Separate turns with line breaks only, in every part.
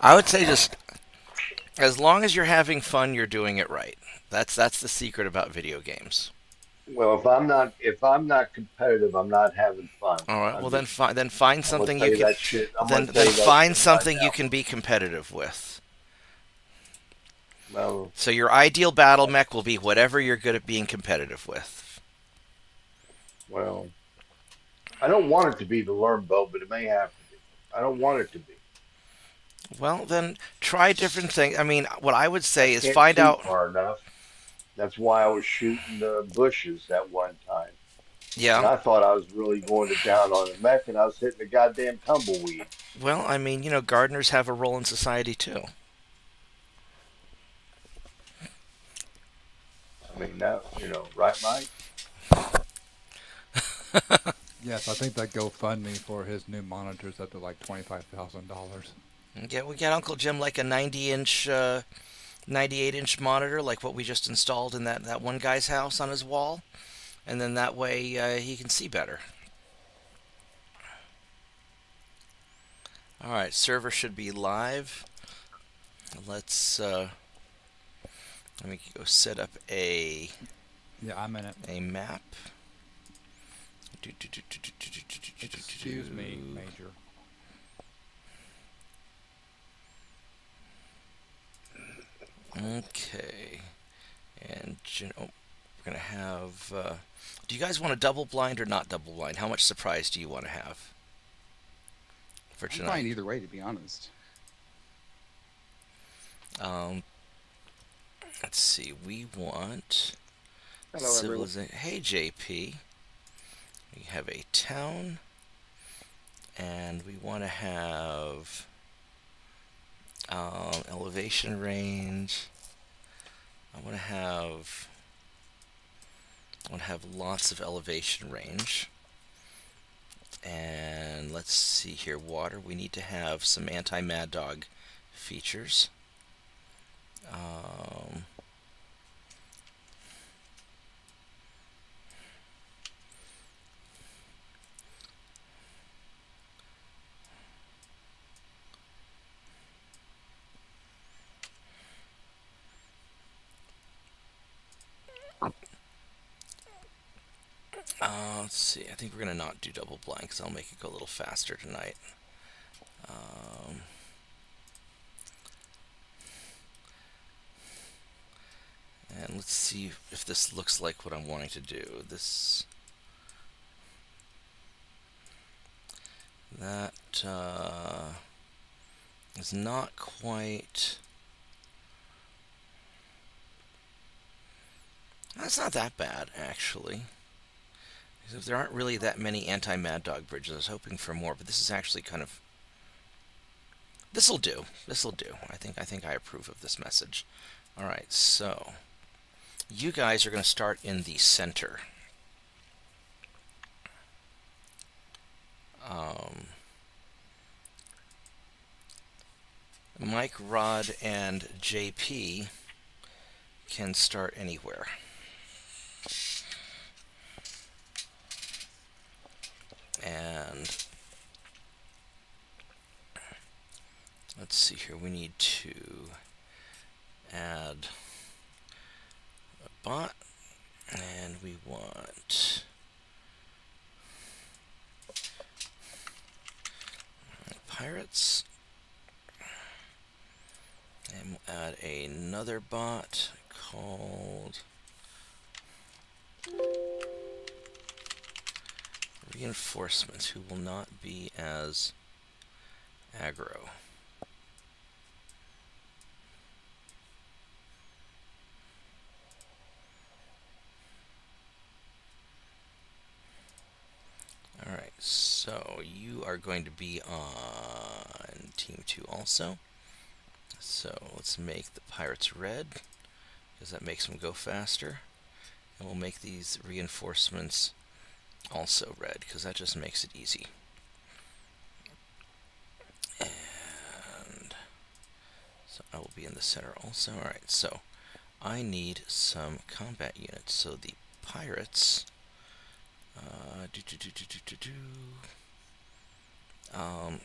I would say just as long as you're having fun, you're doing it right. That's the secret about video games.
Well, if I'm not competitive, I'm not having fun.
All right.
I'm
Well,
just
then find
I'm gonna
something
tell
you
you
can
that shit. I'm
then
gonna tell
then
you that
find
shit right
something you
now.
can be competitive with.
Well,
So your ideal battle
that's
mech will be whatever you're good at being competitive with.
well. I don't want it to be the learn boat, but it may have to be. I don't want it to be.
Well, then try different things. I mean, what I would
I
say is
can't
find
shoot
out.
far enough. That's why I was shooting the bushes that one time. And
Yeah.
I thought I was really going to town on a mech, and I was hitting a goddamn tumbleweed.
Well, I mean, gardeners have a role in society too.
I mean, that right, Mike?
Yes, I think that GoFundMe for his new monitor's up to like $25,000.
Yeah, we got Uncle Jim like a 90-inch, 98-inch monitor, like what we just installed in that one guy's house on his wall, and then that way he can see better. All right, server should be live. Let's let me go set up
Yeah, I'm in it.
a map.
Excuse me, Major.
Okay, and oh, we're gonna have. Do you guys want a double blind or not double blind? How much surprise do you want to have for
I'm
tonight?
fine either way, to be honest.
Um, let's see. We want
Hello, everyone.
civilization. Hey, JP. We have a town, and we want to have elevation range. I want to have. I want to have lots of elevation range. And let's see here. Water. We need to have some anti-mad dog features. Um, let's see. I think we're gonna not do double blind because I'll make it go a little faster tonight. Um, and let's see if this looks like what I'm wanting to do. This that is not quite. That's not that bad actually. Because there aren't really that many anti-Mad Dog bridges. I was hoping for more, but this is actually kind of. This'll do. This'll do. I think I approve of this message. All right, so you guys are going to start in the center. Um, Mike, Rod, and JP can start anywhere. And let's see here. We need to add a bot, and we want pirates. And we'll add another bot called reinforcements, who will not be as aggro. Alright, so you are going to be on Team 2 also. So let's make the pirates red, because that makes them go faster. And we'll make these reinforcements also red, because that just makes it easy. And so I will be in the center also. Alright, so I need some combat units. So the pirates. Uh, do, do, do, do, do, do, do. Um,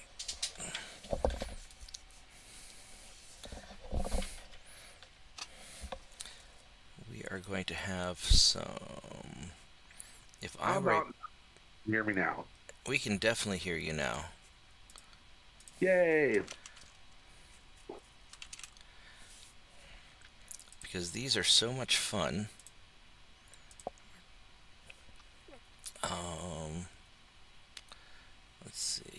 going to have some. If I
How
write,
about you hear me now?
we can definitely hear you now.
Yay!
Because these are so much fun. Um, let's see.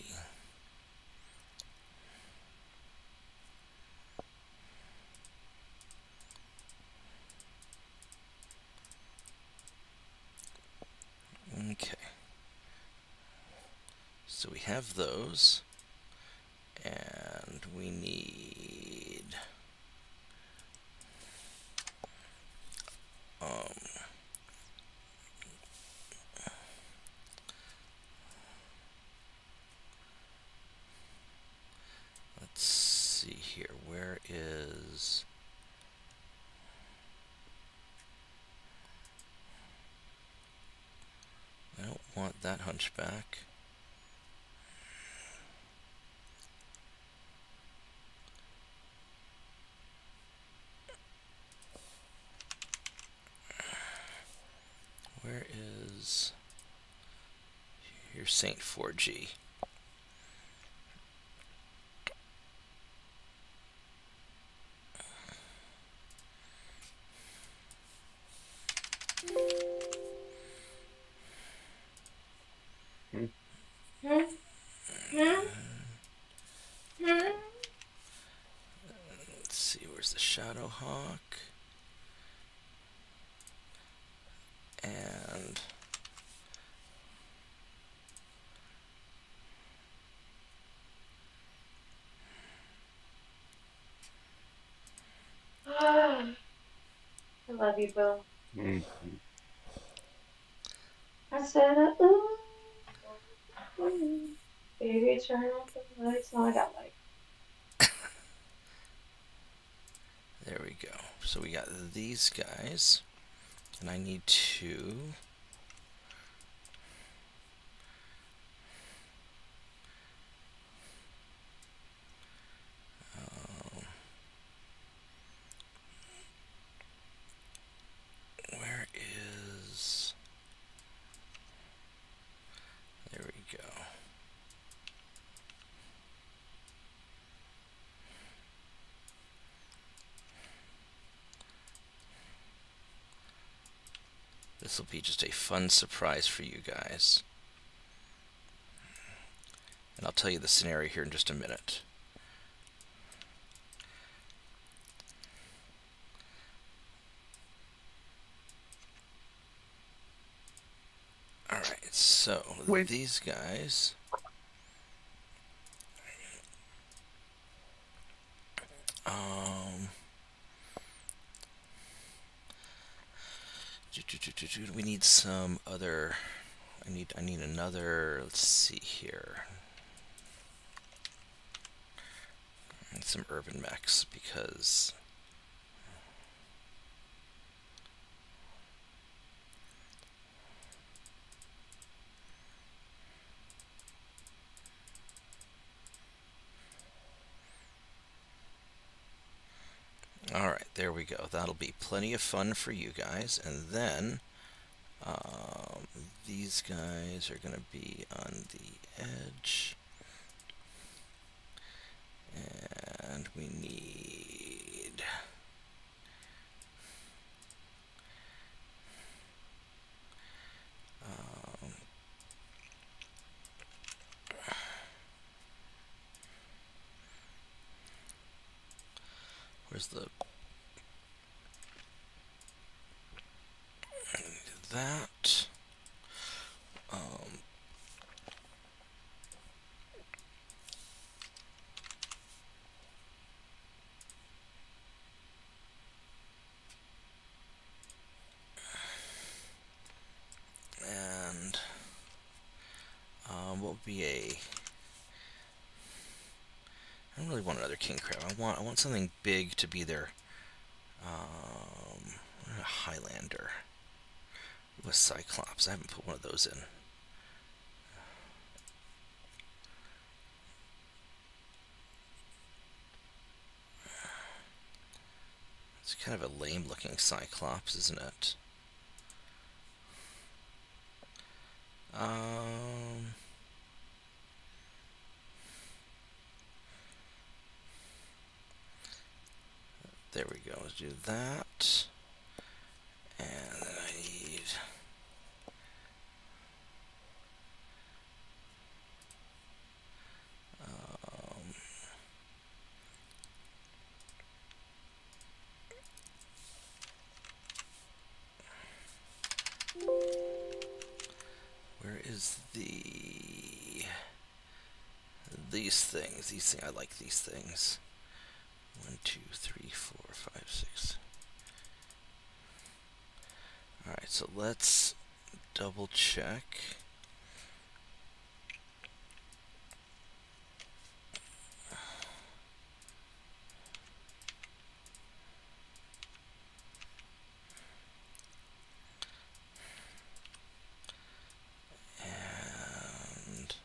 Okay. So we have those. And we need um, let's see here. Where is I don't want that hunchback. Where is here's Saint 4G. Let's see, where's the Shadow Hawk? And
I love you, Bill.
Mm.
I said, ooh, ooh, baby, turn off the lights. No, I got light.
there we go. So we got these guys. And I need to where is there we go. This will be just a fun surprise for you guys. And I'll tell you the scenario here in just a minute. Alright, so
Wait.
these guys. We need some other. I need another. Let's see here. And some urban mechs because. Alright, there we go. That'll be plenty of fun for you guys. And then these guys are going to be on the edge. And we need... where's the... that... and what would be a... I don't really want another king crab. I want something big to be their a Highlander. Ooh, a Cyclops. I haven't put one of those in. It's kind of a lame-looking Cyclops, isn't it? There we go. Let's do that. And then I need... where is the... These things. I like these things. 1, 2, 3, 4, 5, 6. Alright, so let's double check. And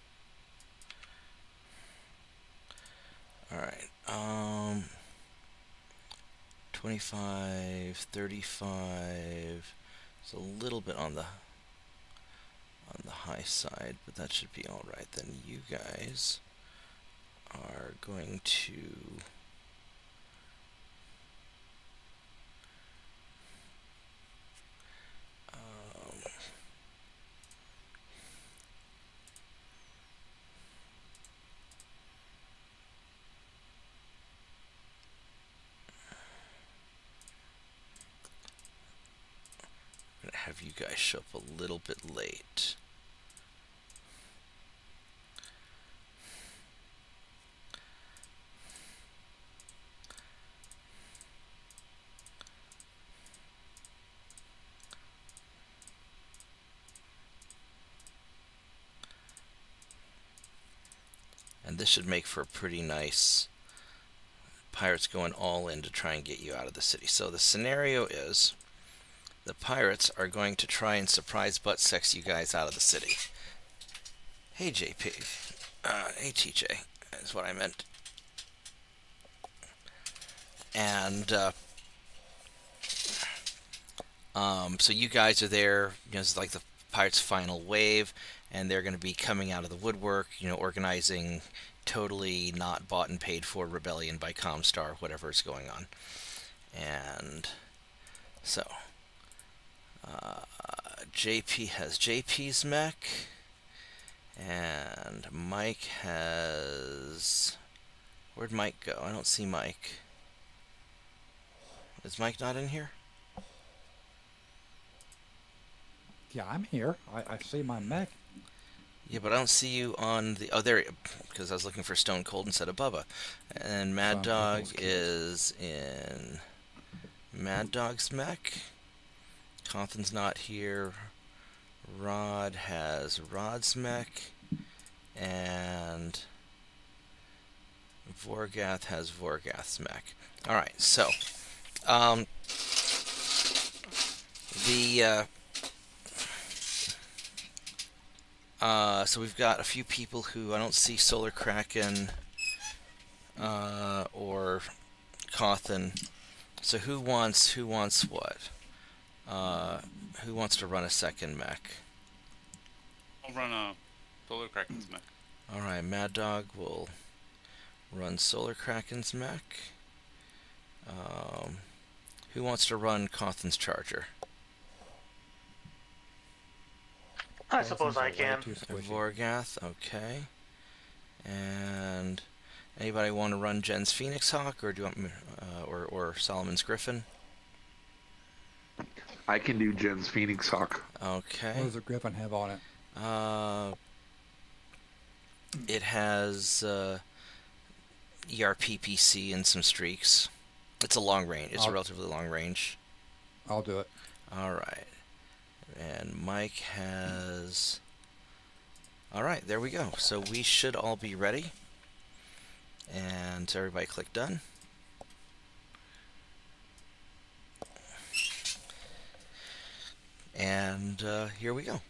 alright, 25, 35. It's a little bit on the high side, but that should be all right. Then you guys are going to have you guys show up a little bit late. And this should make for a pretty nice pirates going all in to try and get you out of the city. So the scenario is the pirates are going to try and surprise butt sex you guys out of the city. Hey JP. Hey TJ is what I meant. And so you guys are there, it's like the pirates' final wave, and they're going to be coming out of the woodwork, organizing totally not bought and paid for rebellion by Comstar, whatever is going on. And so JP has JP's mech, and Mike has... Where'd Mike go? I don't see Mike. Is Mike not in here?
Yeah, I'm here. I see my mech.
Yeah, but I don't see you on the... Oh, there... Because I was looking for Stone Cold instead of Bubba. And Mad Dog is in... Mad Dog's mech. Cawthon's not here. Rod has Rod's mech. And... Vorgath has Vorgath's mech. Alright, so... so we've got a few people who I don't see Solar Kraken or Cawthon. So who wants what? Who wants to run a second mech?
I'll run a Solar Kraken's mech.
Alright, Mad Dog will run Solar Kraken's mech. Who wants to run Cawthon's Charger?
I suppose I can.
Vorgath, okay. And anybody want to run Jen's Phoenix Hawk, or do you want me, or Solomon's Griffin?
I can do Jen's Phoenix Hawk.
Okay.
What does the Griffin have on it?
It has ERPPC and some streaks. It's a long range. It's a relatively long range.
I'll do it.
All right. And Mike has... Alright, there we go. So we should all be ready. And so everybody click done. And here we go.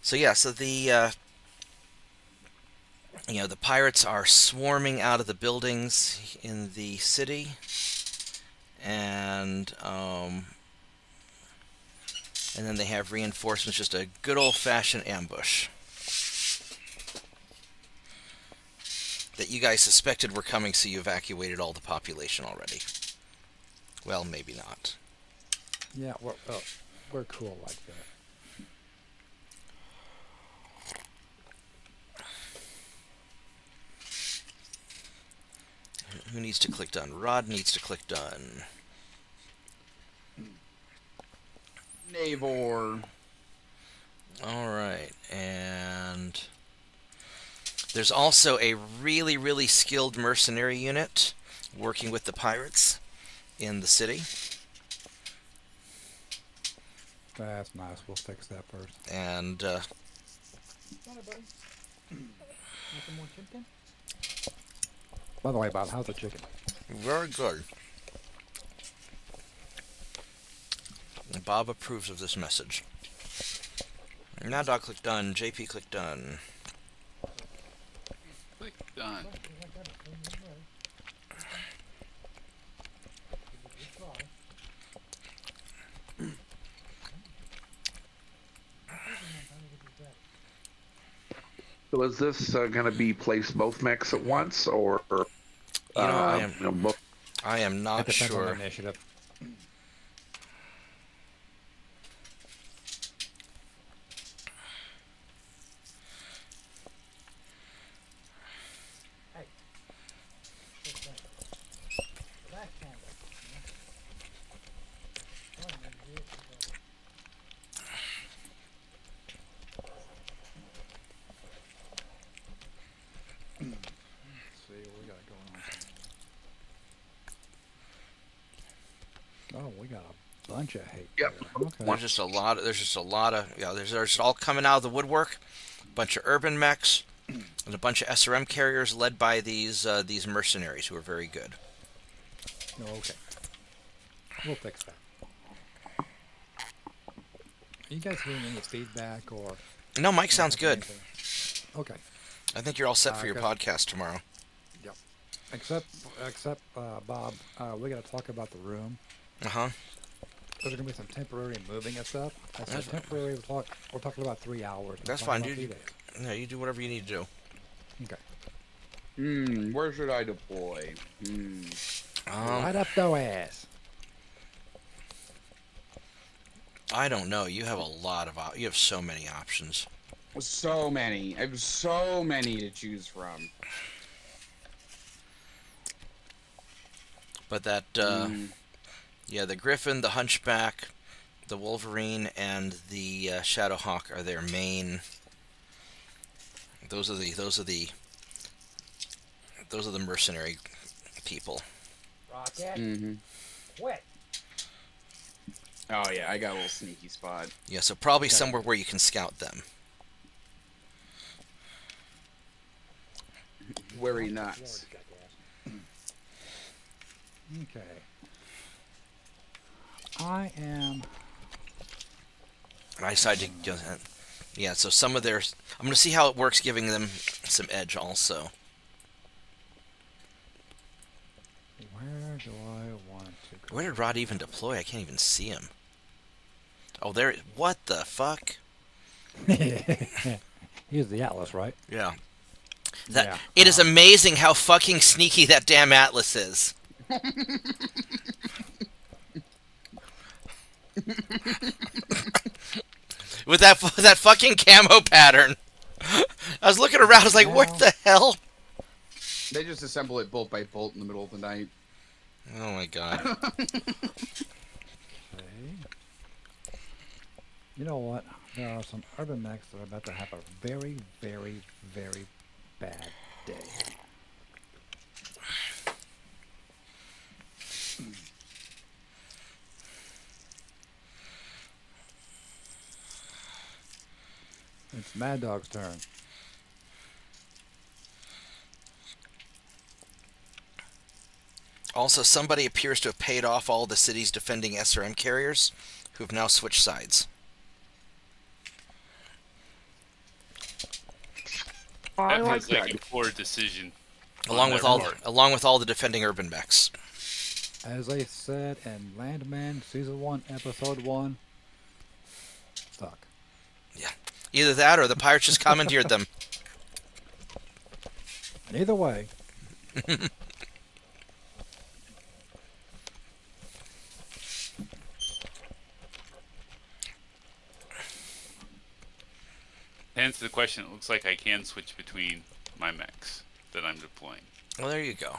So yeah, so the the pirates are swarming out of the buildings in the city. and then they have reinforcements, just a good old-fashioned ambush that you guys suspected were coming, so you evacuated all the population already. Well, maybe not.
Yeah, we're cool like that.
Who needs to click done? Rod needs to click done.
Navor.
Alright, and there's also a really, really skilled mercenary unit working with the pirates in the city.
That's nice. We'll fix that first.
And,
By the way, Bob, how's the chicken?
very good. Bob approves of this message. Now Dog click done. JP click done.
Click done.
So is this going to be placed both mechs at once, or both?
I am
It
not
depends on the
sure.
initiative. See what we got going on. Oh, we got a bunch of hate.
Yep.
there. Okay.
There's just a lot. There's just a lot of. Yeah, there's all coming out of the woodwork. Bunch of urban mechs and a bunch of SRM carriers led by these mercenaries who are very good.
Okay. We'll fix that. Are you guys hearing any feedback or?
No, Mike sounds good.
Okay.
I think you're all set for your
good.
podcast tomorrow.
Yep. Except Bob, we got to talk about the room.
Uh-huh.
There's gonna be some temporary moving and stuff. I said temporary. We're talking about 3 hours.
That's
We're
fine,
talking
dude.
about 3 days.
Yeah, you do whatever you need to do.
Okay.
Where should I deploy?
Right up those ass.
I don't know. You have a lot of you have so many options.
So many. I have so many to choose from.
But that yeah, the Griffin, the Hunchback, the Wolverine, and the Shadowhawk are their main. Those are the mercenary people.
Rocket. What?
Oh yeah, I got a little sneaky spot.
Yeah, so probably somewhere where you can scout them.
Very nuts.
Okay. I am.
And I decided to, yeah. So some of their, I'm gonna see how it works, giving them some edge also.
Where do I want to go?
Where did Rod even deploy? I can't even see him. Oh, there. What the fuck?
He's the Atlas, right?
Yeah.
Yeah.
It is amazing how fucking sneaky that damn Atlas is. With that fucking camo pattern. I was looking around. I was like, what the hell?
They just assemble it bolt by bolt in the middle of the night.
Oh my god.
Okay. You know what? There are some urban mechs that are about to have a very, very, very bad day. It's Mad Dog's turn.
Also, somebody appears to have paid off all the city's defending SRM carriers, who have now switched sides.
I
That
like
feels like
that.
a poor decision.
Along
on
with
their
all
part.
along with all the defending urban mechs.
As they said in Landman Season 1, Episode 1, stuck.
Yeah. Either that or the pirates just commandeered them.
Either way,
To answer the question, it looks like I can switch between my mechs that I'm deploying.
Well, there you go.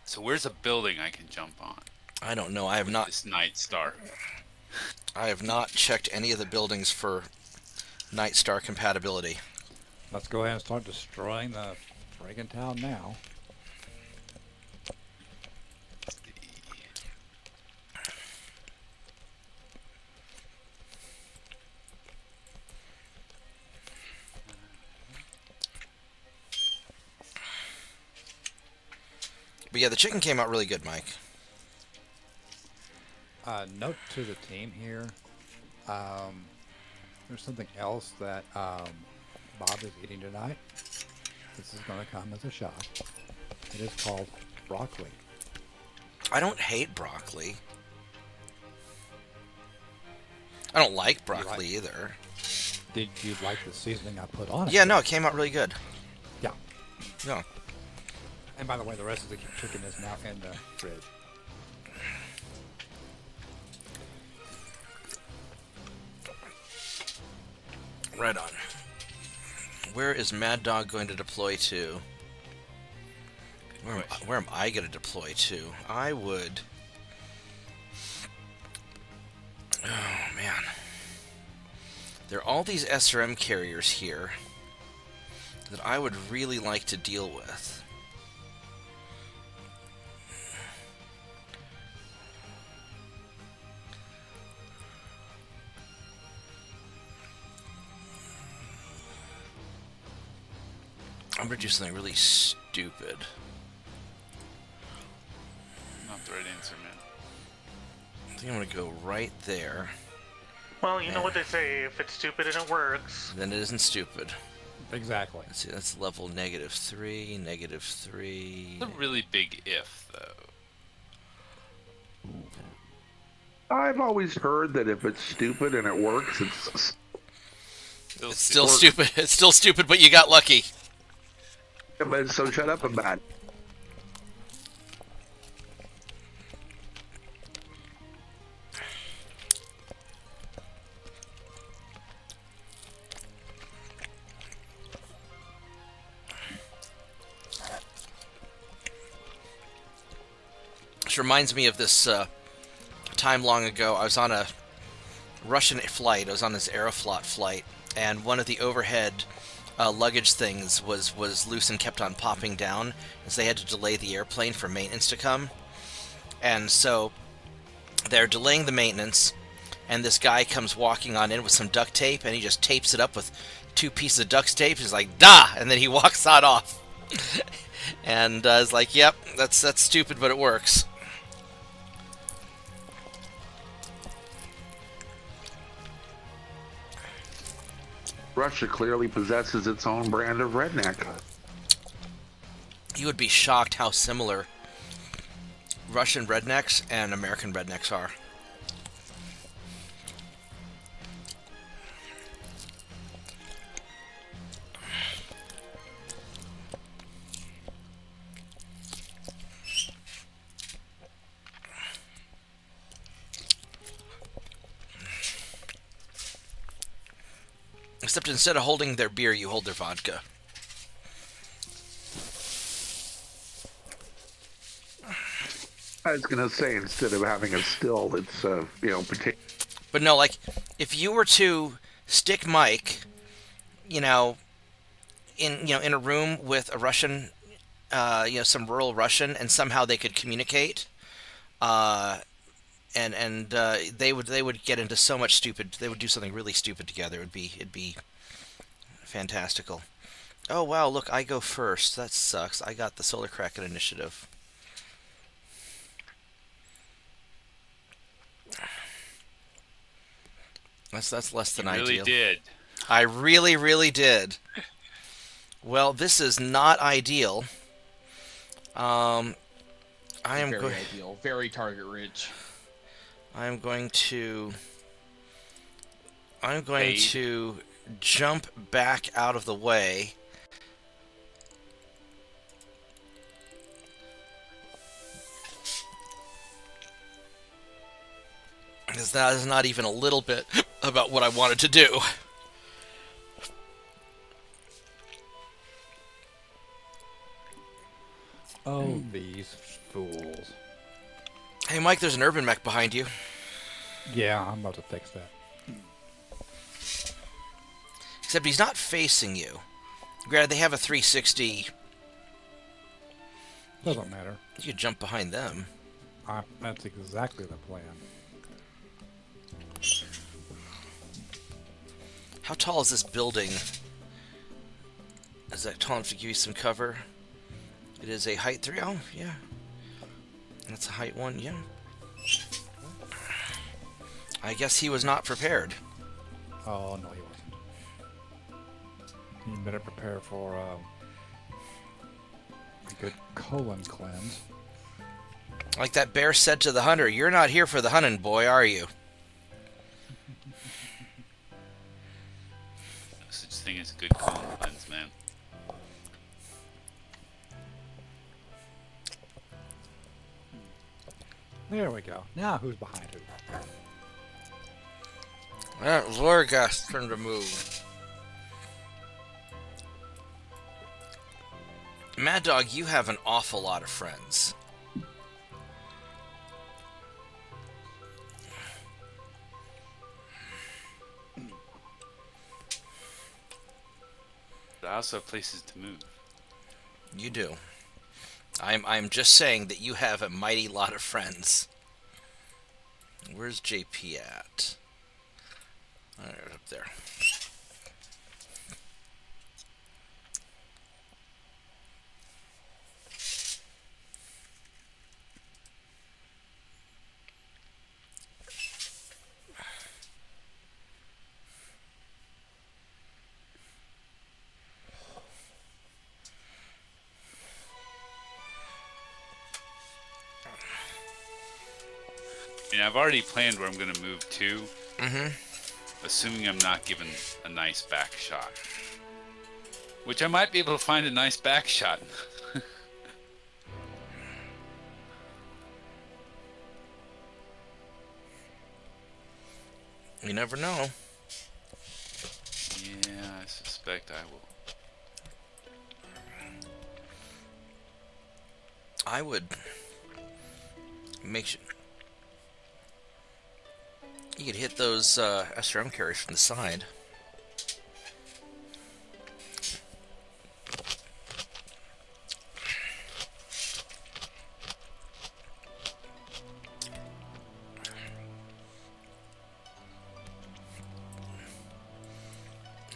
So where's a building I can jump on?
I don't know. I have
with
not.
This Night Star.
I have not checked any of the buildings for Night Star compatibility.
let's go ahead and start destroying the friggin' town now.
But yeah, the chicken came out really good, Mike.
Note to the team here. There's something else that Bob is eating tonight. This is going to come as a shock. It is called broccoli.
I don't hate broccoli. I don't like broccoli either.
Did you like the seasoning I put on it?
Yeah, no, it came out really good.
Yeah.
Yeah.
And by the way, the rest of the chicken is now in the fridge.
Right on. Where is Mad Dog going to deploy to? Where am I going to deploy to? I would... Oh, man. There are all these SRM carriers here that I would really like to deal with. I'm going to do something really stupid.
Not the right answer, man.
I think I'm going to go right there.
Well, you know what they say, if it's stupid and it works.
Then it isn't stupid.
Exactly.
Let's see, that's level -3, -3.
It's a really big if, though.
I've always heard that if it's stupid and it works, it's
It's still stupid. It's still stupid, but you got lucky.
so shut up about it.
Which reminds me of this time long ago. I was on a Russian flight. I was on this Aeroflot flight, and one of the overhead luggage things was loose and kept on popping down, and so they had to delay the airplane for maintenance to come. And so they're delaying the maintenance, and this guy comes walking on in with some duct tape, and he just tapes it up with 2 pieces of duct tape. He's like, "Da!" And then he walks on off. And it's like, "Yep, that's stupid, but it works."
Russia clearly possesses its own brand of redneck.
You would be shocked how similar Russian rednecks and American rednecks are. Except instead of holding their beer, you hold their vodka.
I was gonna say instead of having a still, it's potato.
But no, like, if you were to stick Mike, in a room with a Russian, some rural Russian, and somehow they could communicate, and they would get into so much stupid. They would do something really stupid together. It'd be fantastical. Oh wow, look, I go first. That sucks. I got the Solar Kraken initiative. That's less
You
than
really
ideal.
did.
I really, really did. Well, this is not ideal. Um, I am
Very
going.
ideal. Very target rich.
I am going to. I'm going
Fade.
to jump back out of the way. Because that is not even a little bit about what I wanted to do.
Oh, these fools.
Hey, Mike, there's an urban mech behind you.
Yeah, I'm about to fix that.
Except he's not facing you. Granted, they have a 360.
Doesn't matter.
You could jump behind them.
That's exactly the plan.
How tall is this building? Is that tall enough to give you some cover? It is a height 3. Oh, yeah. That's a height 1, yeah. I guess he was not prepared.
Oh, no, he wasn't. You better prepare for a good colon cleanse.
Like that bear said to the hunter, "You're not here for the hunting, boy, are you?"
No such thing as good colon cleanse, man.
There we go. Now who's behind who?
Lorgas turn to move. Mad Dog, you have an awful lot of friends.
But I also have places to move.
You do. I'm just saying that you have a mighty lot of friends. Where's JP at? Alright, up there.
And I've already planned where I'm going to move to,
Mm-hmm.
assuming I'm not given a nice back shot. Which I might be able to find a nice back shot.
You never know.
Yeah, I suspect I will.
I would make sure you could hit those SRM carriers from the side.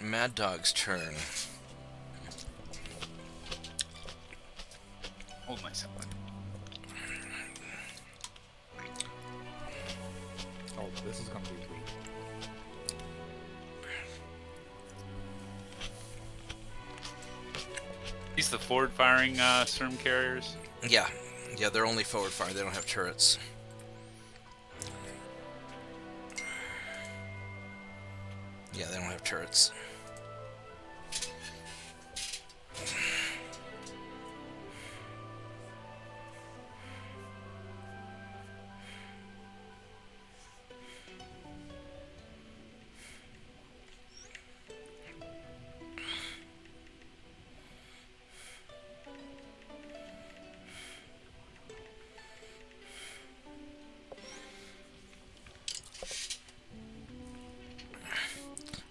Mad Dog's turn.
Hold myself.
Oh, this is going to be weak.
These the forward firing storm carriers.
Yeah, they're only forward fire. They don't have turrets. Yeah, they don't have turrets.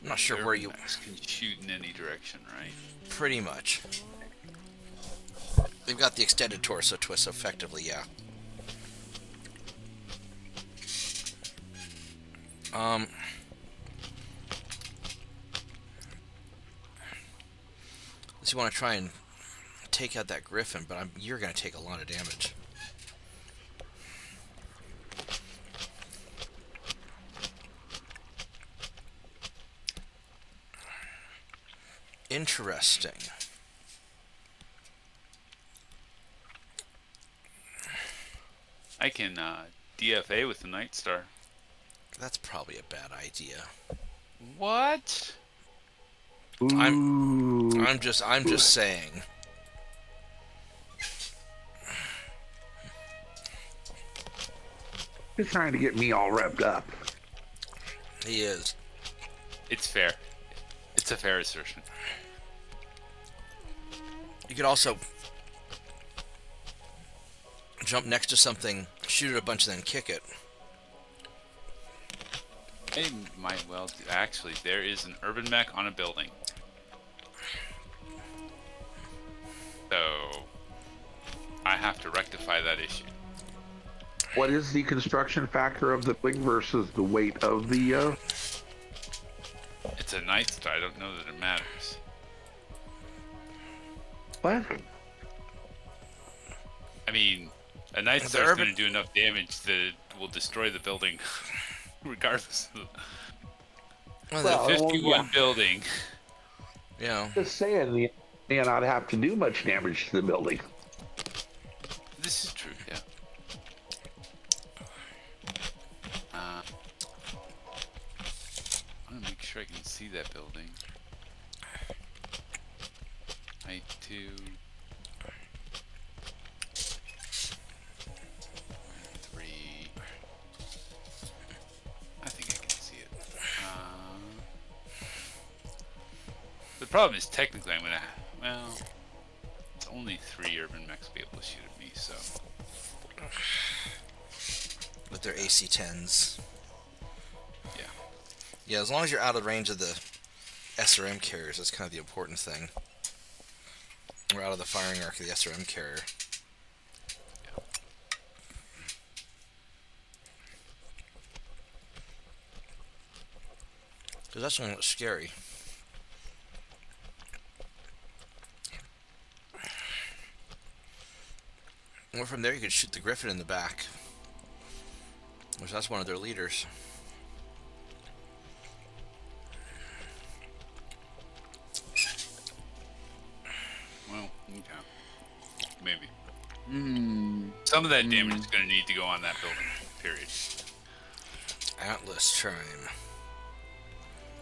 I'm not sure where you...
Max can shoot in any direction, right?
Pretty much. They've got the extended torso twist, so effectively, yeah. Unless you want to try and take out that griffin, but you're going to take a lot of damage. Interesting.
I can DFA with the Night Star.
That's probably a bad idea.
What?
I'm just saying.
He's trying to get me all revved up.
He is.
It's fair. It's a fair assertion.
You could also jump next to something, shoot it a bunch, and then kick it.
I might well. Actually, there is an urban mech on a building. So I have to rectify that issue.
What is the construction factor of the building versus the weight of the?
It's a Night Star. I don't know that it matters.
What?
I mean, a Night
The
Star is
urban-
going to do enough damage that it will destroy the building, regardless of
Well,
the 51 building.
yeah.
Just saying, the may not have to do much damage to the building.
This is true, yeah. I want to make sure I can see that building. Height 2. Three. I think I can see it. The problem is, technically, I'm gonna. Well, it's only 3 urban mechs be able to shoot at me, so.
With their AC-10s.
Yeah.
Yeah, as long as you're out of range of the SRM carriers, that's kind of the important thing. Or out of the firing arc of the SRM carrier. Because that's when it's scary. Or from there you could shoot the Griffin in the back. Which that's one of their leaders.
Well, okay. Maybe.
Hmm.
Some of that damage is going to need to go on that building, period.
Atlas Chime.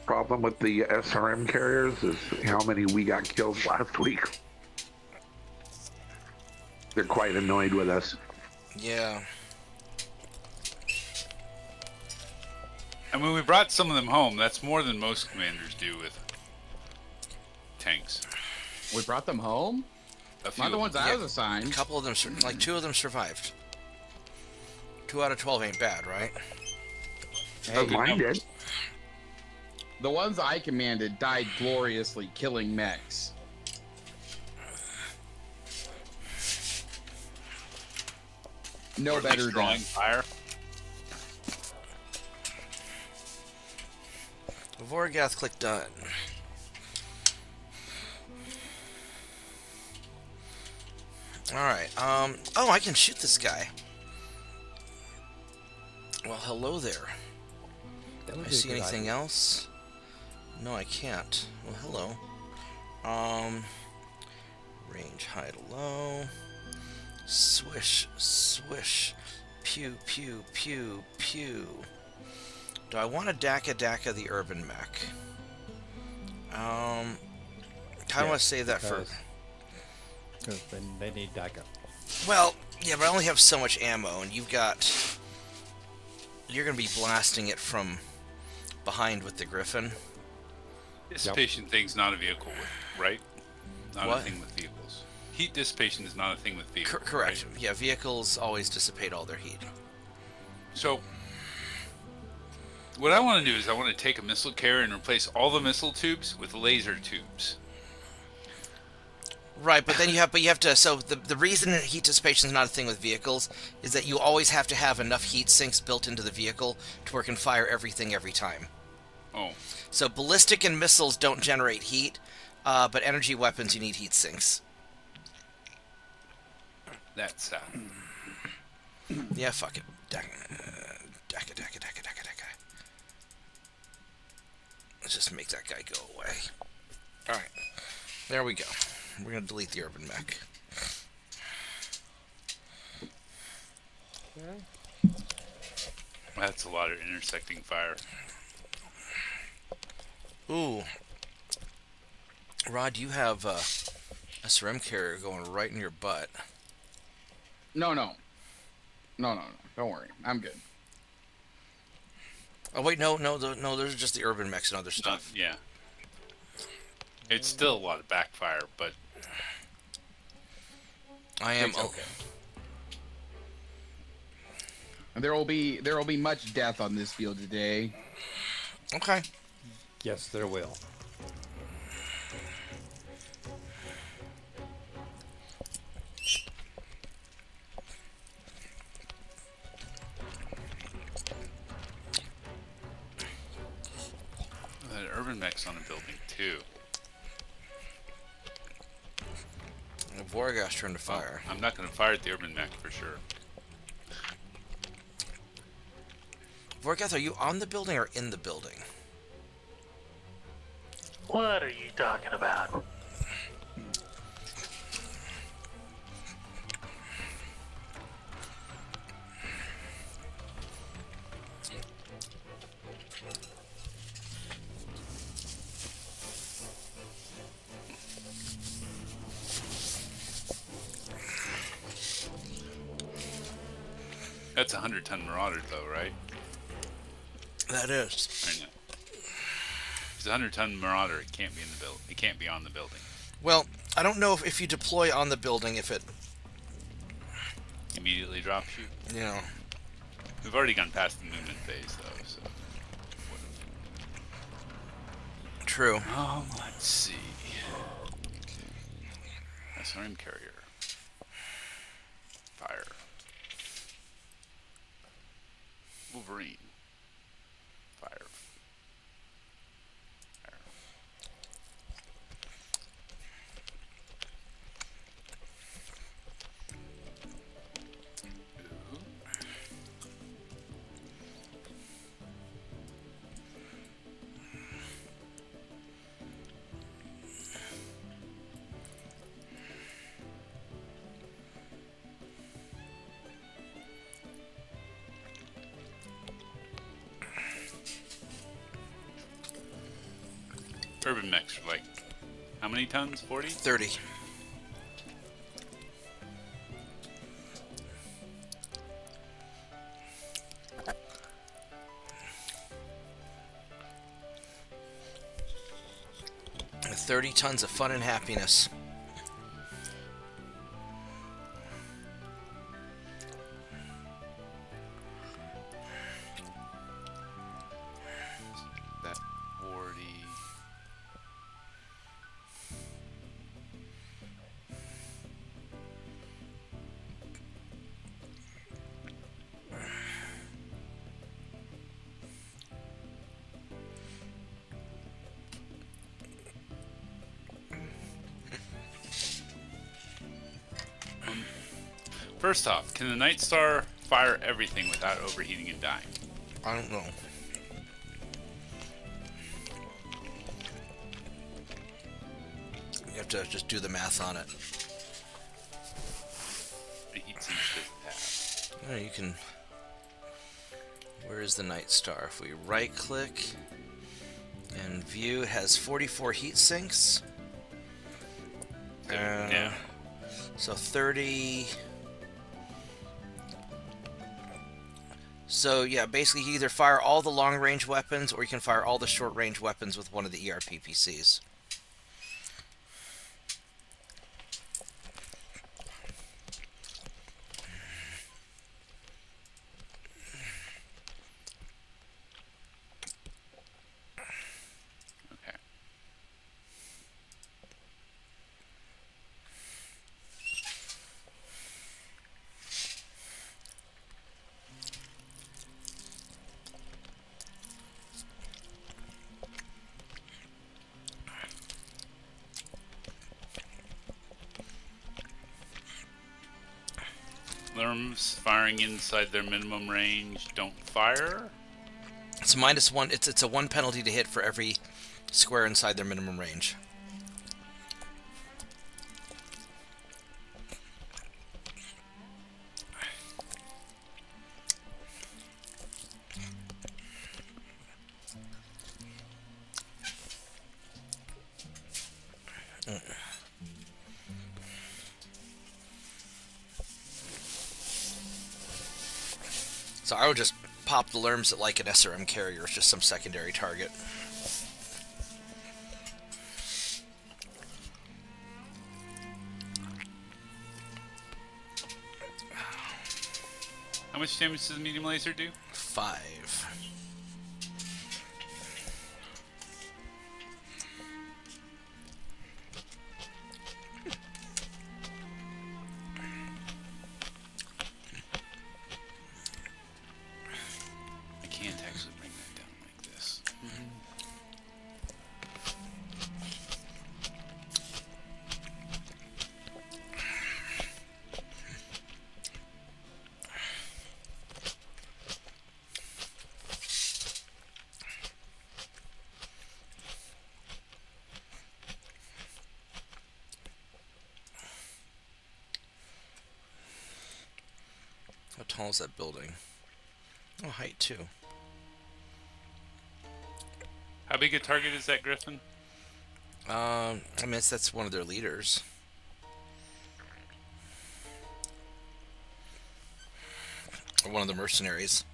Problem with the SRM carriers is how many we got killed last week. They're quite annoyed with us.
Yeah.
And when we brought some of them home, that's more than most commanders do with tanks.
We brought them home?
A few
Not the
of
ones
them.
I
Yeah.
was assigned.
A couple of them, like 2 of them survived. 2 out of 12 ain't bad, right?
Hey,
Mine did.
the ones I commanded died gloriously killing mechs. No
Or at
better
least drawing
than
fire.
Vorgath, click done. Alright, oh, I can shoot this guy. Well, hello there.
That would
I
be a
see
good
anything
idea.
else? No, I can't. Well, hello. Range high to low. Swish, swish. Pew, pew, pew, pew. Do I want to Daka the urban mech? I want to save that for...
Because then they need backup.
Well, yeah, but I only have so much ammo, and you've got... You're going to be blasting it from behind with the Griffin.
Dissipation thing's not a vehicle, right? Not
What?
a thing with vehicles. Heat dissipation is not a thing with vehicles.
Correct.
right?
Yeah, vehicles always dissipate all their heat.
So, what I want to do is I want to take a missile carrier and replace all the missile tubes with laser tubes.
Right, but then you have to. So the reason that heat dissipation is not a thing with vehicles is that you always have to have enough heat sinks built into the vehicle to where it can fire everything every time.
Oh,
So ballistic and missiles don't generate heat, But energy weapons, you need heat sinks.
That's
Yeah, fuck it. Daka. Let's just make that guy go away. Alright. There we go. We're gonna delete the urban mech.
that's a lot of intersecting fire.
Ooh. Rod, you have a SRM carrier going right in your butt.
No. Don't worry. I'm good.
Oh wait, no, those are just the urban mechs and other stuff.
Yeah. It's still a lot of backfire, but
I am
It's okay. There will be much death on this field today.
Okay.
Yes, there will.
that urban mech's on a building too.
Vorgas turned to fire.
I'm not going to fire at the urban mech for sure.
Vorgas, are you on the building or in the building?
What are you talking about?
That's a 100-ton Marauder, though, right?
That is.
I know. It's a 100-ton Marauder. It can't be in the build. It can't be on the building.
Well, I don't know if you deploy on the building, if it,
Immediately drop shoot.
you know.
We've already gone past the movement phase, though. So.
True.
Let's see. SRM carrier. Fire. Wolverine. Fire. Fire. Ooh. Urban mechs are like, how many tons? 40?
30. And 30 tons of fun and happiness.
That 40. First off, can the Night Star fire everything without overheating and dying?
I don't know. You have to just do the math on it.
The heat sinks doesn't have.
Oh, you can. Where is the Night Star? If we right click and view, it has 44 heat sinks.
Yeah.
So 30. So yeah, basically you either fire all the long range weapons or you can fire all the short range weapons with one of the ERPPCs.
Okay. lerms firing inside their minimum range don't fire?
It's -1. It's a 1 penalty to hit for every square inside their minimum range. So I would just pop the lerms at like an SRM carrier. It's just some secondary target.
How much damage does the medium laser do?
5.
I can't actually bring that down like this.
How tall is that building? Oh, height 2.
How big a target is that Griffin?
I mean, that's one of their leaders. Or one of the mercenaries.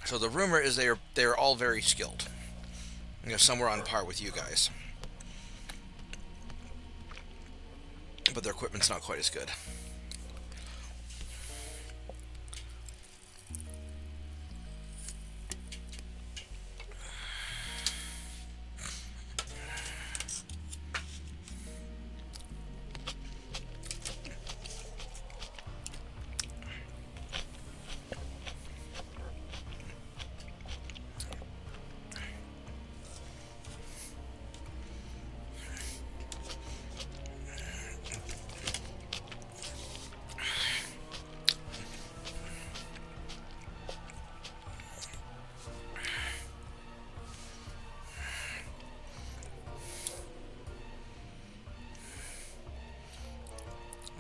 So the rumor is they're all very skilled. You know, somewhere on par with you guys. But their equipment's not quite as good.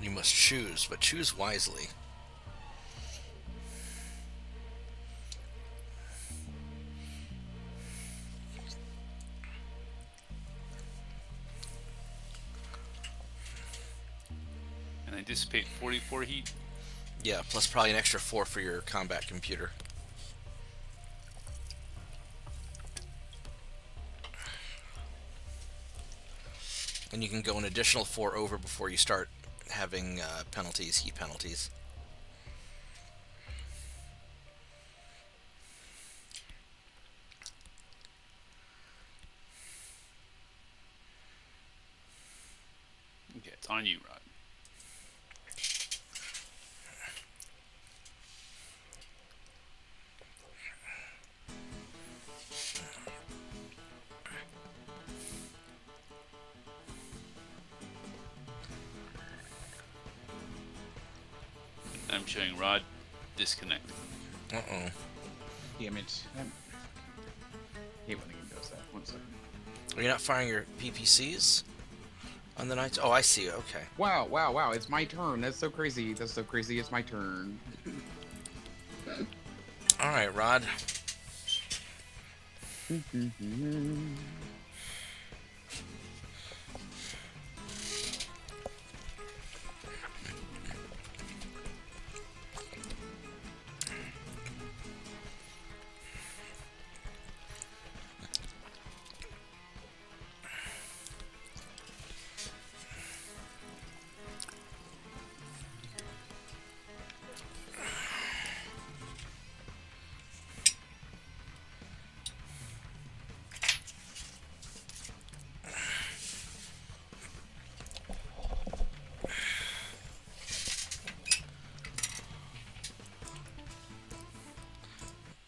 You must choose, but choose wisely.
And I dissipate 44 heat.
Yeah, plus probably an extra 4 for your combat computer. And you can go an additional 4 over before you start having penalties, heat penalties.
Okay, it's on you, Rod. I'm showing Rod disconnected.
Uh-oh.
Damn it. I hate when the game does that. 1 second.
Are you not firing your PPCs on the nights? Oh, I see. Okay.
Wow, wow, wow. It's my turn. That's so crazy. That's so crazy. It's my turn.
All right, Rod.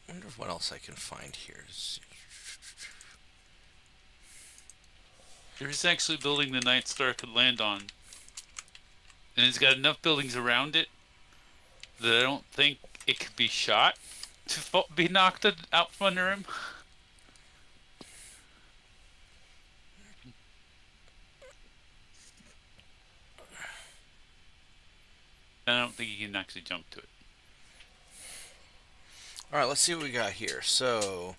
Wonder what else I can find here.
There's actually a building the Night Star could land on. And it's got enough buildings around it that I don't think it could be shot to be knocked out from under him. I don't think he can actually jump to it.
All right, let's see what we got here. So,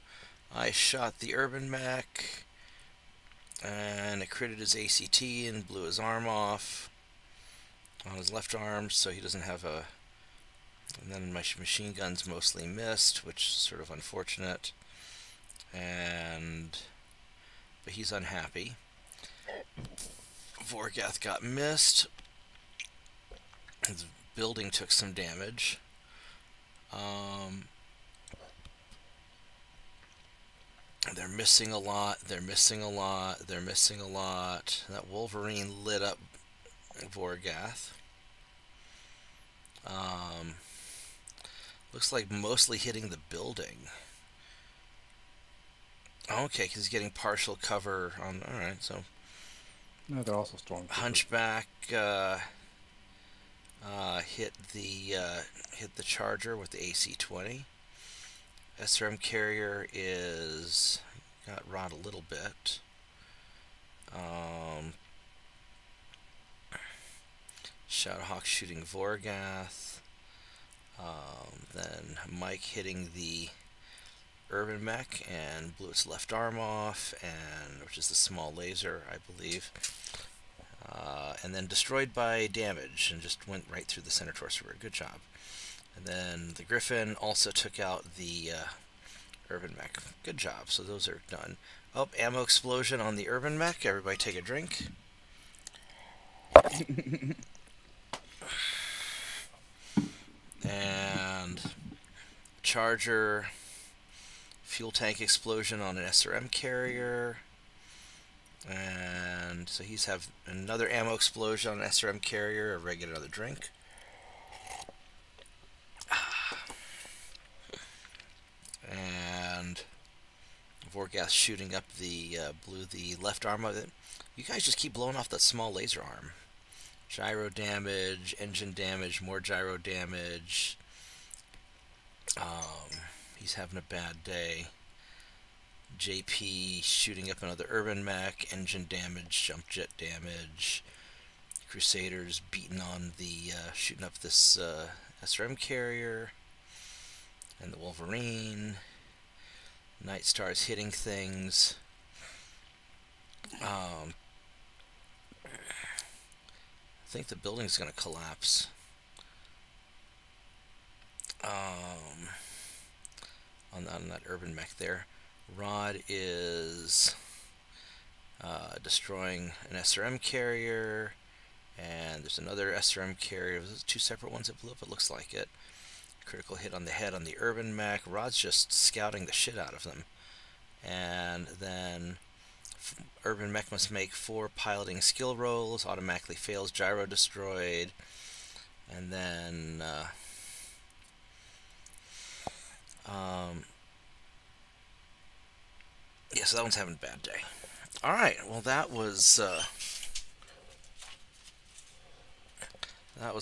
I shot the Urban Mech, and it critted his ACT and blew his arm off on his left arm, so he doesn't have a... And then my machine guns mostly missed, which is sort of unfortunate. But he's unhappy. Vorgath got missed. His building took some damage. They're missing a lot. They're missing a lot. They're missing a lot. That Wolverine lit up Vorgath. Looks like mostly hitting the building. Okay, because he's getting partial cover on... Alright, so...
No, they're also stormtroopers.
Hunchback hit the Charger with the AC-20. SRM Carrier got rot a little bit. Shadowhawk shooting Vorgath. Then Mike hitting the Urban Mech and blew its left arm off, which is the small laser, I believe. And then destroyed by damage and just went right through the center torso. Good job. And then the Griffin also took out the Urban Mech. Good job. So those are done. Oh, ammo explosion on the Urban Mech. Everybody take a drink. And Charger fuel tank explosion on an SRM carrier. And so he's have another ammo explosion on an SRM carrier. Everybody get another drink. And Vorgath shooting up blew the left arm of it. You guys just keep blowing off that small laser arm. Gyro damage, engine damage, more gyro damage. He's having a bad day. JP shooting up another Urban Mech, engine damage, jump jet damage. Crusaders beating on the, shooting up this SRM carrier. And the Wolverine. Night Star's hitting things. I think the building's going to collapse. On that Urban Mech there. Rod is destroying an SRM carrier, and there's another SRM carrier. There's two separate ones that blew up, it looks like it. Critical hit on the head on the Urban Mech. Rod's just scouting the shit out of them. And then Urban Mech must make 4 piloting skill rolls, automatically fails, gyro destroyed. And then yeah, so that one's having a bad day. Alright, well that was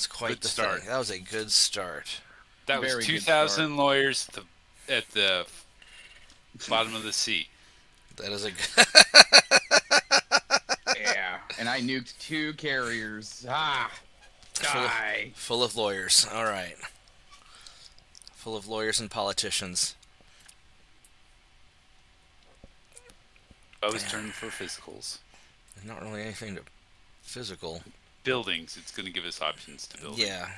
quite
Good
the
start.
thing. That was a good start.
That was
Very good
2,000 lawyers at the bottom of the sea.
That is a
Yeah, and I nuked 2 carriers. Die.
full of lawyers. Alright. Full of lawyers and politicians.
I was turning for physicals.
There's not really anything to physical.
Buildings. It's going to give us options to build.
Yeah.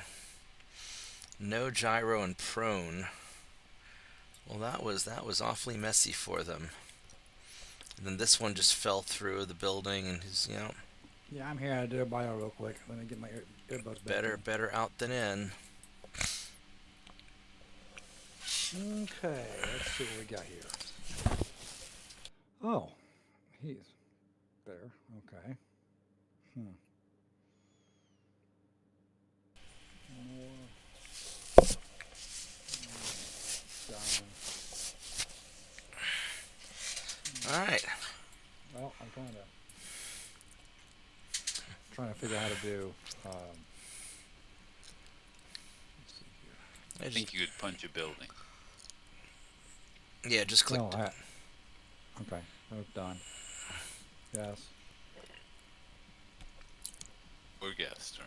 No gyro and prone. Well, that was awfully messy for them. And then this one just fell through the building, and he's,
Yeah, I'm here. I did a bio real quick. Let me get my earbuds back.
better out than in.
Okay, let's see what we got here. Oh, he's there. Okay. More. Down.
All right.
Well, I'm trying to trying to figure out how to do. Let's see here.
I think you could punch a building.
Yeah, just click.
Oh, okay, oh, done. Yes.
Or guest. Or...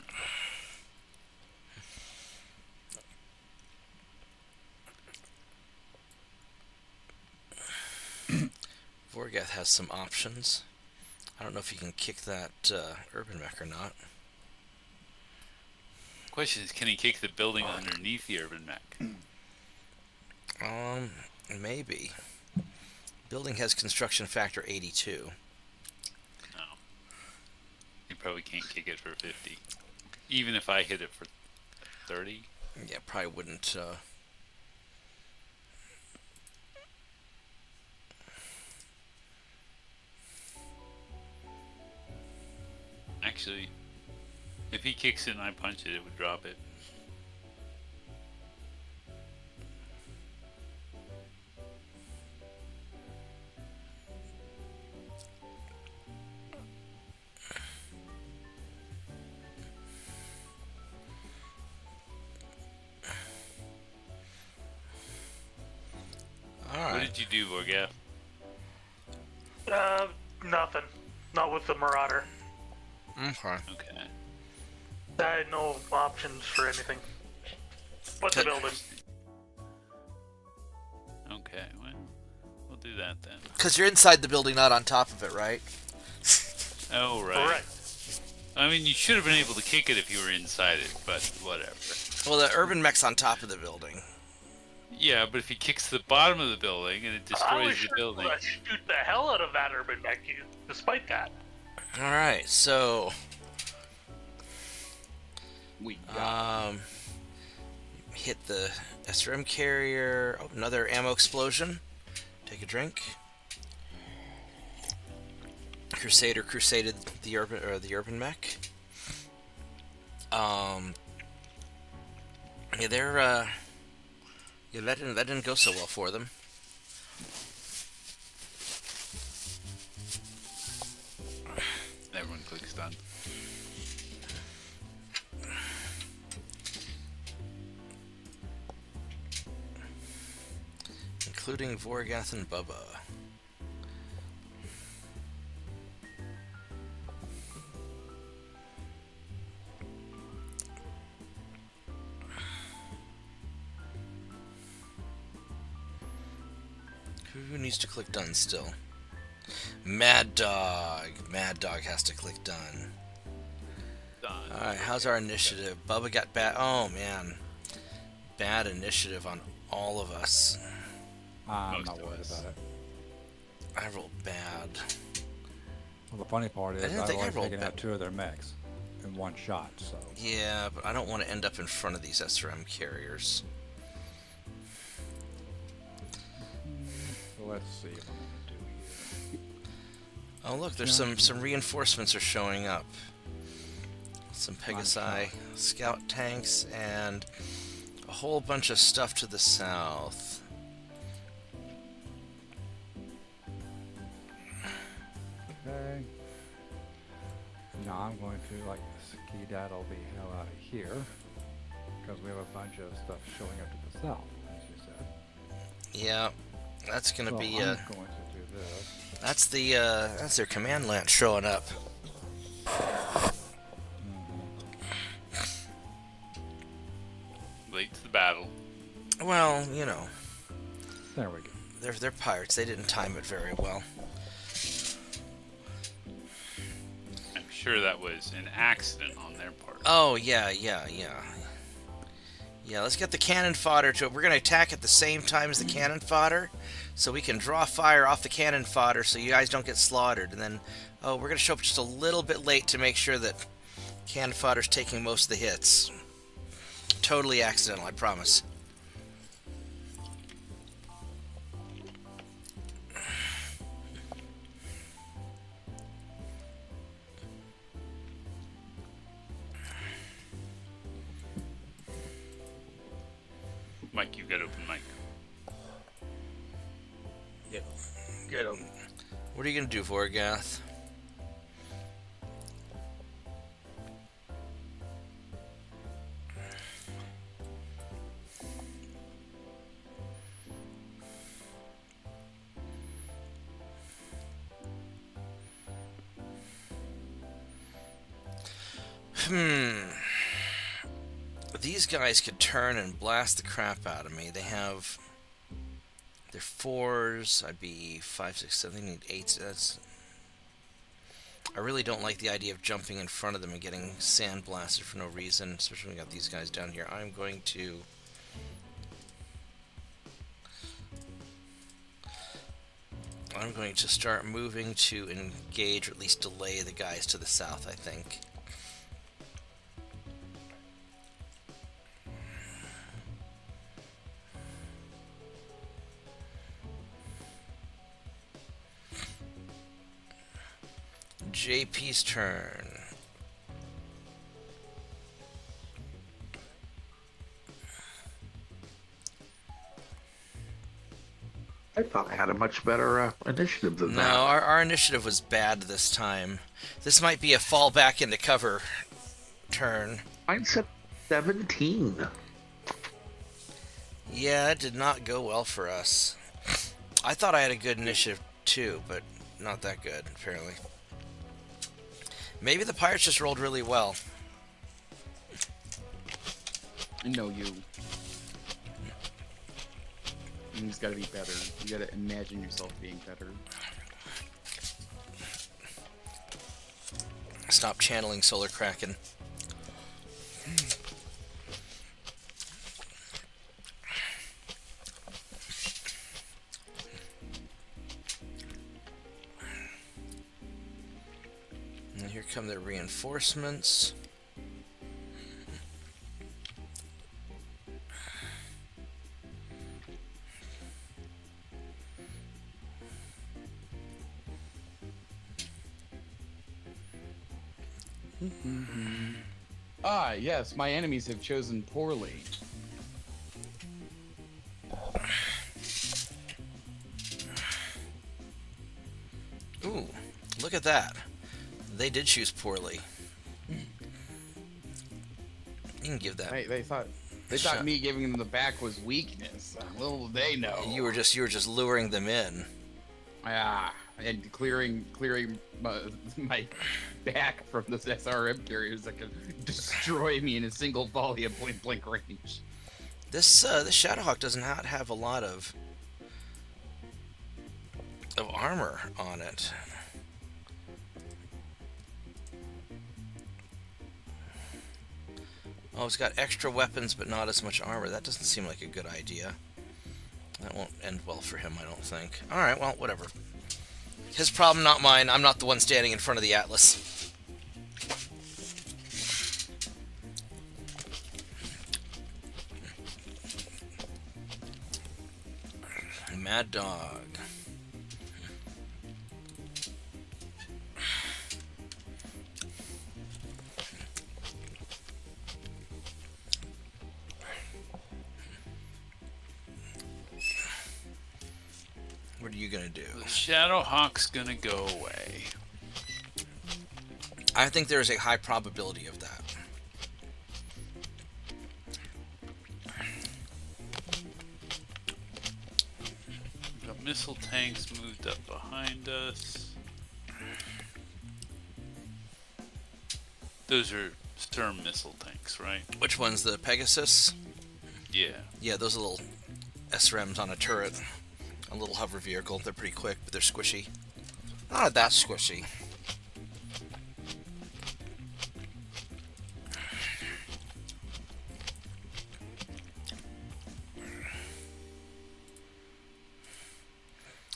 Vorgath has some options. I don't know if you can kick that urban mech or not.
Question is, can he kick the building underneath the urban mech?
Maybe. Building has construction factor 82.
No. You probably can't kick it for 50. Even if I hit it for 30.
Yeah, probably wouldn't.
Actually, if he kicks it and I punch it, it would drop it. What
Alright.
did you do, Vorgath?
Nothing. Not with the Marauder.
Okay.
Okay.
I had no options for anything. What's the building?
Okay, well, we'll do that then.
Because you're inside the building, not on top of it, right?
Oh, right.
Alright.
I mean, you should have been able to kick it if you were inside it, but whatever.
Well, the urban mech's on top of the building.
Yeah, but if he kicks the bottom of the building and it
I was
destroys the building...
shoot the hell out of that urban mech, despite that.
Alright, so...
We got
hit the SRM carrier. Oh, another ammo explosion. Take a drink. Crusader crusaded the urban mech. Yeah, they're yeah, that didn't go so well for them.
Everyone clicks done.
Including Vorgath and Bubba. Who needs to click done still? Mad Dog. Mad Dog has to click done.
Done.
Alright, how's our initiative? Bubba got bad. Oh, man. Bad initiative on all of us.
I'm
Most
not
of
worried
us.
about it.
I rolled bad.
Well, the funny part is
didn't
I've
think I
already
rolled
taken out
bad.
2 of their mechs in one shot, so.
Yeah, but I don't want to end up in front of these SRM carriers.
So let's see what I'm gonna do here.
Oh, look, there's some reinforcements are showing up. Some Pegasi scout tanks and a whole bunch of stuff to the south.
Okay. Now I'm going to like skedaddle the hell out of here because we have a bunch of stuff showing up to the south, as you said.
Yeah, that's gonna
So
be
I'm going to do this.
that's their command lance showing up.
Late to the battle.
Well, you know,
There we go.
they're pirates. They didn't time it very well.
I'm sure that was an accident on their part.
Oh yeah. Yeah, let's get the cannon fodder to it. We're gonna attack at the same time as the cannon fodder, so we can draw fire off the cannon fodder, so you guys don't get slaughtered. And then, oh, we're gonna show up just a little bit late to make sure that cannon fodder's taking most of the hits. Totally accidental, I promise.
Mike, you got open mic.
Get him.
What are you gonna do, Vorgath? These guys could turn and blast the crap out of me. They have their 4s. I'd be 5, 6, 7. They need 8s. I really don't like the idea of jumping in front of them and getting sandblasted for no reason, especially when we got these guys down here. I'm going to start moving to engage, or at least delay the guys to the south, I think. JP's turn.
I thought I had a much better initiative than
No,
that.
our initiative was bad this time. This might be a fall back into cover turn.
Mine said 17.
Yeah, it did not go well for us. I thought I had a good initiative too, but not that good, apparently. Maybe the pirates just rolled really well.
No, you. You just gotta be better. You gotta imagine yourself being better.
Stop channeling Solar Kraken. And here come the reinforcements.
Ah, yes, my enemies have chosen poorly.
Ooh, look at that. They did choose poorly. You can give that.
They thought
Shut-
me giving them the back was weakness. Little did they know.
You were just luring them in.
And clearing my back from the SRM carriers that can destroy me in a single volley of point blank range.
This Shadowhawk does not have a lot of armor on it. Oh, it's got extra weapons but not as much armor. That doesn't seem like a good idea. That won't end well for him, I don't think. Alright, well, whatever. His problem, not mine. I'm not the one standing in front of the Atlas. Mad Dog. What are you gonna do?
The Shadowhawk's gonna go away.
I think there is a high probability of that.
The missile tanks moved up behind us. Those are Sturm missile tanks, right?
Which one's the Pegasus?
Yeah.
Yeah, those are little SRMs on a turret. A little hover vehicle. They're pretty quick, but they're squishy. Not that squishy.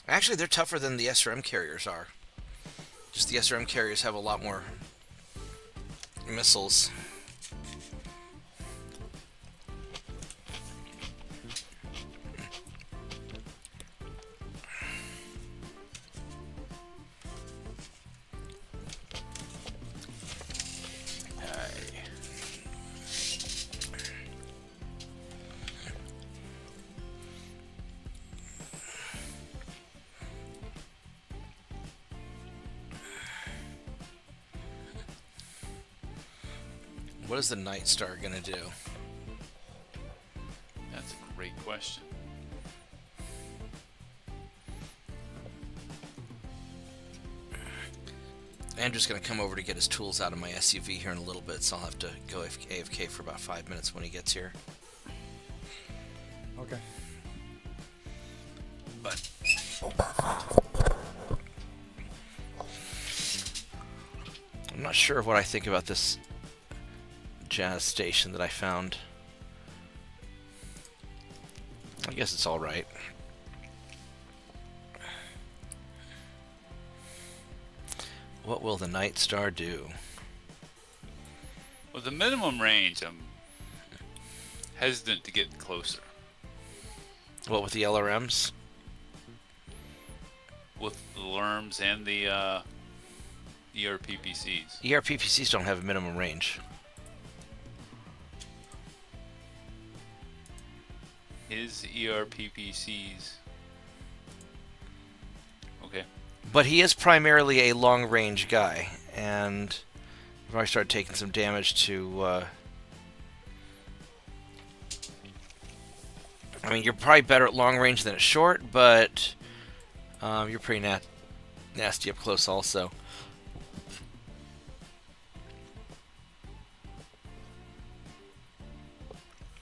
Actually, they're tougher than the SRM carriers are. Just the SRM carriers have a lot more missiles. What is the Night Star gonna do?
That's a great question.
Andrew's going to come over to get his tools out of my SUV here in a little bit, so I'll have to go AFK for about 5 minutes when he gets here.
Okay.
But I'm not sure what I think about this jazz station that I found. I guess it's all right. What will the Night Star do?
Well, the minimum range, I'm hesitant to get closer.
What with the LRMs?
With the LRMs and the ERPPCs.
ERPPCs don't have a minimum range.
His ERPPCs. Okay.
But he is primarily a long-range guy, and if I start taking some damage to... I mean, you're probably better at long range than at short, but you're pretty nasty up close also.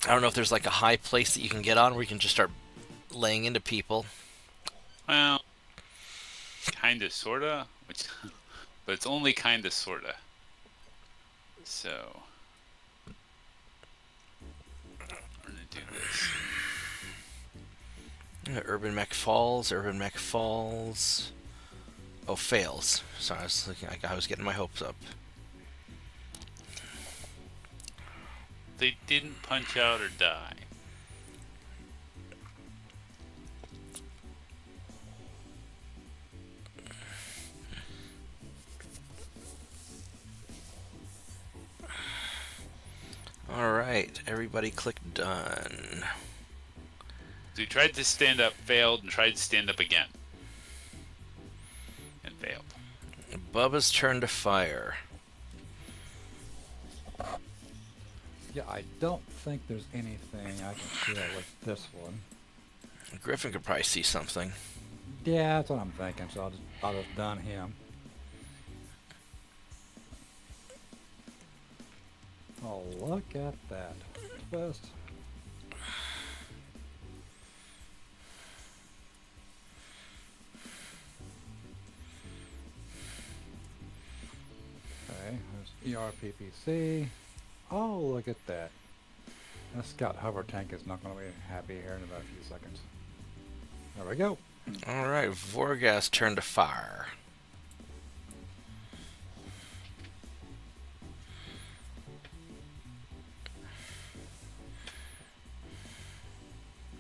I don't know if there's like a high place that you can get on where you can just start laying into people.
Well, kinda, sorta, which, but it's only kinda, sorta. So, we're gonna do this.
Urban Mech Falls, Urban Mech Falls. Oh, fails. Sorry, I was getting my hopes up.
They didn't punch out or die.
Alright, everybody click done.
So he tried to stand up, failed, and tried to stand up again. And failed.
Bubba's turn to fire.
Yeah, I don't think there's anything I can kill with this one.
Griffin could probably see something.
Yeah, that's what I'm thinking, so I'll just done him. Oh, look at that. Twist. Okay, there's ERPPC. Oh, look at that. That scout hover tank is not going to be happy here in about a few seconds. There we go.
Alright, Vorgas turn to fire.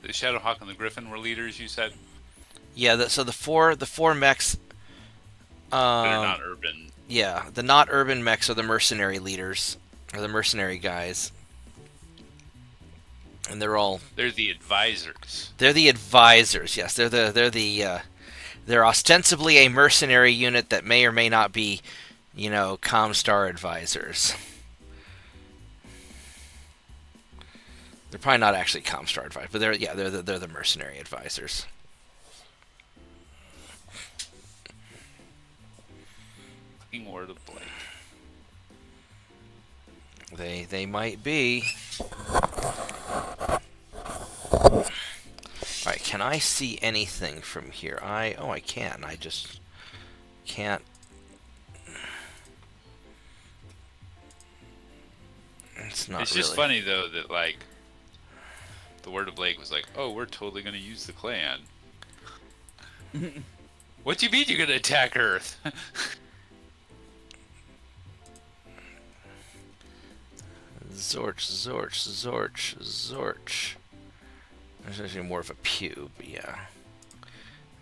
The Shadowhawk and the Griffin were leaders, you said?
Yeah, so the four mechs.
They're not urban.
Yeah, the not urban mechs are the mercenary leaders, or the mercenary guys, and they're
the advisors.
They're the advisors. Yes, they're ostensibly a mercenary unit that may or may not be, Comstar advisors. They're probably not actually Comstar advisors, but they're the mercenary advisors.
Fucking Word of Blake.
They might be. Alright, can I see anything from here? I can. I just can't. It's not
It's just funny, though, that, the Word of Blake was like, oh, we're totally going to use the clan. What do you mean you're going to attack Earth?
Zorch. There's actually more of a pew, but yeah.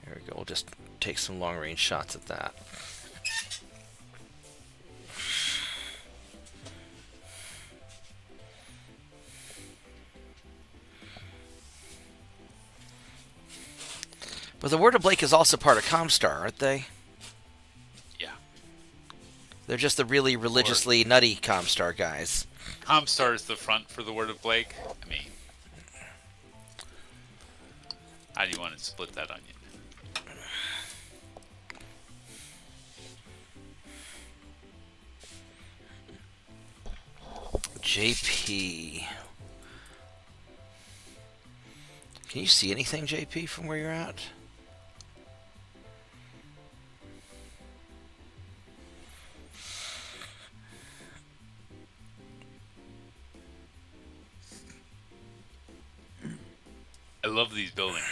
There we go. We'll just take some long-range shots at that. But the Word of Blake is also part of Comstar, aren't they?
Yeah.
They're just the really religiously nutty Comstar guys.
Comstar is the front for the Word of Blake. I mean, how do you want to split that onion?
JP. Can you see anything, JP, from where you're at?
I love these buildings.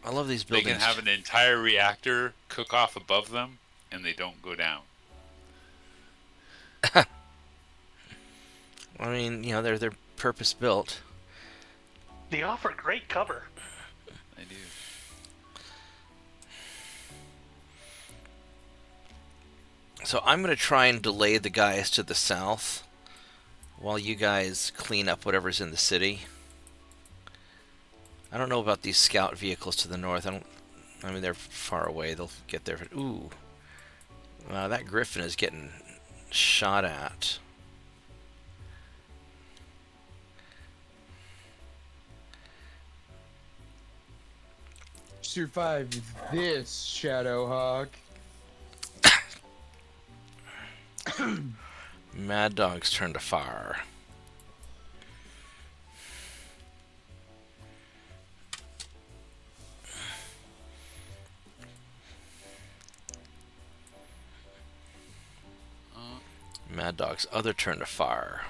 I love these
They
buildings.
can have an entire reactor cook off above them, and they don't go down.
I mean, you know, they're purpose built.
They offer great cover.
They do.
So I'm going to try and delay the guys to the south while you guys clean up whatever's in the city. I don't know about these scout vehicles to the north. I mean, they're far away. They'll get there. Ooh. That Griffin is getting shot at.
Survive this, Shadowhawk.
Mad Dog's turn to fire. Mad Dog's other turn to fire.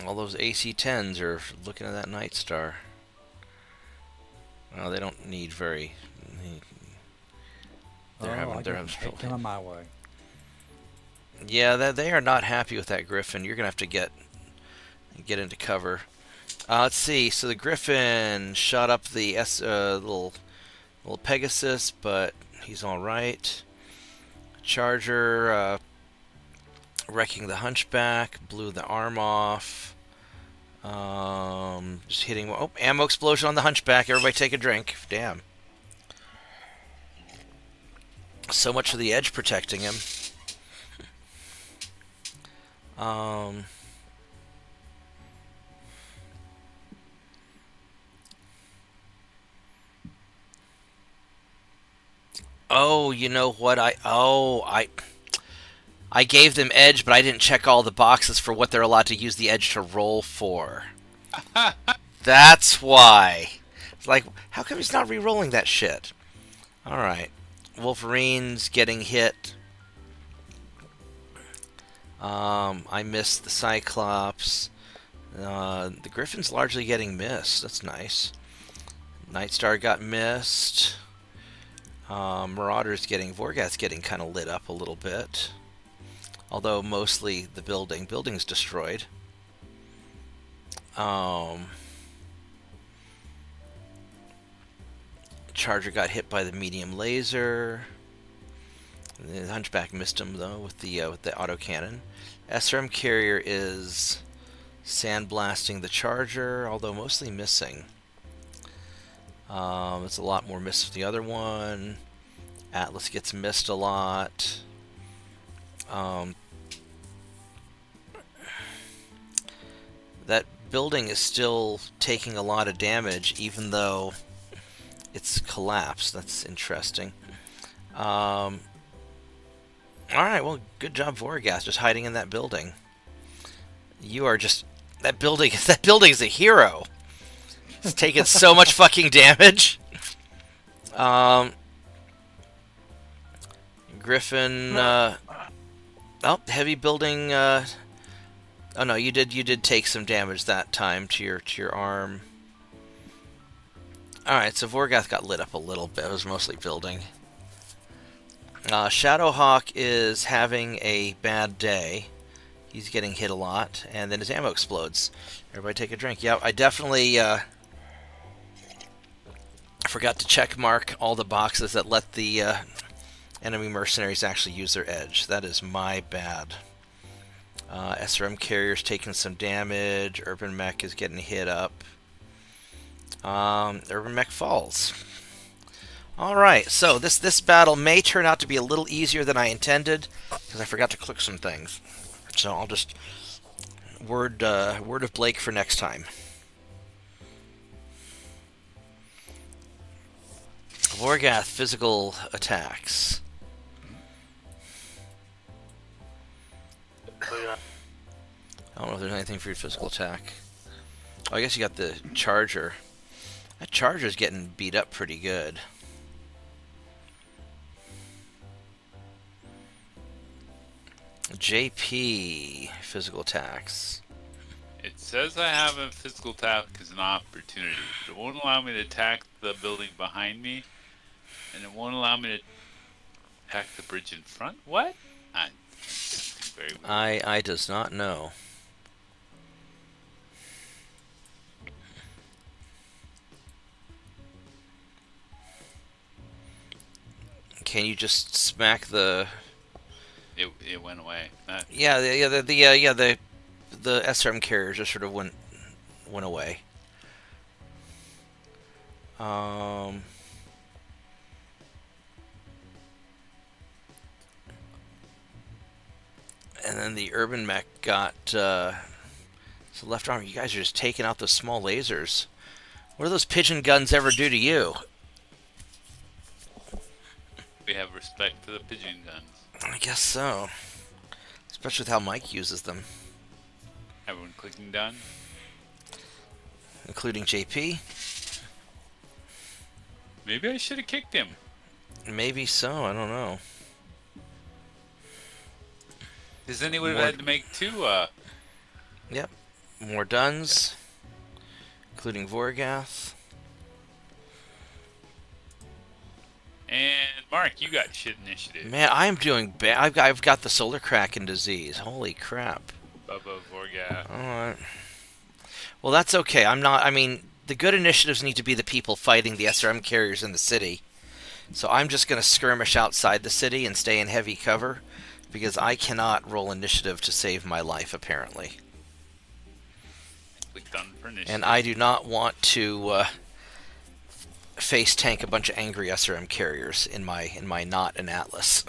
All those AC-10s are looking at that Night Star. Well, they don't need very. They're having trouble.
Coming my way.
Yeah, they are not happy with that Griffin. You're gonna have to get into cover. Let's see. So the Griffin shot up the little Pegasus, but he's all right. Charger wrecking the Hunchback, blew the arm off. Just hitting. Oh, ammo explosion on the Hunchback. Everybody take a drink. Damn. So much for the edge protecting him. Oh, you know what? I gave them edge, but I didn't check all the boxes for what they're allowed to use the edge to roll for. That's why. It's like, how come he's not re-rolling that shit? Alright. Wolverine's getting hit. I missed the Cyclops. The Griffin's largely getting missed. That's nice. Nightstar got missed. Marauder's getting... Vorgath's getting kind of lit up a little bit. Although mostly the building's destroyed. Charger got hit by the medium laser. The Hunchback missed him though with the autocannon. SRM carrier is sandblasting the Charger, although mostly missing. It's a lot more missed with the other one. Atlas gets missed a lot. That building is still taking a lot of damage, even though it's collapsed. That's interesting. Alright, well, good job, Vorgath, just hiding in that building. You are just... That building is a hero. It's taking so much fucking damage. Griffin, heavy building, oh no, you did take some damage that time to your arm. Alright, so Vorgath got lit up a little bit. It was mostly building. Shadowhawk is having a bad day. He's getting hit a lot, and then his ammo explodes. Everybody take a drink. Yeah, I definitely forgot to check mark all the boxes that let the enemy mercenaries actually use their edge. That is my bad. SRM carrier's taking some damage. Urban Mech is getting hit up. Urban Mech falls. Alright, so this battle may turn out to be a little easier than I intended, because I forgot to click some things. So I'll just word of Blake for next time. Vorgath physical attacks.
So yeah,
don't know if there's anything for your physical attack. Oh, I guess you got the charger. That charger's getting beat up pretty good. JP, physical attacks.
It says I have a physical attack as an opportunity, but it won't allow me to attack the building behind me, and it won't allow me to attack the bridge in front. What? Very weird.
I does not know. Can you just smack the?
It went away.
Yeah, the SRM carrier just sort of went away. And then the urban mech got so left arm. You guys are just taking out those small lasers. What do those pigeon guns ever do to you?
We have respect for the pigeon guns.
I guess so. Especially with how Mike uses them.
Everyone clicking done?
Including JP.
Maybe I should have kicked him.
Maybe so, I don't know.
Because then he would have
More-
had to make two,
Yep. More Duns. Including Vorgath.
And Mark, you got shit initiative.
Man, I'm doing bad. I've got the solar kraken disease. Holy crap.
Bubba Vorga.
Alright. Well, that's okay. I mean, the good initiatives need to be the people fighting the SRM carriers in the city. So I'm just going to skirmish outside the city and stay in heavy cover. Because I cannot roll initiative to save my life, apparently.
Click done for initiative.
And I do not want to face tank a bunch of angry SRM carriers in my not an Atlas.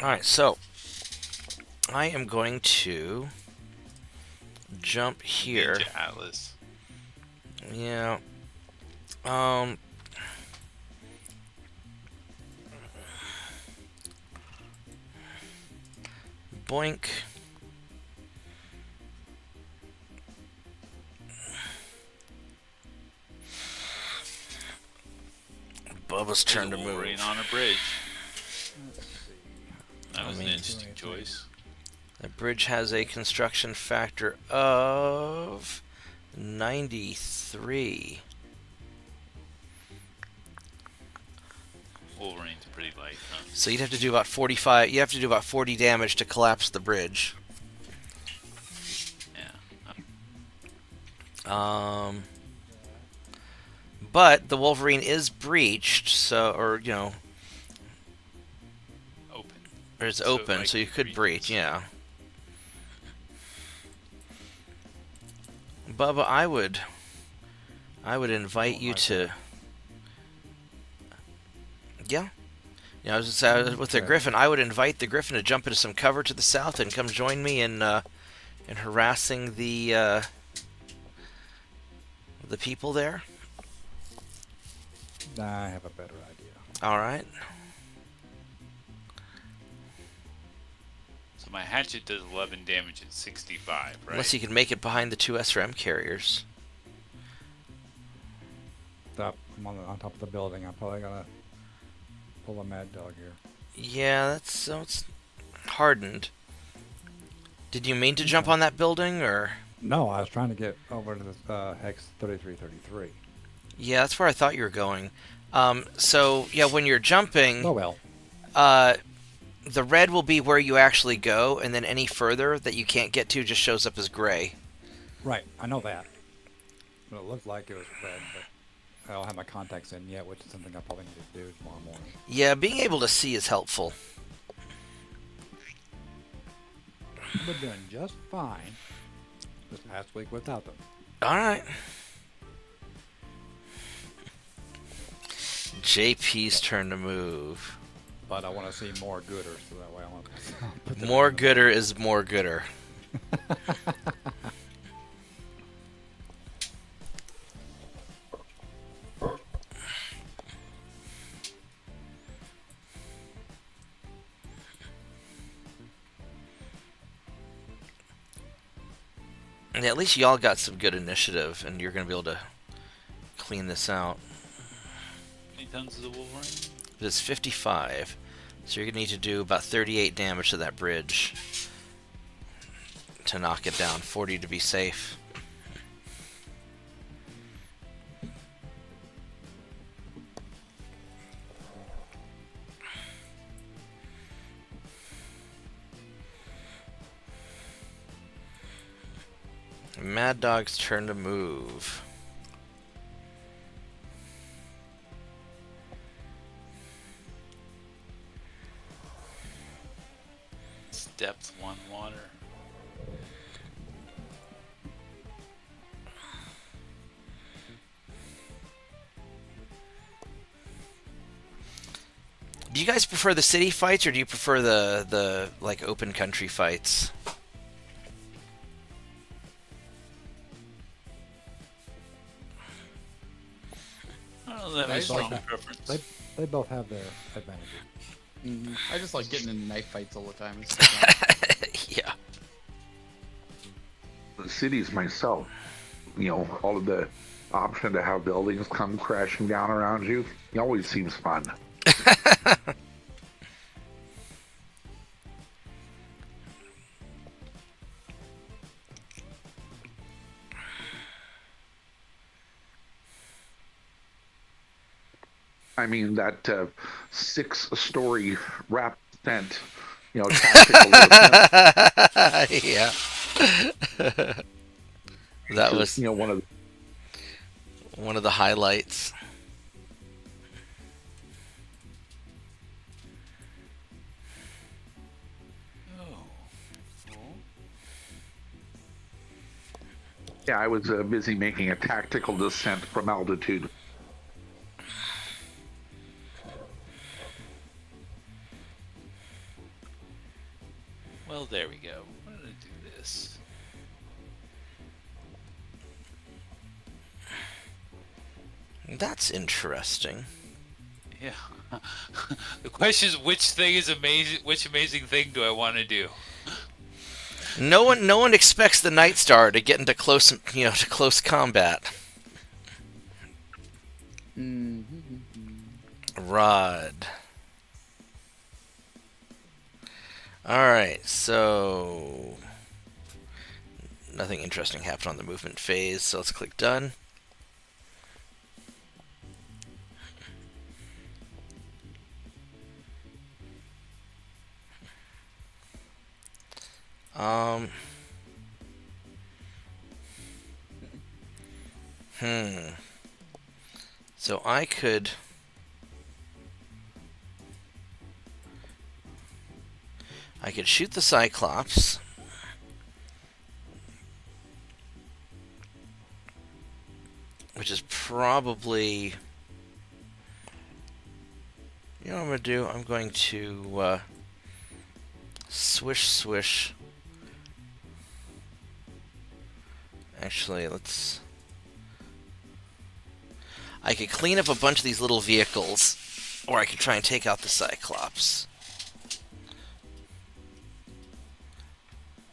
Alright, so I am going to jump here.
Ninja Atlas.
Yeah. Boink. Bubba's turn to move.
Wolverine on a bridge.
Let's see.
That was
mean-
an interesting choice.
The bridge has a construction factor of 93.
Wolverine's pretty light, huh?
So you'd have to do about 45. You have to do about 40 damage to collapse the bridge.
Yeah.
But the Wolverine is breached, so
Open.
or it's
So,
open,
like,
so you could
breach.
breach. Yeah. Bubba, I would invite you to. Yeah. I was gonna say, with the
Okay.
Griffin, I would invite the Griffin to jump into some cover to the south and come join me in harassing the people there.
I have a better idea.
All right.
So my hatchet does 11 damage at 65, right?
Unless you can make it behind the two SRM carriers.
I'm on top of the building. I'm probably gonna pull a mad dog here.
Yeah, it's hardened. Did you mean to jump on that building, or?
No, I was trying to get over to this hex 3333.
Yeah, that's where I thought you were going. So yeah, when you're jumping,
Oh well.
the red will be where you actually go, and then any further that you can't get to just shows up as gray.
Right, I know that. But it looked like it was red, but I don't have my contacts in yet, which is something I probably need to do tomorrow morning.
Yeah, being able to see is helpful.
I've been doing just fine this past week without them.
All right. JP's turn to move.
But I want to see more gooder, so that way I want to put them
More
in the-
gooder is more gooder. And at least y'all got some good initiative, and you're going to be able to clean this out.
How many tons is the Wolverine?
It is 55, so you're going to need to do about 38 damage to that bridge to knock it down. 40 to be safe. Mad Dog's turn to move.
It's depth 1 water.
Do you guys prefer the city fights, or do you prefer the like open country fights?
I don't have
I
a
just like
strong
that.
preference.
They both have their advantages.
I just like getting in knife fights all the time. It's so fun.
Yeah.
The cities myself, all of the option to have buildings come crashing down around you, it always seems fun. I mean, that 6-story wrap tent, tactical defense,
Yeah. That was
one of
one of the highlights.
Oh.
Yeah, I was busy making a tactical descent from altitude.
Well, there we go. I'm gonna do this.
That's interesting.
Yeah. The question is, which thing is amazing? Which amazing thing do I want to do?
No one expects the Night Star to get into close combat. Rod. Alright, so nothing interesting happened on the movement phase, so let's click done. So I could shoot the Cyclops. Which is probably... You know what I'm going to do? I'm going to swish. Actually, I could clean up a bunch of these little vehicles, or I could try and take out the Cyclops.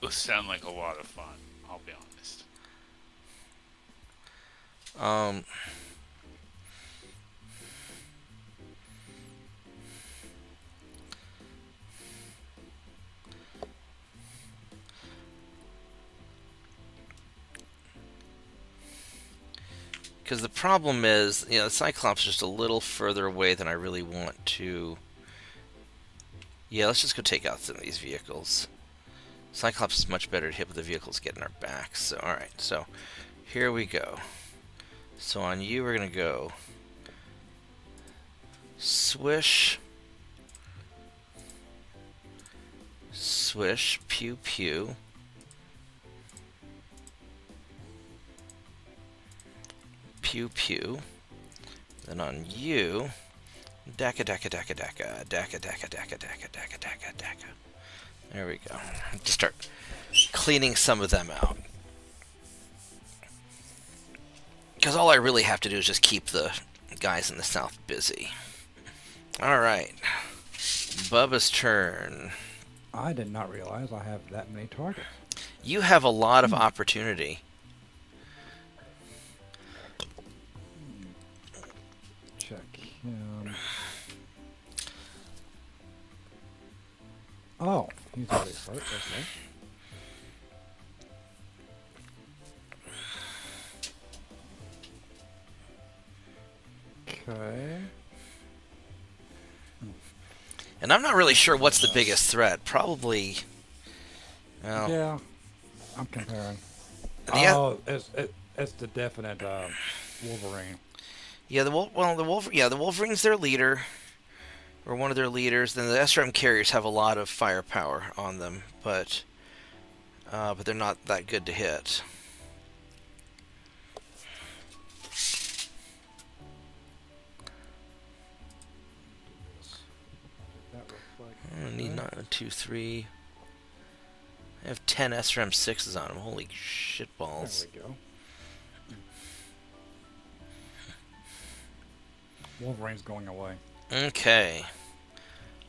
Those sound like a lot of fun, I'll be honest.
Because the problem is, the Cyclops is just a little further away than I really want to. Yeah, let's just go take out some of these vehicles. Cyclops is much better to hit with the vehicles getting our backs. So, alright, so here we go. So on you, we're going to go swish, pew pew. Pew pew. Then on you, daka. There we go. Just start cleaning some of them out. Because all I really have to do is just keep the guys in the south busy. Alright. Bubba's turn.
I did not realize I have that many targets.
You have a lot of opportunity.
Check him. Oh, he's already hurt. Okay. Okay.
And I'm not really sure what's the biggest threat. Probably. Well,
Yeah, I'm comparing.
yeah.
Oh, it's the definite Wolverine.
Yeah, the Wolverine's their leader, or one of their leaders. Then the SRM carriers have a lot of firepower on them, but they're not that good to hit. I need not 2, 3. I have 10 SRM 6s on them. Holy shit balls!
There we go. Wolverine's going away.
Okay.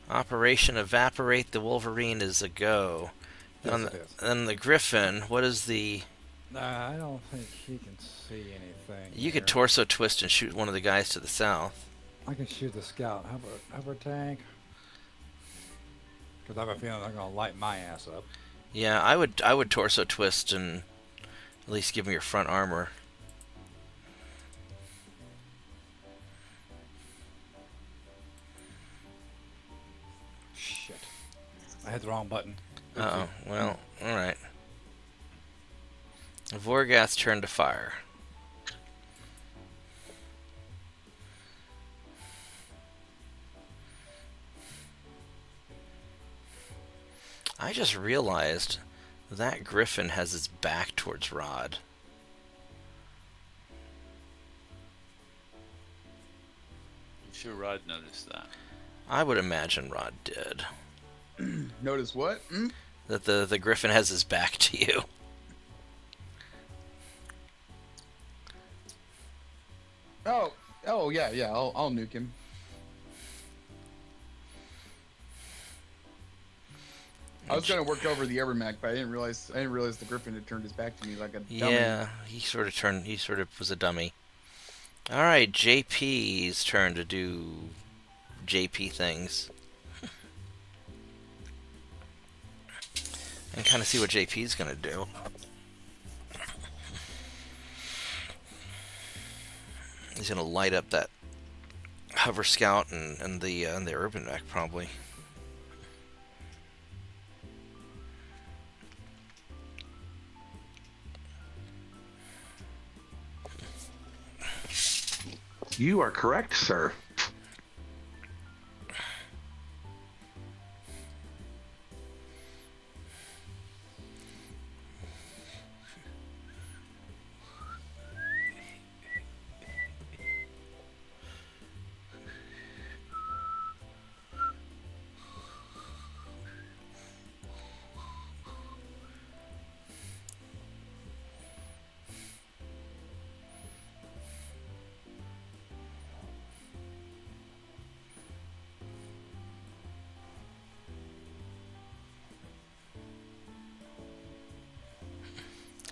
Operation Evaporate the Wolverine is a go.
Yes, it is.
Then the Griffin. What is the?
I don't think he can see anything.
You
here.
could torso twist and shoot one of the guys to the south.
I can shoot the scout. How about tank? Because I have a feeling they're gonna light my ass up.
Yeah, I would torso twist and at least give me your front armor.
Shit. I hit the wrong button.
Uh oh. Well, all right. Vorgath's turn to fire. I just realized that Griffin has its back towards Rod.
I'm sure Rod noticed that.
I would imagine Rod did.
Notice what?
That the Griffin has his back to you.
Oh yeah. I'll nuke him. I was gonna work over the MegaMek, but I didn't realize the Griffin had turned his back to me like a dummy.
Yeah, he sort of was a dummy. All right, JP's turn to do JP things. And kind of see what JP's gonna do. He's gonna light up that hover scout and the urban mech probably.
You are correct, sir.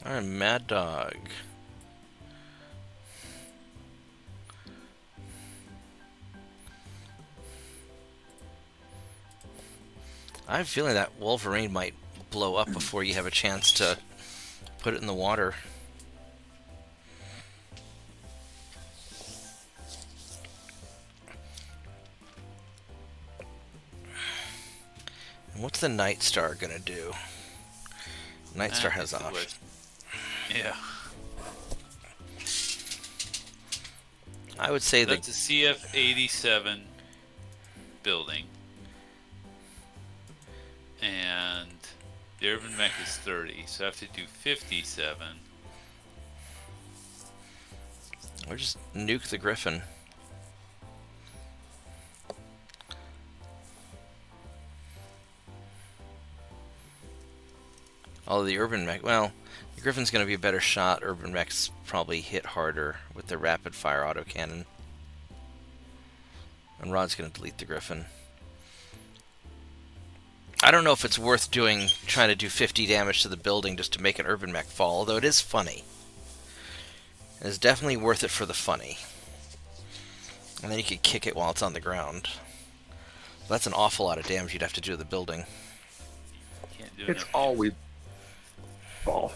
Alright, Mad Dog. I have a feeling that Wolverine might blow up before you have a chance to put it in the water. And what's the Night Star gonna do? Night Star has
That's the
options.
worst. Yeah.
I would say that
That's a CF-87 building. And the urban mech is 30, so I have to do 57.
or just nuke the Griffin. Although the urban mech, well, the Griffin's going to be a better shot. Urban mechs probably hit harder with their rapid fire autocannon. And Rod's going to delete the Griffin. I don't know if it's worth trying to do 50 damage to the building just to make an urban mech fall, although it is funny. It's definitely worth it for the funny. And then you could kick it while it's on the ground. That's an awful lot of damage you'd have to do to the building.
Can't do
It's
enough.
always fall.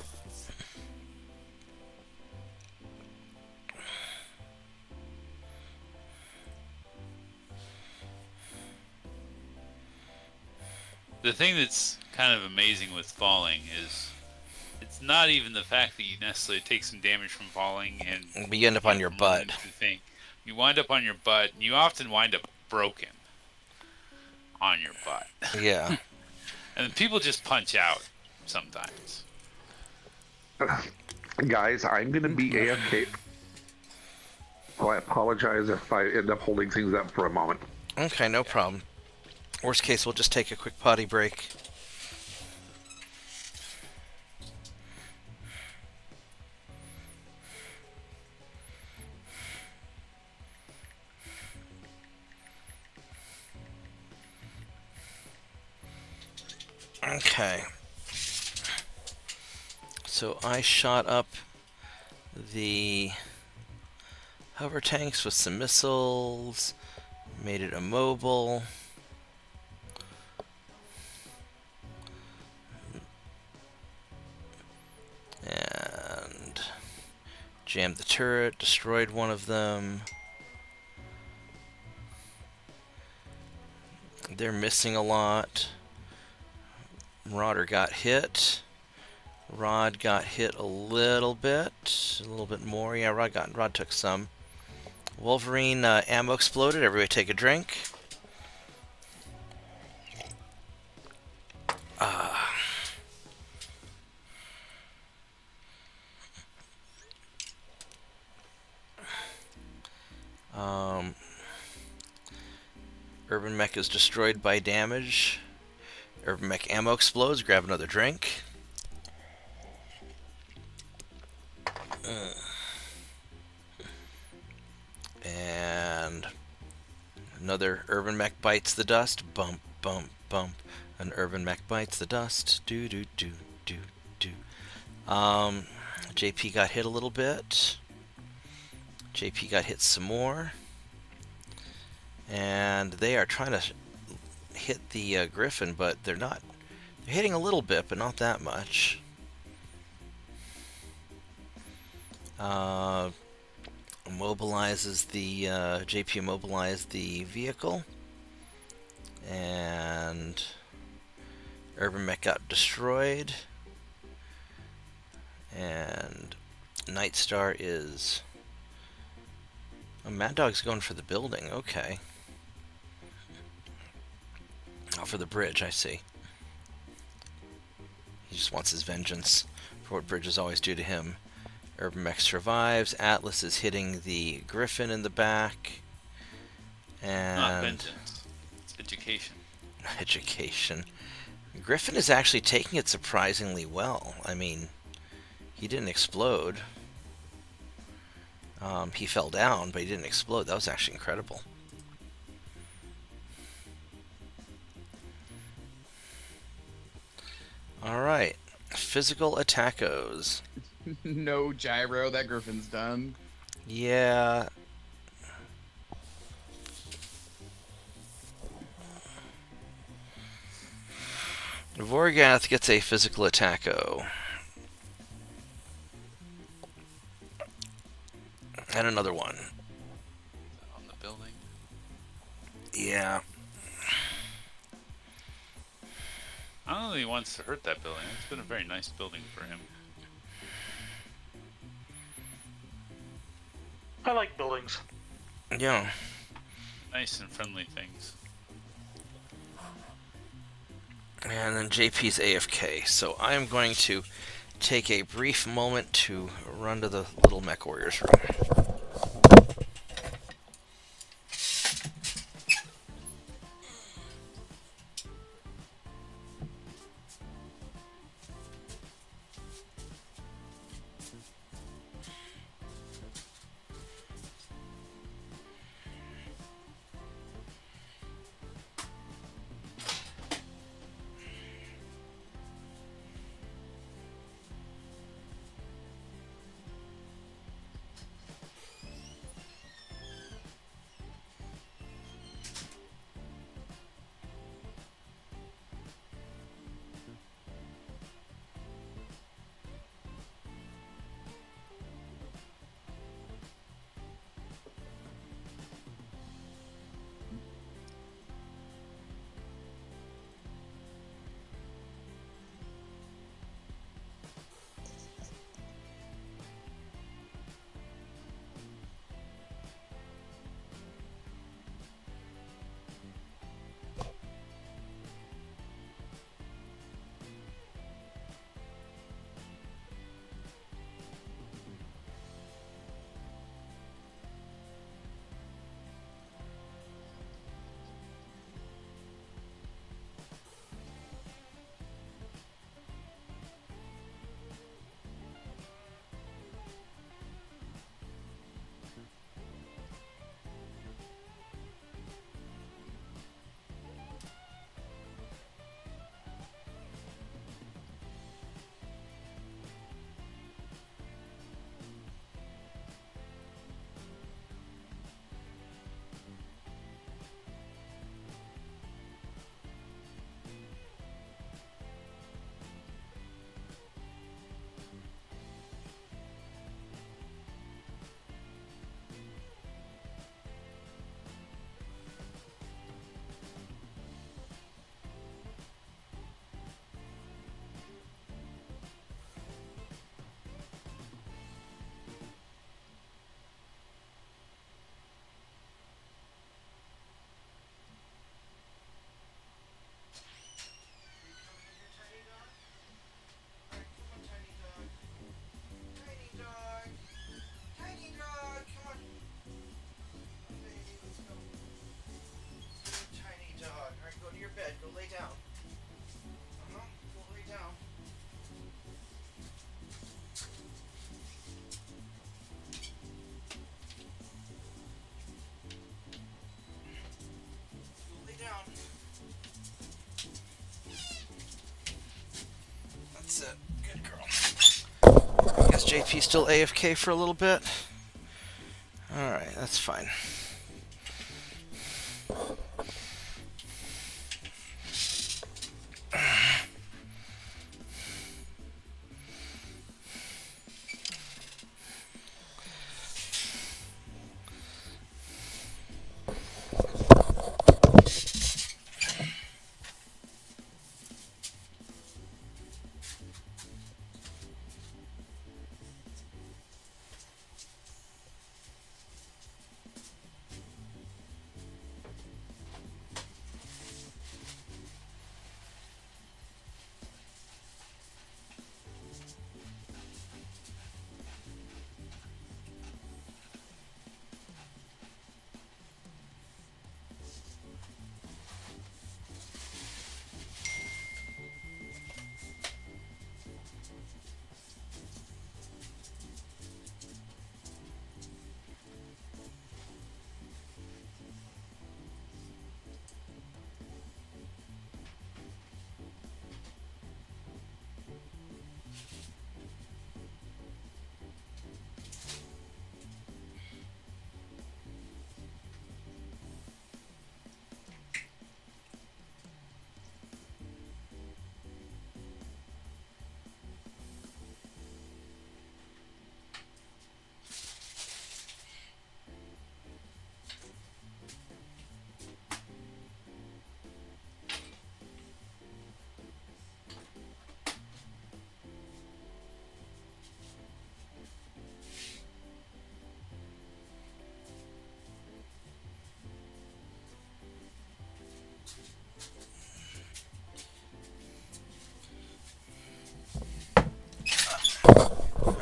The thing that's kind of amazing with falling is it's not even the fact that you necessarily take some damage from falling and
But you end up on your butt.
You wind up on your butt, and you often wind up broken on your butt.
Yeah.
And people just punch out sometimes.
Guys, I'm going to be AFK. So I apologize if I end up holding things up for a moment.
Okay, no problem. Worst case, we'll just take a quick potty break. Okay. So I shot up the hover tanks with some missiles, made it immobile. And jammed the turret, destroyed one of them. They're missing a lot. Marauder got hit. Rod got hit a little bit more. Yeah, Rod took some. Wolverine ammo exploded. Everybody take a drink. Urban Mech is destroyed by damage. Urban Mech ammo explodes. Grab another drink. And another Urban Mech bites the dust. Bump, bump, bump. An Urban Mech bites the dust. Do, do, do, do, do. JP got hit a little bit. JP got hit some more. And they are trying to hit the Griffin, but they're not. They're hitting a little bit, but not that much. Immobilizes the JP immobilized the vehicle, and Urban Mech got destroyed, and Nightstar is. Oh, Mad Dog's going for the building. Okay. Oh, for the bridge, I see. He just wants his vengeance for what bridges always do to him. Urban Mech survives. Atlas is hitting the Griffin in the back. And
Not vengeance. It's education.
education. Griffin is actually taking it surprisingly well. I mean, he didn't explode. He fell down, but he didn't explode. That was actually incredible. Alright. Physical attackos.
No gyro, that Griffin's done.
Yeah. Vorgath gets a physical attacko. And another one.
On the building.
Yeah.
I don't know that he wants to hurt that building. It's been a very nice building for him.
I like buildings.
Yeah.
Nice and friendly things.
And then JP's AFK. So I am going to take a brief moment to run to the little mech warriors room. JP still AFK for a little bit? Alright, that's fine.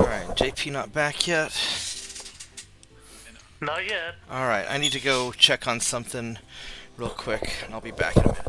Alright, JP not back yet.
Not yet.
Alright, I need to go check on something real quick, and I'll be back in a minute.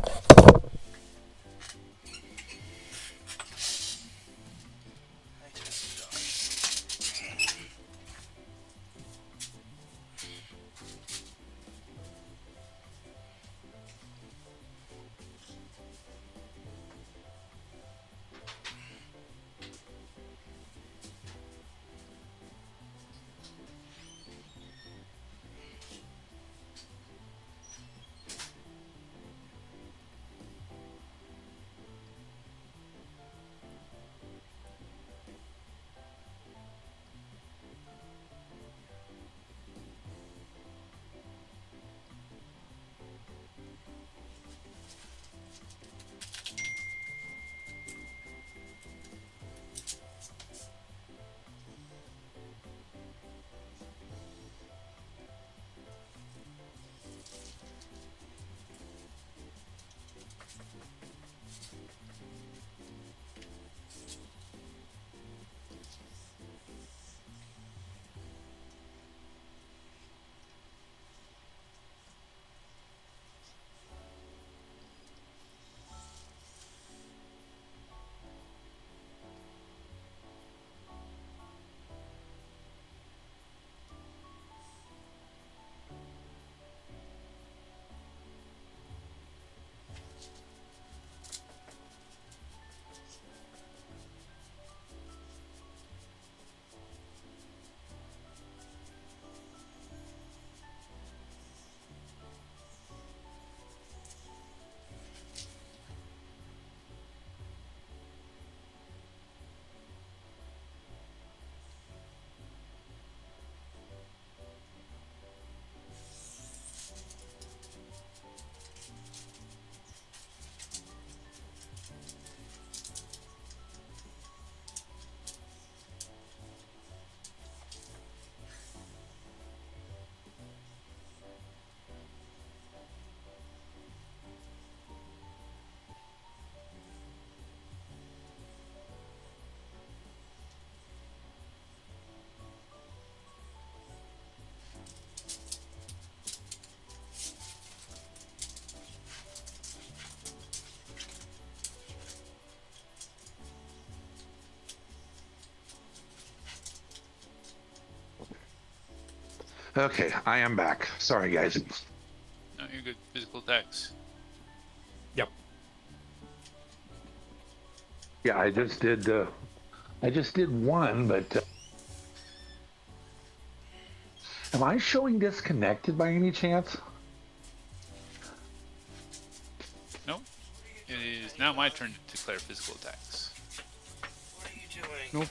Okay, I am back. Sorry, guys.
No, you're good. Physical attacks.
Yeah, I just did one, but Am I showing disconnected by any chance?
Nope. It is now my turn to declare physical attacks.
What are you doing?
Nope.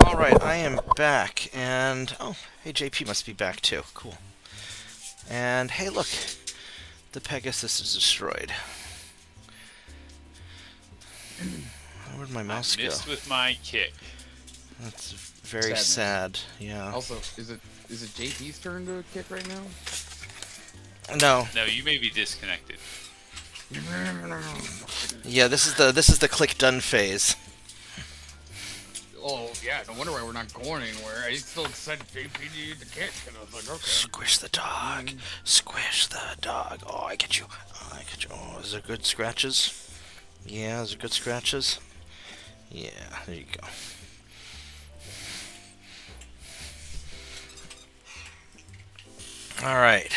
Alright, I am back, and... Oh, hey, JP must be back too. Cool. And, hey, look. The Pegasus is destroyed. Where'd my mouse
I
go?
missed with my kick.
That's very
Sadness.
sad. Yeah.
Also, is it JP's turn to kick right now?
No.
No, you may be disconnected.
Yeah, this is the click done phase.
Oh yeah, no wonder why we're not going anywhere. I still excited JP needed the kick, and I was like, okay.
Squish the dog. Squish the dog. Oh, I get you. Oh, I get you. Oh, is there good scratches? Yeah, is there good scratches? Yeah, there you go. Alright.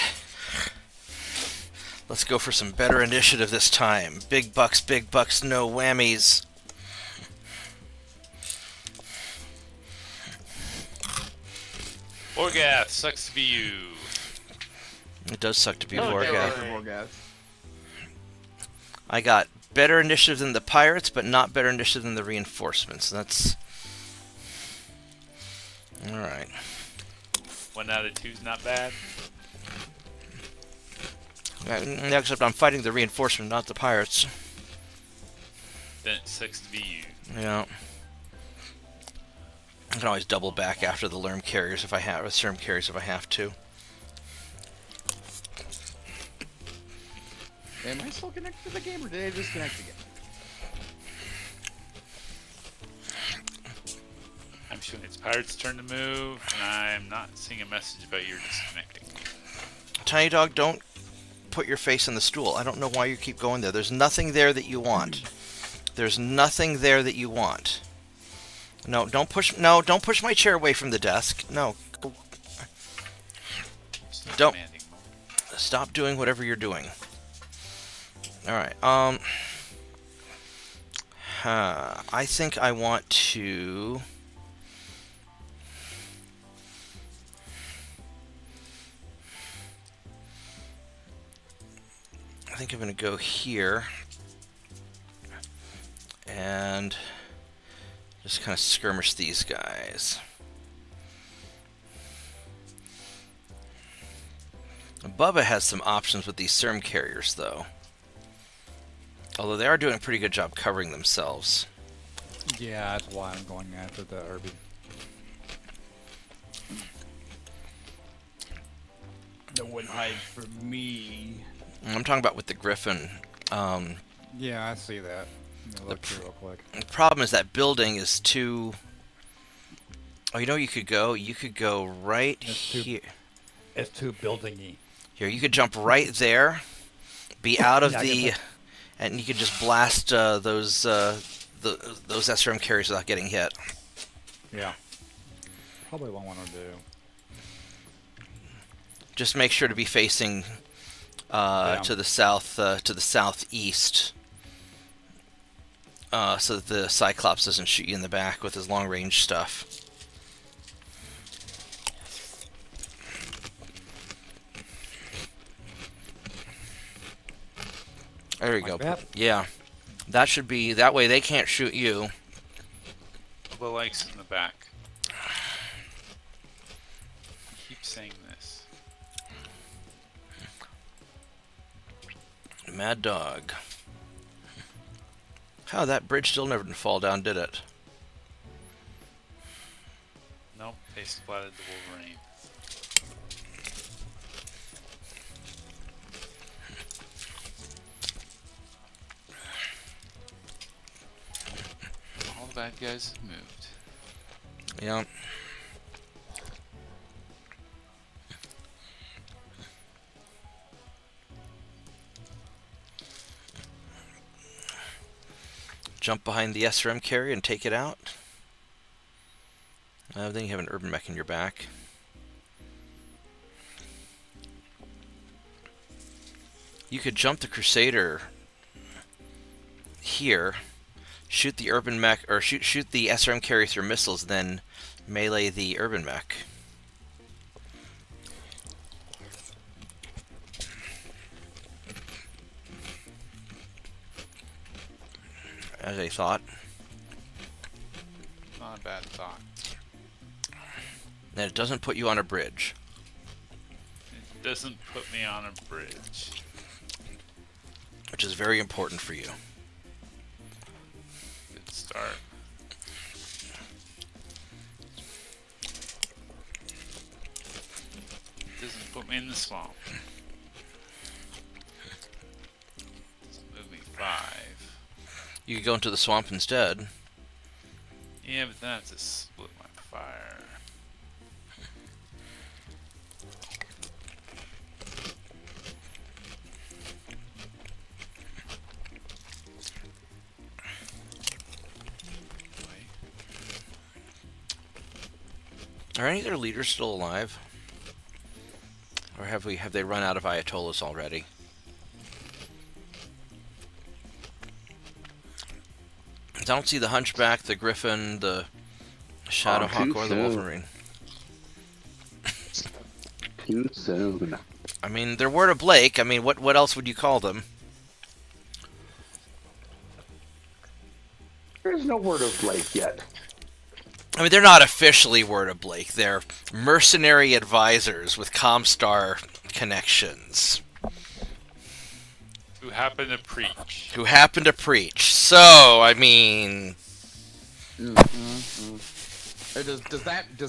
Let's go for some better initiative this time. Big bucks, no whammies.
Orgath, sucks to be you.
It does suck to be
Oh,
Vorgath.
okay.
Morgath.
I got better initiative than the pirates, but not better initiative than the reinforcements. That's... Alright.
1 out of 2's not bad.
Except I'm fighting the reinforcement, not the pirates.
Then it sucks to be you.
Yeah. I can always double back after the Lerm carriers if I have, or Serm carriers if I have to.
Am I still connected to the game, or did I disconnect again?
I'm showing it's Pirate's turn to move, and I'm not seeing a message about your disconnecting.
Tiny Dog, don't put your face in the stool. I don't know why you keep going there. There's nothing there that you want. There's nothing there that you want. No, don't push. No, don't push my chair away from the desk. No, go.
It's not
Don't.
demanding.
Stop doing whatever you're doing. All right. I think I want to. I think I'm going to go here and just kind of skirmish these guys. Bubba has some options with these Serm carriers, though. Although they are doing a pretty good job covering themselves.
Yeah, that's why I'm going after the Irby.
No one hides from me.
I'm talking about with the Griffin.
Yeah, I see that. Let me look here real quick.
The problem is that building is too... Oh, you know where you could go? You could go right
It's too-
here.
It's too building-y.
Here, you could jump right there, be out of
Yeah, I
the...
guess
And you could just blast those SRM carriers without getting hit.
Yeah. Probably what I want to do.
Just make sure to be facing to the southeast, so that the Cyclops doesn't shoot you in the back with his long-range stuff. There you
Like
go.
that?
Yeah, that should be that way. They can't shoot you.
The likes in the back. Keep saying this.
Mad Dog. How that bridge still never didn't fall down, did it?
Nope, they splatted the Wolverine. All the bad guys have moved.
Yeah. Jump behind the SRM carrier and take it out. Then you have an urban mech in your back. You could jump the Crusader here, shoot the urban mech, or shoot the SRM carrier through missiles, then melee the urban mech. As a thought.
Not a bad thought.
And it doesn't put you on a bridge.
It doesn't put me on a bridge.
Which is very important for you.
Good start. It doesn't put me in the swamp. Doesn't move me 5.
You could go into the swamp instead.
Yeah, but then I have to split my fire.
Are any of their leaders still alive? Or have they run out of Ayatollahs already? I don't see the Hunchback, the Griffin, the Shadowhawk, or the
soon.
Wolverine.
Too soon.
I mean, they're Word of Blake. I mean, what else would you call them?
There's no word of Blake yet.
I mean, they're not officially Word of Blake. They're mercenary advisors with Comstar connections.
Who happen to preach.
Who happen to preach. So, I mean...
Does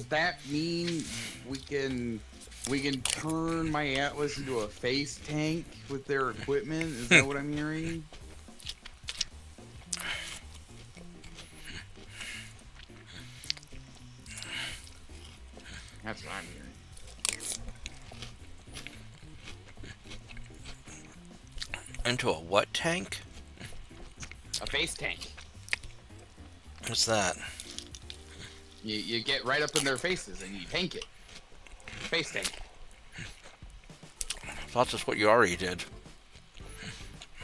that mean we can turn my Atlas into a face tank with their equipment? Is that what I'm hearing? That's what I'm hearing.
Into a what tank?
A face tank.
What's that?
You get right up in their faces and you tank it. Face tank.
I thought that's what you already did.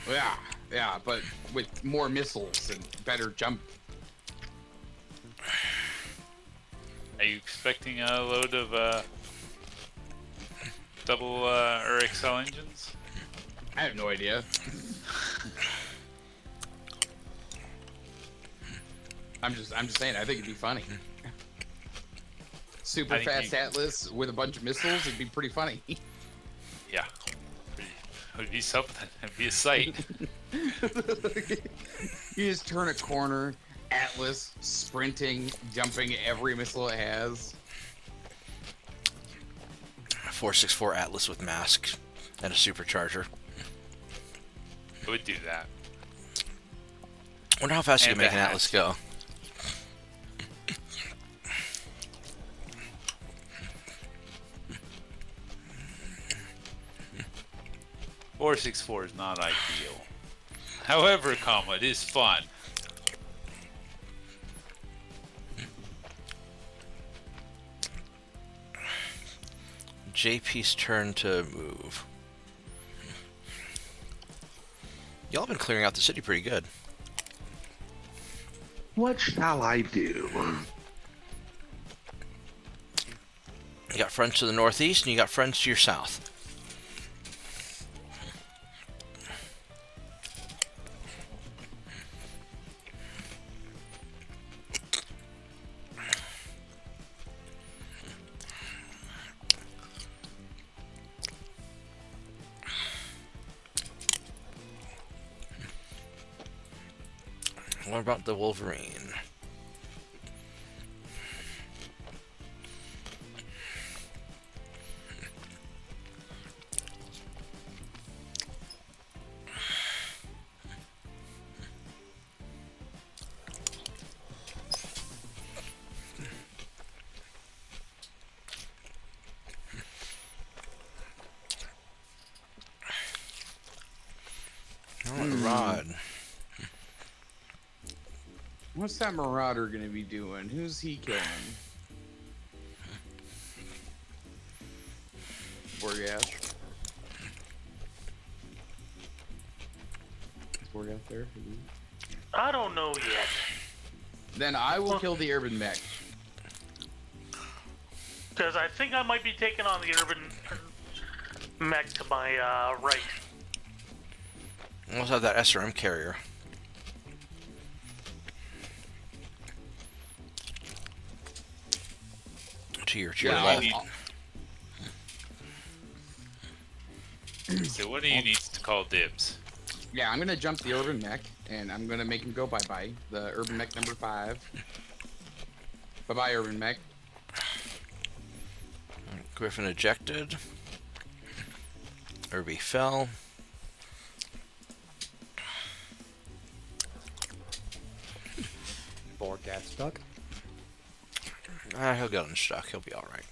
Yeah, but with more missiles and better jump.
Are you expecting a load of double or XL engines?
I have no idea. I'm just saying. I think it'd be funny. Super
I think
fast Atlas with a bunch of missiles. It'd be pretty funny.
Yeah. It would be something. It'd be a sight.
You just turn a corner, Atlas sprinting, jumping every missile it has.
464 Atlas with mask and a supercharger.
It would do that.
Wonder how fast you
And
can make
the
an Atlas go.
Four 6.4 is not ideal. However, it is fun.
JP's turn to move. Y'all been clearing out the city pretty good.
What shall I do?
You got friends to the northeast and you got friends to your south. What about the Wolverine? Oh, the rod.
What's that Marauder gonna be doing? Who's he killing? Borgath. Is Borgath there?
I don't know yet.
Then I will kill the urban mech.
Because I think I might be taking on the urban mech to my right.
I also have that SRM carrier. To your
Yeah,
left.
So one of you needs to call dibs.
Yeah, I'm gonna jump the urban mech, and I'm gonna make him go bye-bye. The urban mech number 5. Bye-bye, urban mech.
Griffin ejected. Irby fell.
Borg got stuck.
He'll get unstuck. He'll be alright.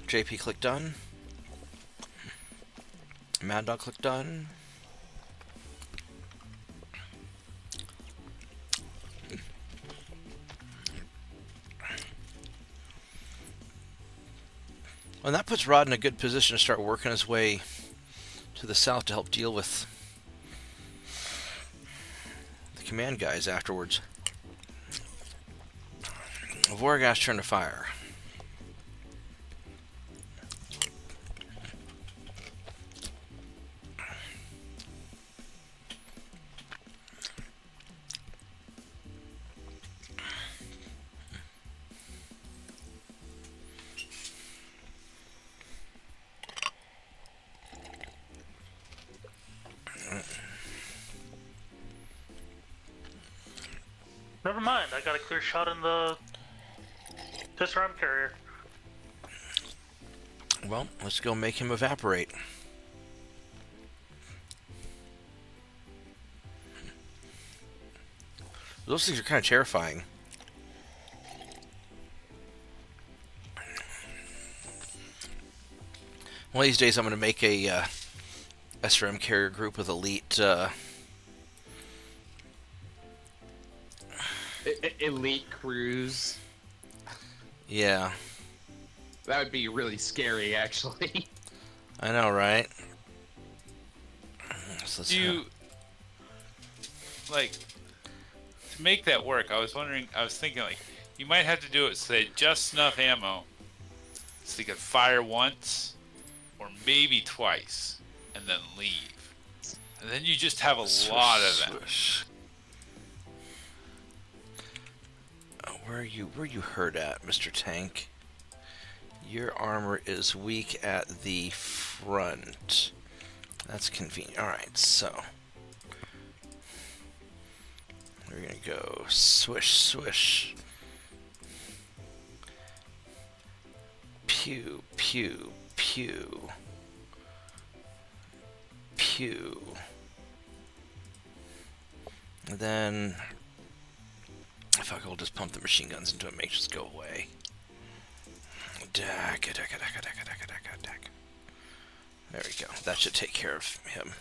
JP click done. Mad Dog click done. And that puts Rod in a good position to start working his way to the south to help deal with the command guys afterwards. Vorgast's turn to fire.
Never mind, I got a clear shot in the disarm carrier.
Well, let's go make him evaporate. Those things are kind of terrifying. One of these days I'm going to make a SRM carrier group with elite
Elite crews.
yeah,
That would be really scary, actually.
I know, right? So let's
Do you like to make that work? I was thinking like you might have to do it so they had just enough ammo so they could fire once or maybe twice and then leave, and then you just have a lot of them.
Swish. Where are you hurt at, Mr. Tank? Your armor is weak at the front. That's convenient. Alright, so we're gonna go swish, swish. Pew, pew, pew. Pew. And then fuck, I'll just pump the machine guns into it, make it just go away. Dack, dack, dack, dack, dack, dack, dack, dack. There we go. That should take care of him.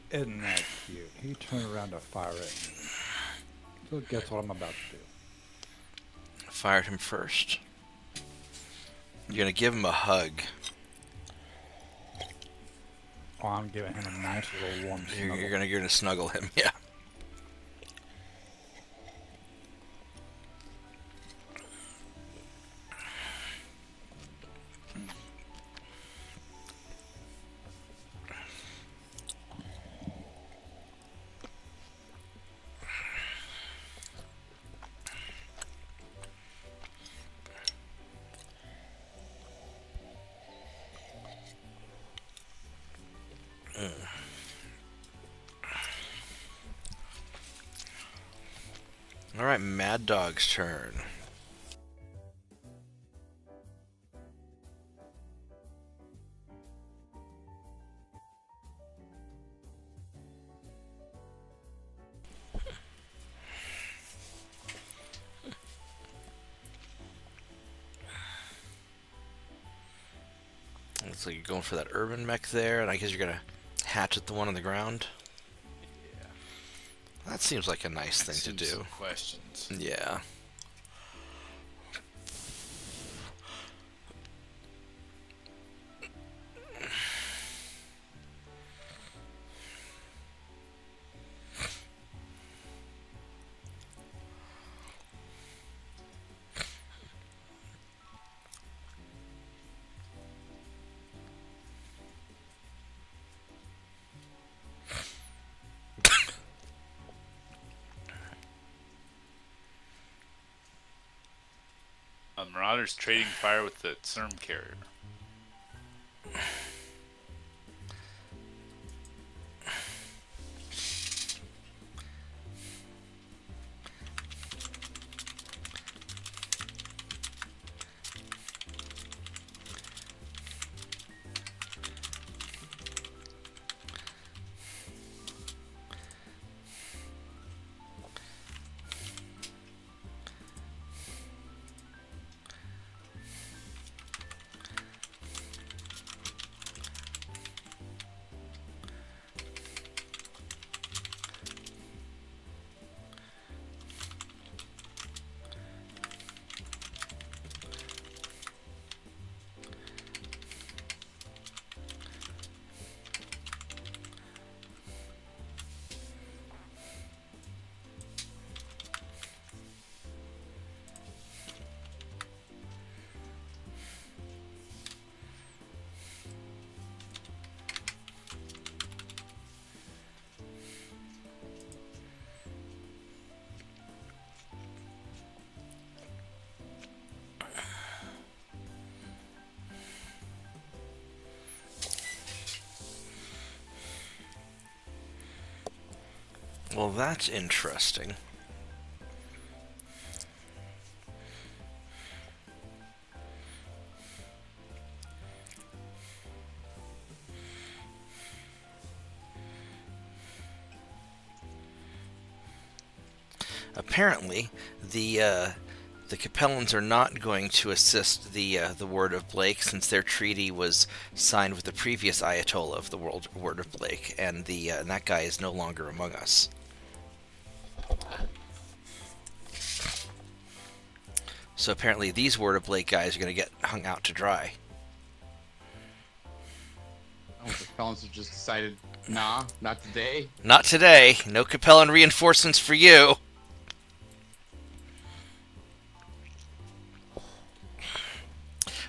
Isn't that cute? He turned around to fire at me. So guess what I'm about to do?
Fired him first. You're gonna give him a hug.
Oh, I'm giving him a nice little warm snuggle.
You're gonna snuggle him, yeah. Alright, Mad Dog's turn. Looks like you're going for that urban mech there, and I guess you're gonna hatchet the one on the ground. That seems like a nice thing to do.
Questions.
Yeah.
Marauders trading fire with the SERM carrier.
Well, that's interesting. Apparently, the Capellans are not going to assist the Word of Blake, since their treaty was signed with the previous Ayatollah of the Word of Blake, and that guy is no longer among us. So apparently, these Word of Blake guys are going to get hung out to dry.
Oh, the felons have just decided, nah, not today.
Not today. No Capellan reinforcements for you.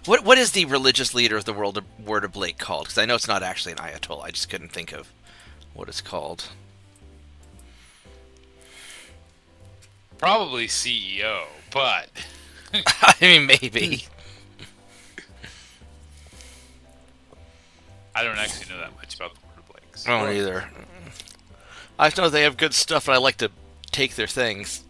What is the religious leader of the Word of Blake called? Because I know it's not actually an Ayatollah. I just couldn't think of what it's called.
Probably CEO, but
I mean, maybe.
I don't actually know that much about the Word of Blakes.
I don't either. I know they have good stuff, and I like to take their things.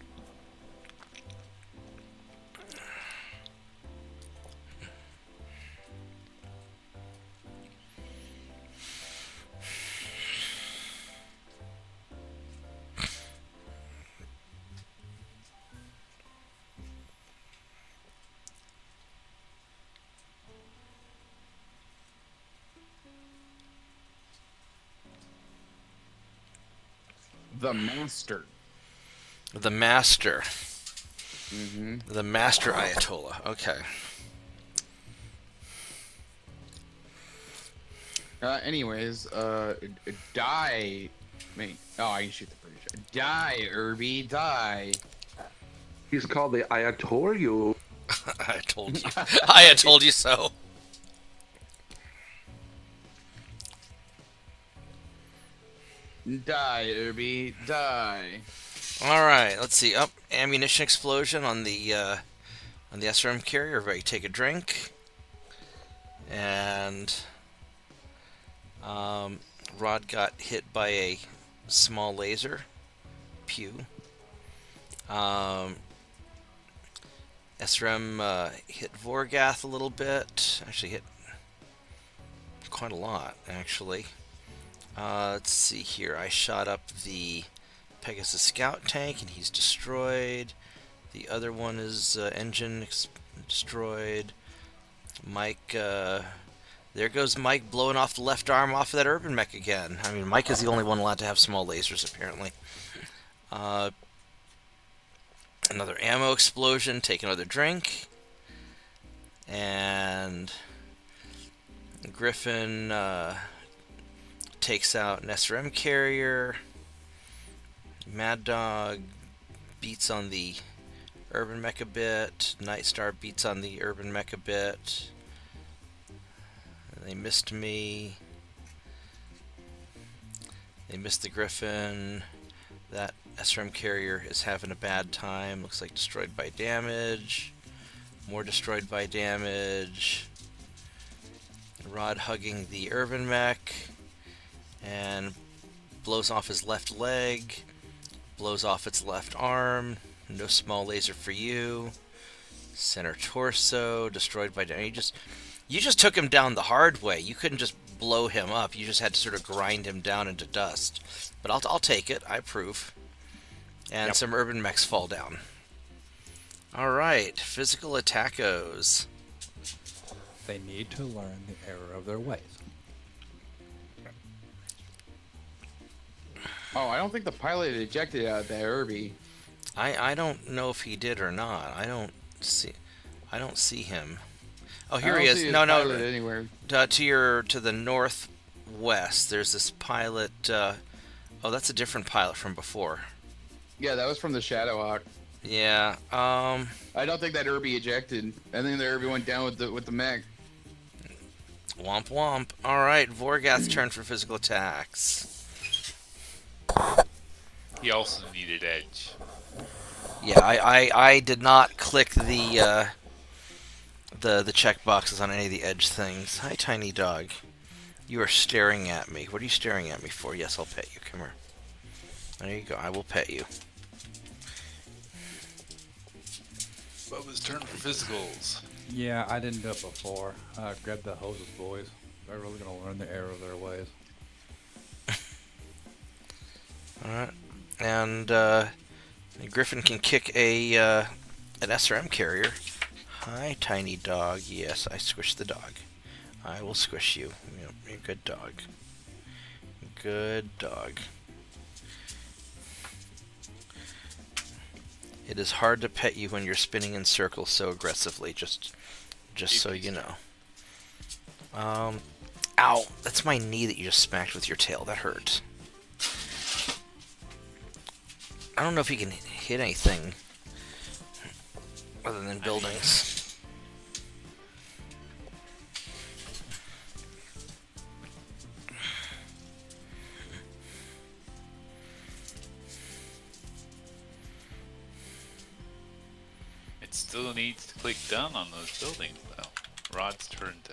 The Master.
The Master.
Mm-hmm.
The Master Ayatollah. Okay.
Anyways, die. Wait. Oh, I can shoot the British. Die, Irby, die.
He's called the Ayatollah.
I told you. I told you so.
Die, Irby, die.
All right. Let's see. Up, ammunition explosion on the SRM carrier. Everybody, take a drink. And Rod got hit by a small laser. Pew. SRM hit Vorgath a little bit. Actually hit quite a lot, actually. Let's see here. I shot up the Pegasus Scout tank, and he's destroyed. The other one is engine destroyed. Mike, there goes Mike blowing off the left arm off of that urban mech again. I mean, Mike is the only one allowed to have small lasers, apparently. Another ammo explosion. Take another drink. And Griffin takes out an SRM carrier. Mad Dog beats on the urban mech a bit. Nightstar beats on the urban mech a bit. They missed me. They missed the Griffin. That SRM carrier is having a bad time. Looks like destroyed by damage. More destroyed by damage. Rod hugging the urban mech. And blows off his left leg. Blows off its left arm. No small laser for you. Center torso. Destroyed by damage. You just took him down the hard way. You couldn't just blow him up. You just had to sort of grind him down into dust. But I'll take it. I approve. And some urban mechs fall down. Alright, physical attackos.
They need to learn the error of their ways.
Oh, I don't think the pilot ejected out of that Irby.
I don't know if he did or not. I don't see him. Oh,
I
here
don't
he is.
see his
No,
pilot anywhere.
to the northwest. There's this pilot. Oh, that's a different pilot from before.
Yeah, that was from the Shadowhawk.
Yeah.
I don't think that Irby ejected. I think the Irby went down with the mech.
Womp womp. All right, Vorgath's turn for physical attacks.
He also needed edge.
Yeah, I did not click the check boxes on any of the edge things. Hi, tiny dog. You are staring at me. What are you staring at me for? Yes, I'll pet you. Come here. There you go. I will pet you.
Bubba's turn for physicals.
Yeah, I didn't do it before. Grab the hoses, boys. They're really gonna learn the error of their ways.
Alright. And Griffin can kick an SRM carrier. Hi, tiny dog. Yes, I squished the dog. I will squish you. You're a good dog. Good dog. It is hard to pet you when you're spinning in circles so aggressively, just so you know. Ow! That's my knee that you just smacked with your tail. That hurt. I don't know if he can hit anything other than buildings.
It still needs to click done on those buildings, though. Rod's turn to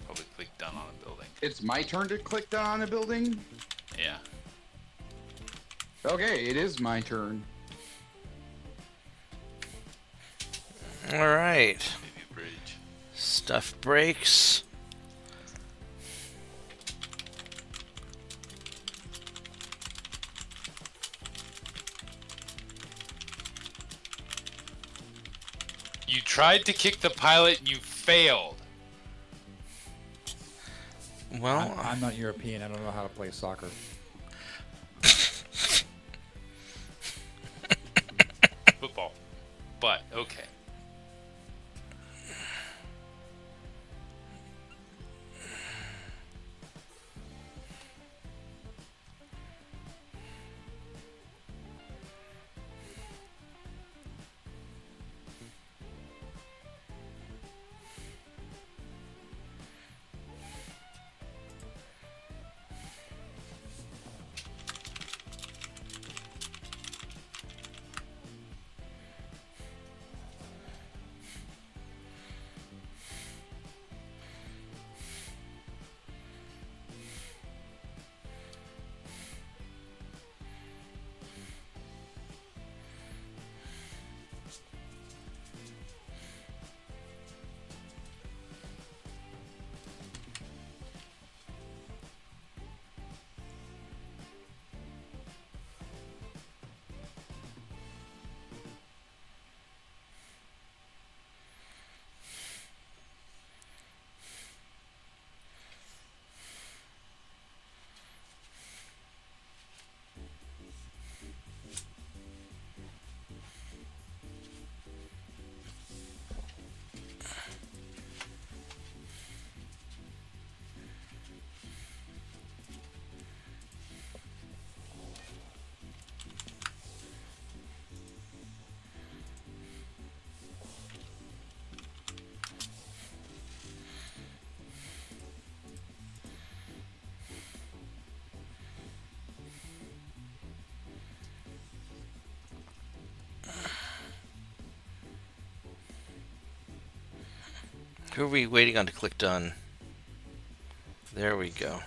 probably click done on a building.
It's my turn to click down on a building?
Yeah.
Okay, it is my turn.
Alright.
Maybe a bridge.
Stuff breaks.
You tried to kick the pilot and you failed.
Well,
I'm not European. I don't know how to play soccer.
Football. But, okay.
Who are we waiting on to click done? There we go.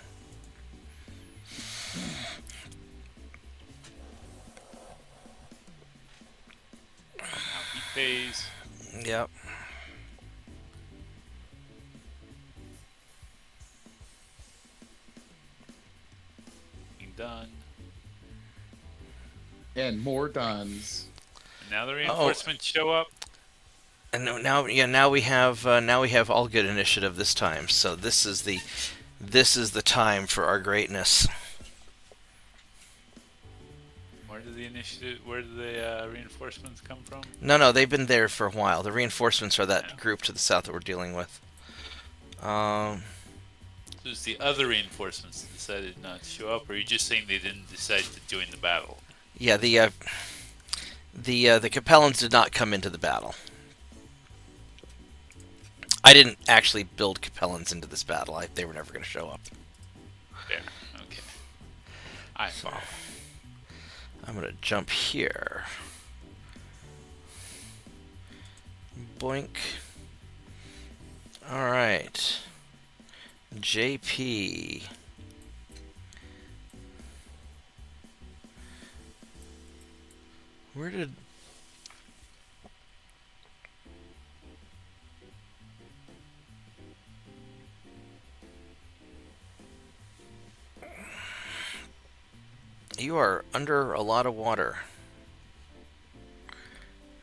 Now heat phase.
Yep.
Being done.
And more duns.
And now the reinforcements show up.
And now we have all good initiative this time. So this is the time for our greatness.
Where do the reinforcements come from?
No, they've been there for a while. The reinforcements are that
Yeah.
group to the south that we're dealing with.
So it's the other reinforcements that decided not to show up, or are you just saying they didn't decide to join the battle?
Yeah, the Capellans did not come into the battle. I didn't actually build Capellans into this battle. They were never going to show up.
There. Okay. I follow.
I'm going to jump here. Boink. All right. JP. Where did... You are under a lot of water.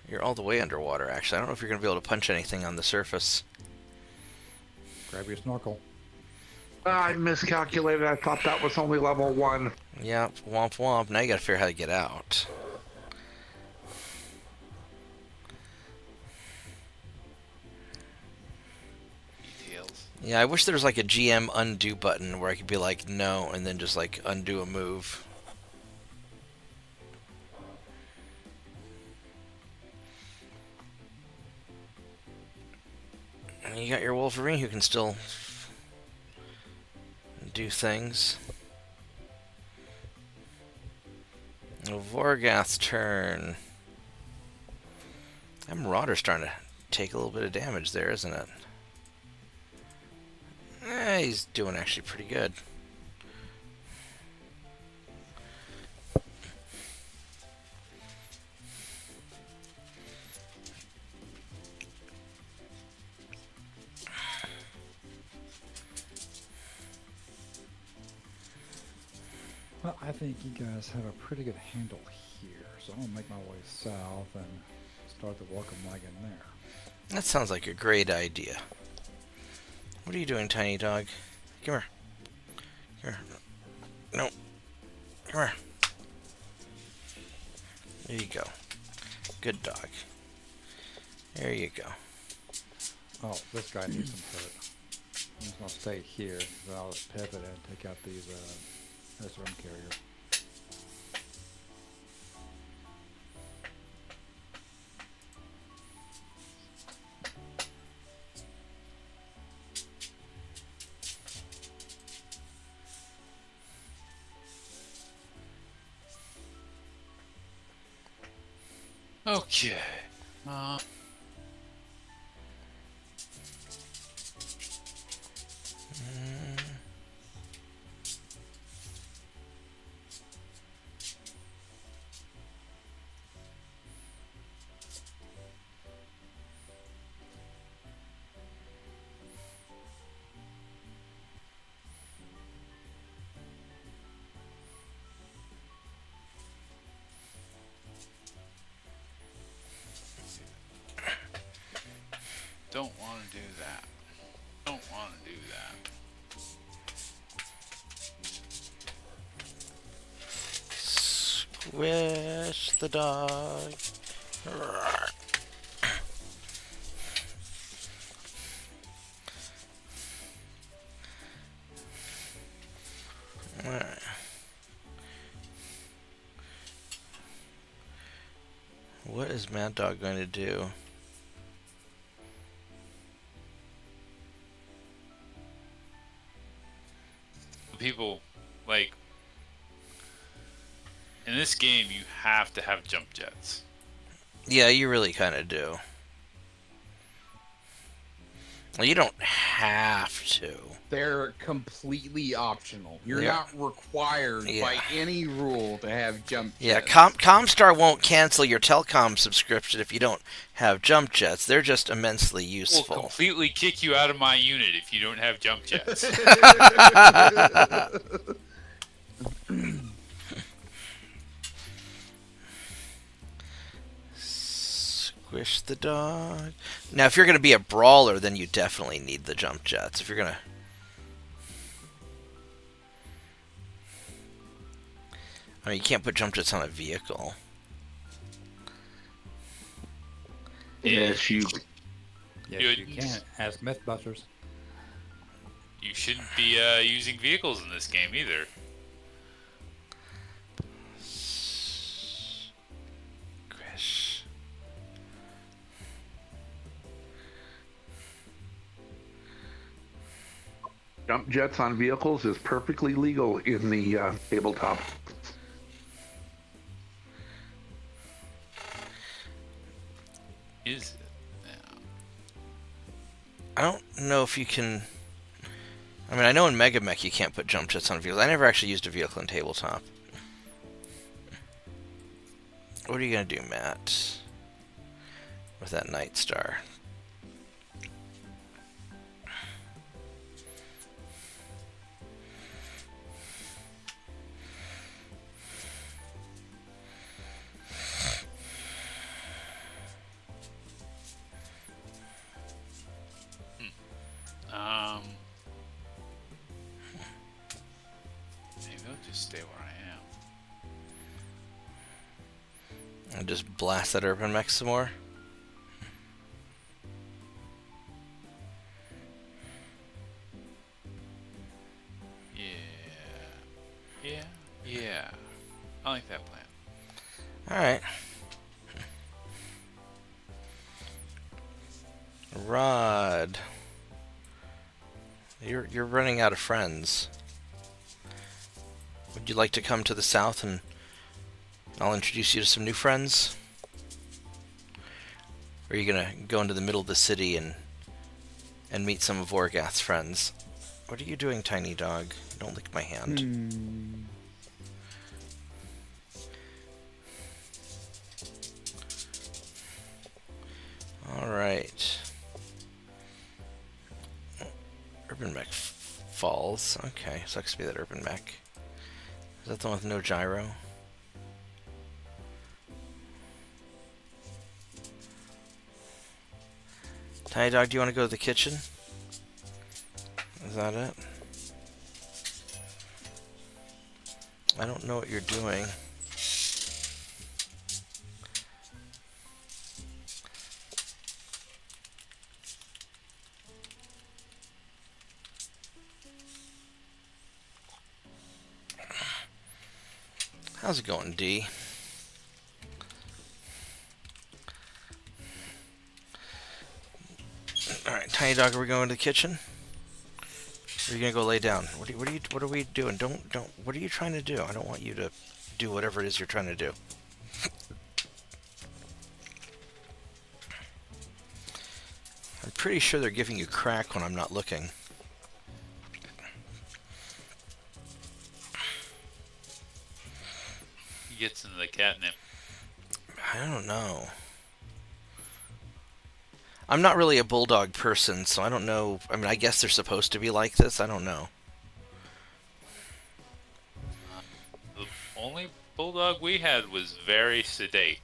You're all the way underwater, actually. I don't know if you're going to be able to punch anything on the surface.
Grab your snorkel.
I miscalculated. I thought that was only level 1.
Yep, womp womp. Now you got to figure out how to get out.
Details.
Yeah, I wish there was like a GM undo button where I could be like, no, and then just like undo a move. And you got your Wolverine who can still do things. Vorgath's turn. That Marauder's starting to take a little bit of damage there, isn't it? He's doing actually pretty good.
Well, I think you guys have a pretty good handle here, so I'm gonna make my way south and start the welcome wagon there.
That sounds like a great idea. What are you doing, tiny dog? Come here. Come here. No. Come here. There you go. Good dog. There you go.
Oh, this guy needs some pivot. I'm just gonna stay here, then I'll just pivot and take out these SRM carrier.
Okay. Don't want to do that. Don't want to do that.
Squish the dog. Alright. What is Mad Dog going to do?
People, like, in this game, you have to have jump jets.
Yeah, you really kind of do. Well, you don't have to.
They're completely optional. You're
Yeah.
not required by
Yeah.
any rule to have jump
Yeah,
jets.
Comstar won't cancel your telecom subscription if you don't have jump jets. They're just immensely
Will
useful.
completely kick you out of my unit if you don't have jump jets.
Squish the dog. Now, if you're going to be a brawler, then you definitely need the jump jets. If you're going to... I mean, you can't put jump jets on a vehicle.
Yes, you.
Yes,
You-
you can. Ask Mythbusters.
You shouldn't be using vehicles in this game either.
Squish.
Jump jets on vehicles is perfectly legal in the tabletop.
Is it? Yeah.
I don't know if you can... I mean, I know in MegaMek you can't put jump jets on vehicles. I never actually used a vehicle in tabletop. What are you going to do, Matt? With that Night Star?
Maybe I'll just stay where I am.
And just blast that urban mech some more?
Yeah. I like that plan.
Alright. Rod. You're running out of friends. Would you like to come to the south and I'll introduce you to some new friends? Or are you gonna go into the middle of the city and meet some of Orgath's friends? What are you doing, tiny dog? Don't lick my hand. Alright. Urban Mech falls. Okay, sucks to be that Urban Mech. Is that the one with no gyro? Tiny dog, do you want to go to the kitchen? Is that it? I don't know what you're doing. How's it going, D? Alright, tiny dog, are we going to the kitchen? Or are you gonna go lay down? What are we doing? Don't, what are you trying to do? I don't want you to do whatever it is you're trying to do. I'm pretty sure they're giving you crack when I'm not looking.
He gets into the catnip.
I don't know. I'm not really a bulldog person, so I don't know. I mean, I guess they're supposed to be like this. I don't know.
The only bulldog we had was very sedate.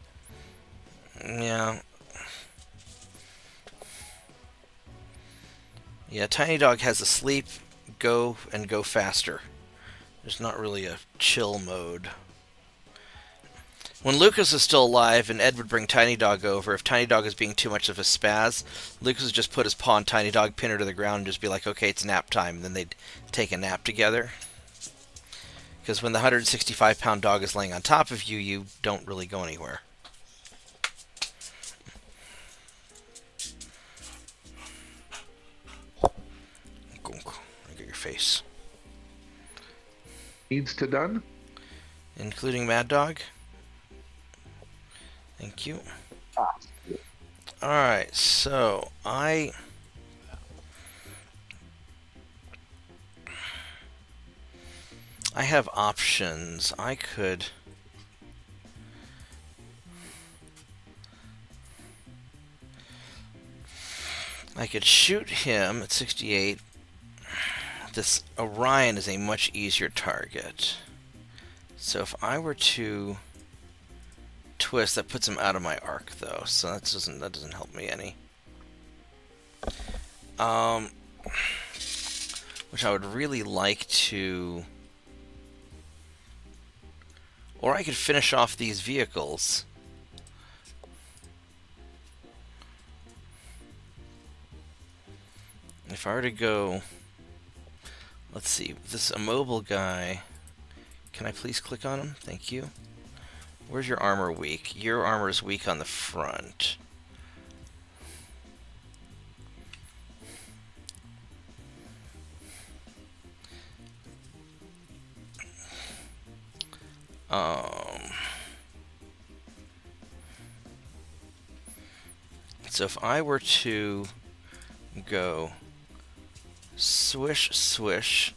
Yeah. Yeah, tiny dog has a sleep, go, and go faster. There's not really a chill mode. When Lucas is still alive and Ed would bring Tiny Dog over, if Tiny Dog is being too much of a spaz, Lucas would just put his paw on Tiny Dog, pin her to the ground, and just be like, okay, it's nap time. And then they'd take a nap together. Because when the 165-pound dog is laying on top of you, you don't really go anywhere. Look at your face.
Needs to done.
Including Mad Dog. Thank you. Alright, so I I have options. I could shoot him at 68. This Orion is a much easier target. So if I were to twist, that puts him out of my arc though, so that doesn't help me any. Which I would really like to, or I could finish off these vehicles. If I were to go, let's see, this immobile guy, can I please click on him? Thank you. Where's your armor weak? Your armor is weak on the front. So if I were to go swish, swish,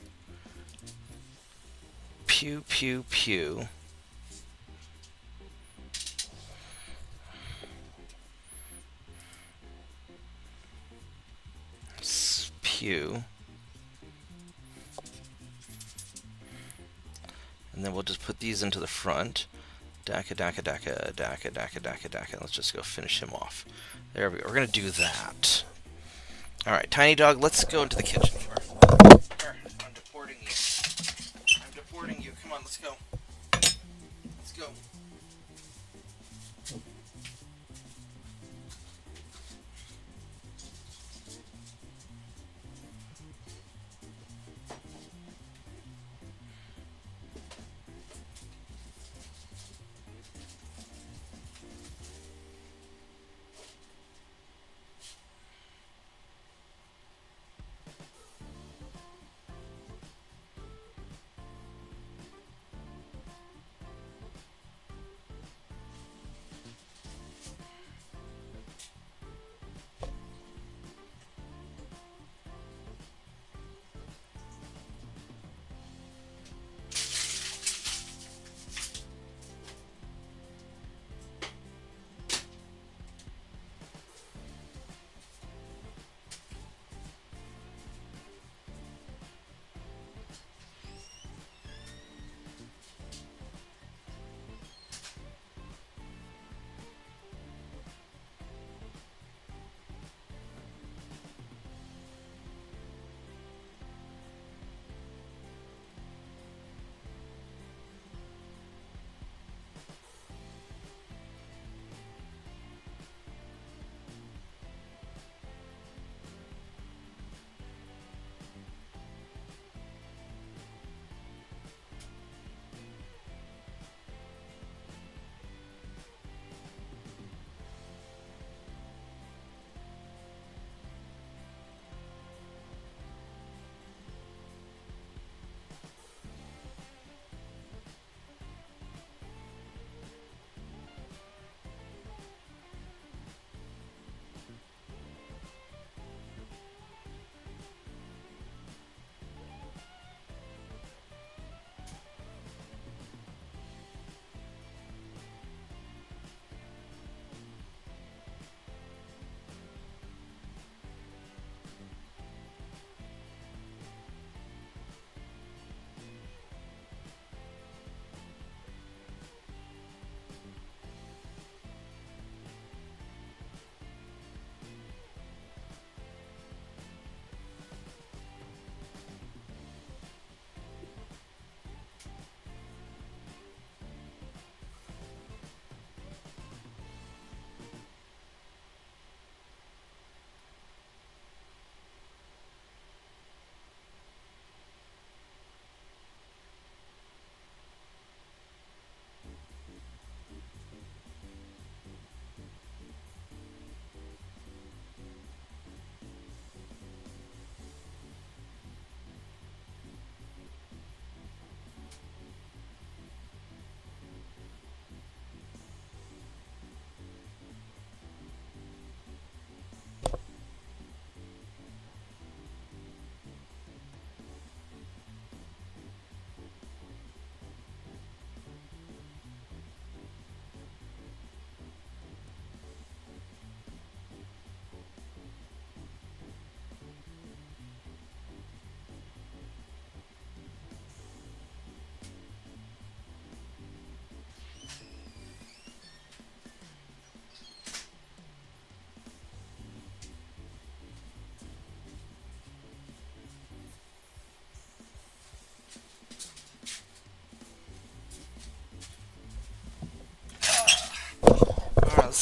pew, pew, pew, pew, and then we'll just put these into the front. Daka, daka, daka, daka, daka, daka, daka. Let's just go finish him off. There we go. We're going to do that. Alright, Tiny Dog, let's go into the kitchen. Here, I'm deporting you. I'm deporting you. Come on, let's go. Let's go.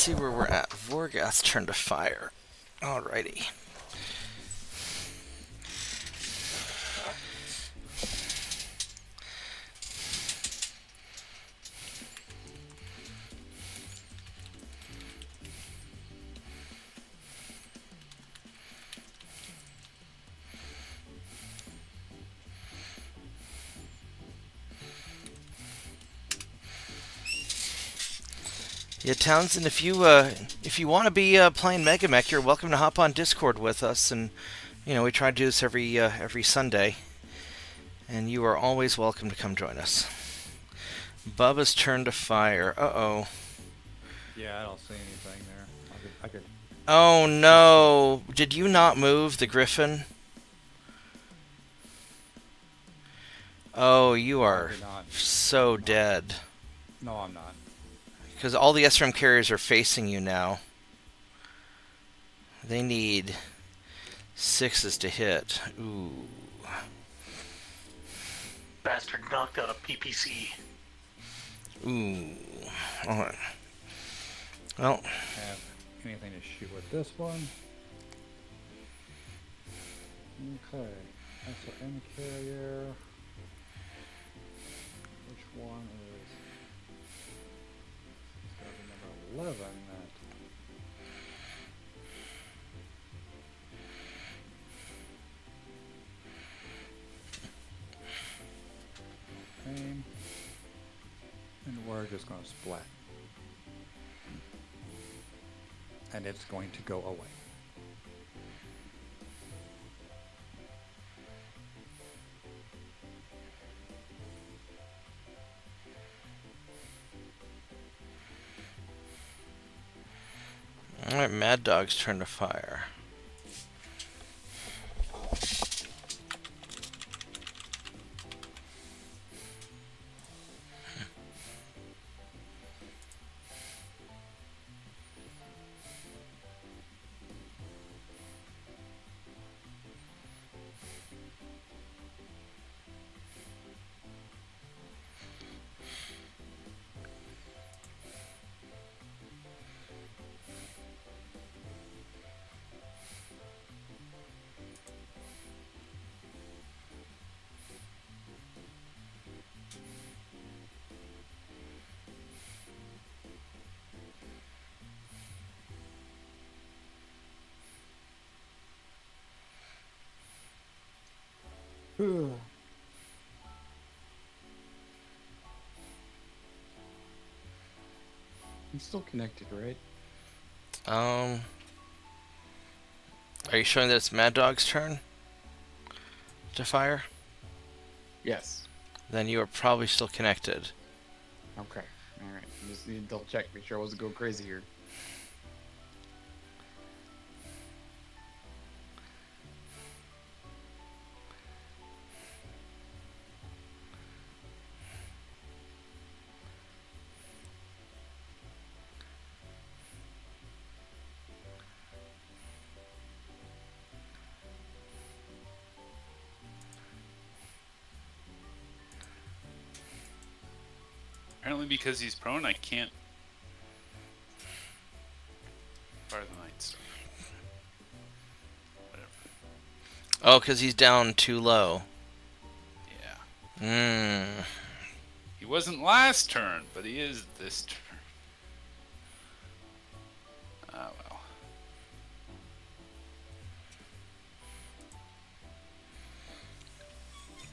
see where we're at. Vorgath's turn to fire. Alrighty. Yeah, Townsend, if you want to be playing MegaMek, you're welcome to hop on Discord with us, and we try to do this every Sunday, and you are always welcome to come join us. Bubba's turn to fire. Uh-oh.
Yeah, I don't see anything there. I could.
Oh no! Did you not move the Griffin? Oh, you are
did not.
so dead.
No, I'm not.
Because all the SRM carriers are facing you now. They need 6s to hit. Ooh.
Bastard knocked out a PPC.
Ooh. Alright. Well.
Have anything to shoot with this one? Okay. SRM carrier. Which one is? Number 11. That. Same. And we're just going to splat. And it's going to go away.
Alright, Mad Dog's turn to fire.
I'm still connected, right?
Are you showing that it's Mad Dog's turn to fire?
Yes.
Then you are probably still connected.
Okay. Alright. Just need to double check, make sure I wasn't going crazy here.
Apparently because he's prone, I can't fire the Night. Whatever.
Oh, because he's down too low.
Yeah. He wasn't last turn, but he is this turn. Ah, well.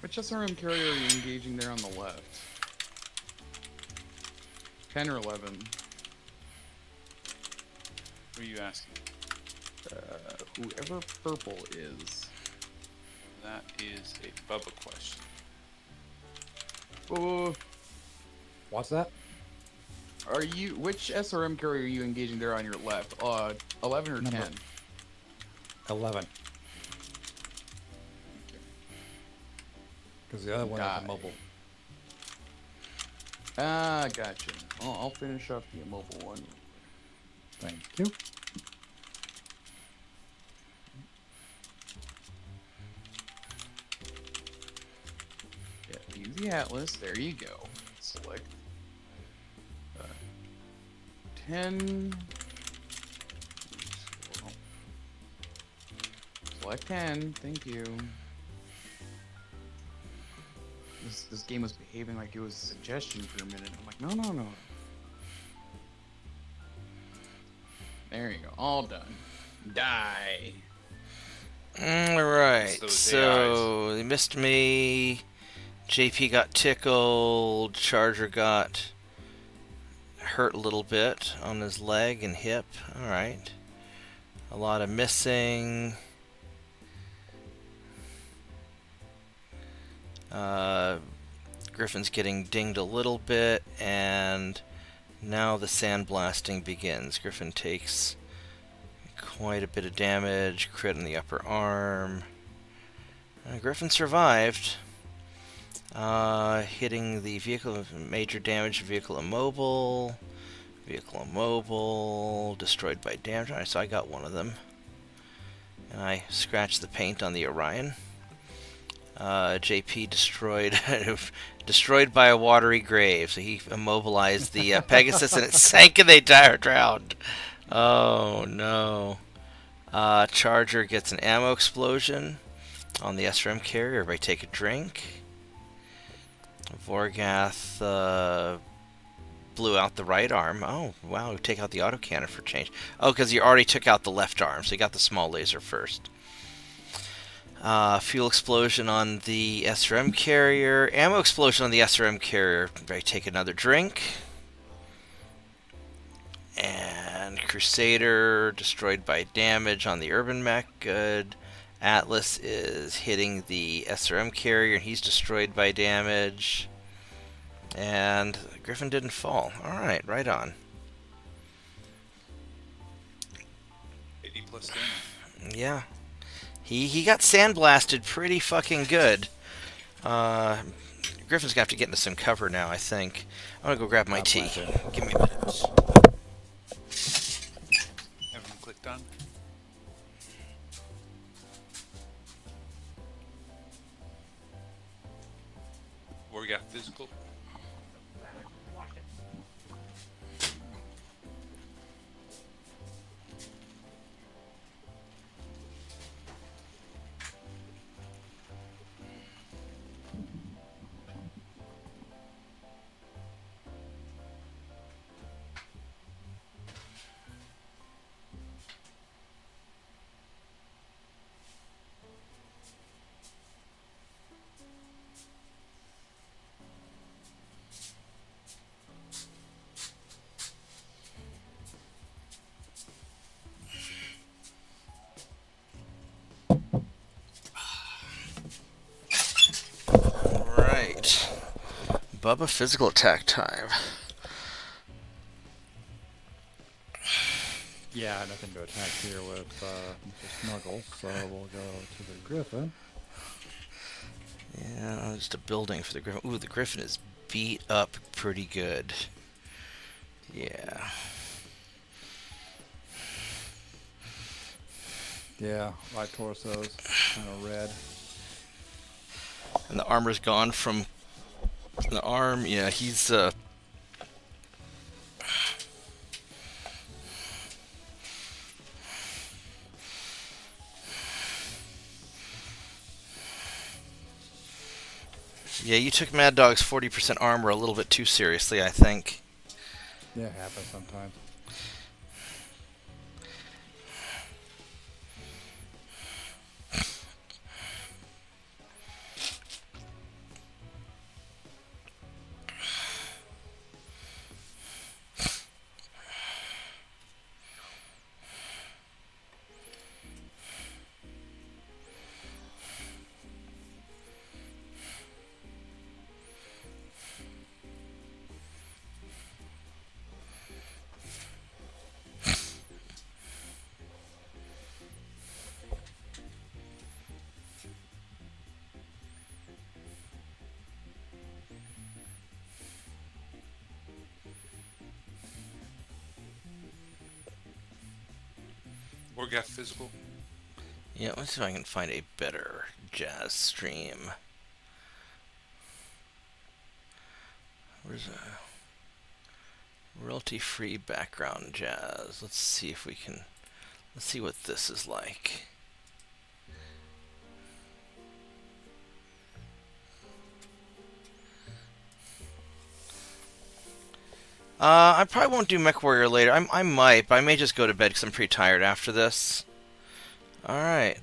Which SRM carrier are you engaging there on the left? 10 or 11?
What are you asking?
Whoever purple is.
That is a Bubba question.
Oh,
What's that?
which SRM carrier are you engaging there on your left? 11 or 10?
11. Because the other one is
Got
a
it.
mobile.
Ah, gotcha. I'll finish up the mobile one.
Thank you.
Yeah, use the Atlas. There you go. Select 10. Collect 10. Thank you. This game was behaving like it was a suggestion for a minute. I'm like, no, no, no. There you go. All done. Die.
Alright,
those
so they missed me. JP got tickled. Charger got hurt a little bit on his leg and hip. Alright. A lot of missing. Griffin's getting dinged a little bit, and now the sandblasting begins. Griffin takes quite a bit of damage, crit in the upper arm. Griffin survived, hitting the vehicle, major damage, vehicle immobile, destroyed by damage. Alright, so I got one of them. And I scratched the paint on the Orion. JP destroyed by a watery grave, so he immobilized the Pegasus and it sank and they drowned. Oh no. Charger gets an ammo explosion on the SRM carrier. Everybody take a drink. Vorgath blew out the right arm. Oh, wow, take out the autocannon for change. Oh, because you already took out the left arm, so you got the small laser first. Fuel explosion on the SRM carrier. Ammo explosion on the SRM carrier. Everybody take another drink. And Crusader destroyed by damage on the Urban Mech. Good. Atlas is hitting the SRM carrier and he's destroyed by damage. And Griffin didn't fall. Alright, right on.
80 plus damage.
Yeah. He got sandblasted pretty fucking good. Griffin's gonna have to get into some cover now, I think. I'm gonna go grab my tea. Give me a minute.
Everyone clicked on. We got physical.
Alright. Bubba physical attack time.
Yeah, nothing to attack here with Mr. Snuggles, so we'll go to the Griffin.
Yeah, just a building for the Griffin. Ooh, the Griffin is beat up pretty good. Yeah.
Yeah, right torso's kind of red.
And the armor's gone from the arm. Yeah, he's yeah, you took Mad Dog's 40% armor a little bit too seriously, I think.
Yeah, it happens sometimes.
Or got physical.
Yeah, let's see if I can find a better jazz stream. Where's a royalty-free background jazz? Let's see if we can. Let's see what this is like. I probably won't do Mech Warrior later. I might, but I may just go to bed because I'm pretty tired after this. Alright.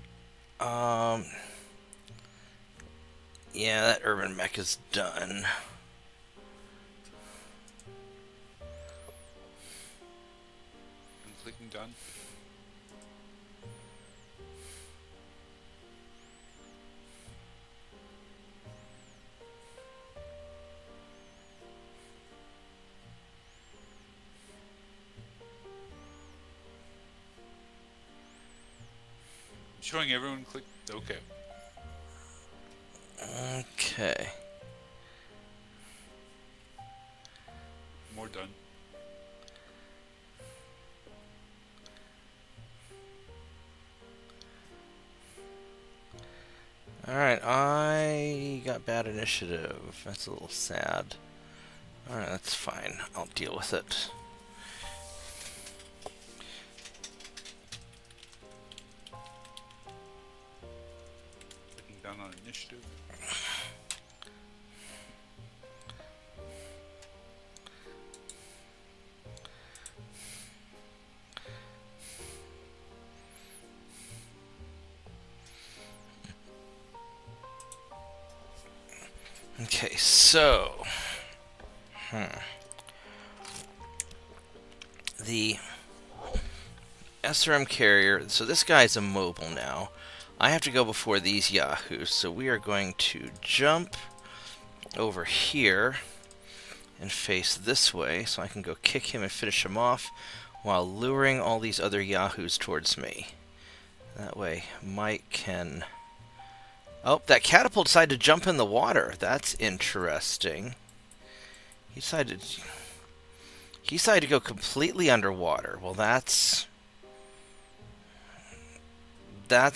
Yeah, that urban mech is done.
I'm clicking done. Showing everyone click. Okay.
Okay.
More done.
Alright, I got bad initiative. That's a little sad. Alright, that's fine. I'll deal with it.
Clicking down on initiative.
Okay, so... The SRM carrier, so this guy's immobile now. I have to go before these yahoos, so we are going to jump over here and face this way, so I can go kick him and finish him off while luring all these other yahoos towards me. That way Mike can... Oh, that catapult decided to jump in the water. That's interesting. He decided to go completely underwater. Well, that's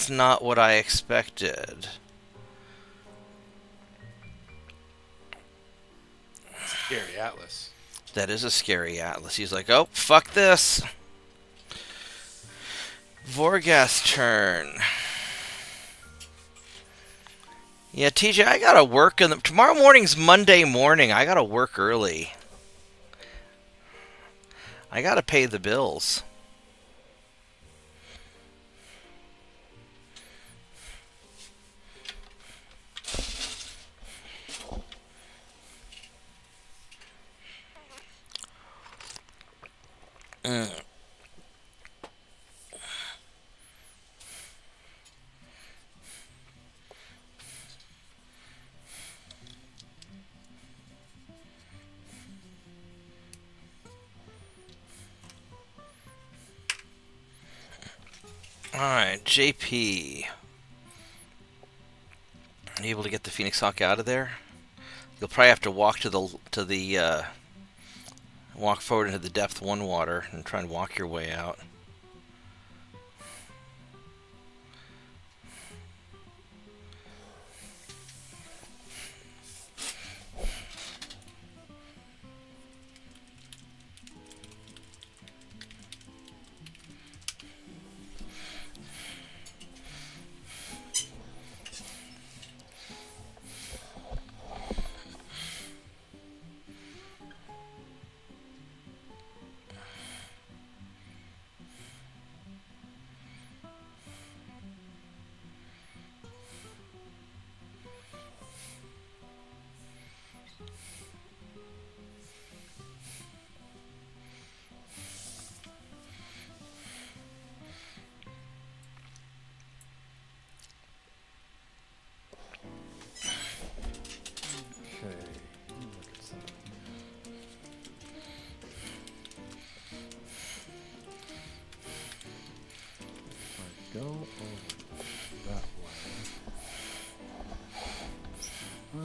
not what I expected.
Scary Atlas.
That is a scary Atlas. He's like, oh, fuck this. Vorgas turn. Yeah, TJ, I gotta work tomorrow morning's Monday morning. I gotta work early. I gotta pay the bills. Alright, JP. Are you able to get the Phoenix Hawk out of there? You'll probably have to walk walk forward into the depth 1 water and try and walk your way out.
Okay, let me look at something here. If I go over that way, I know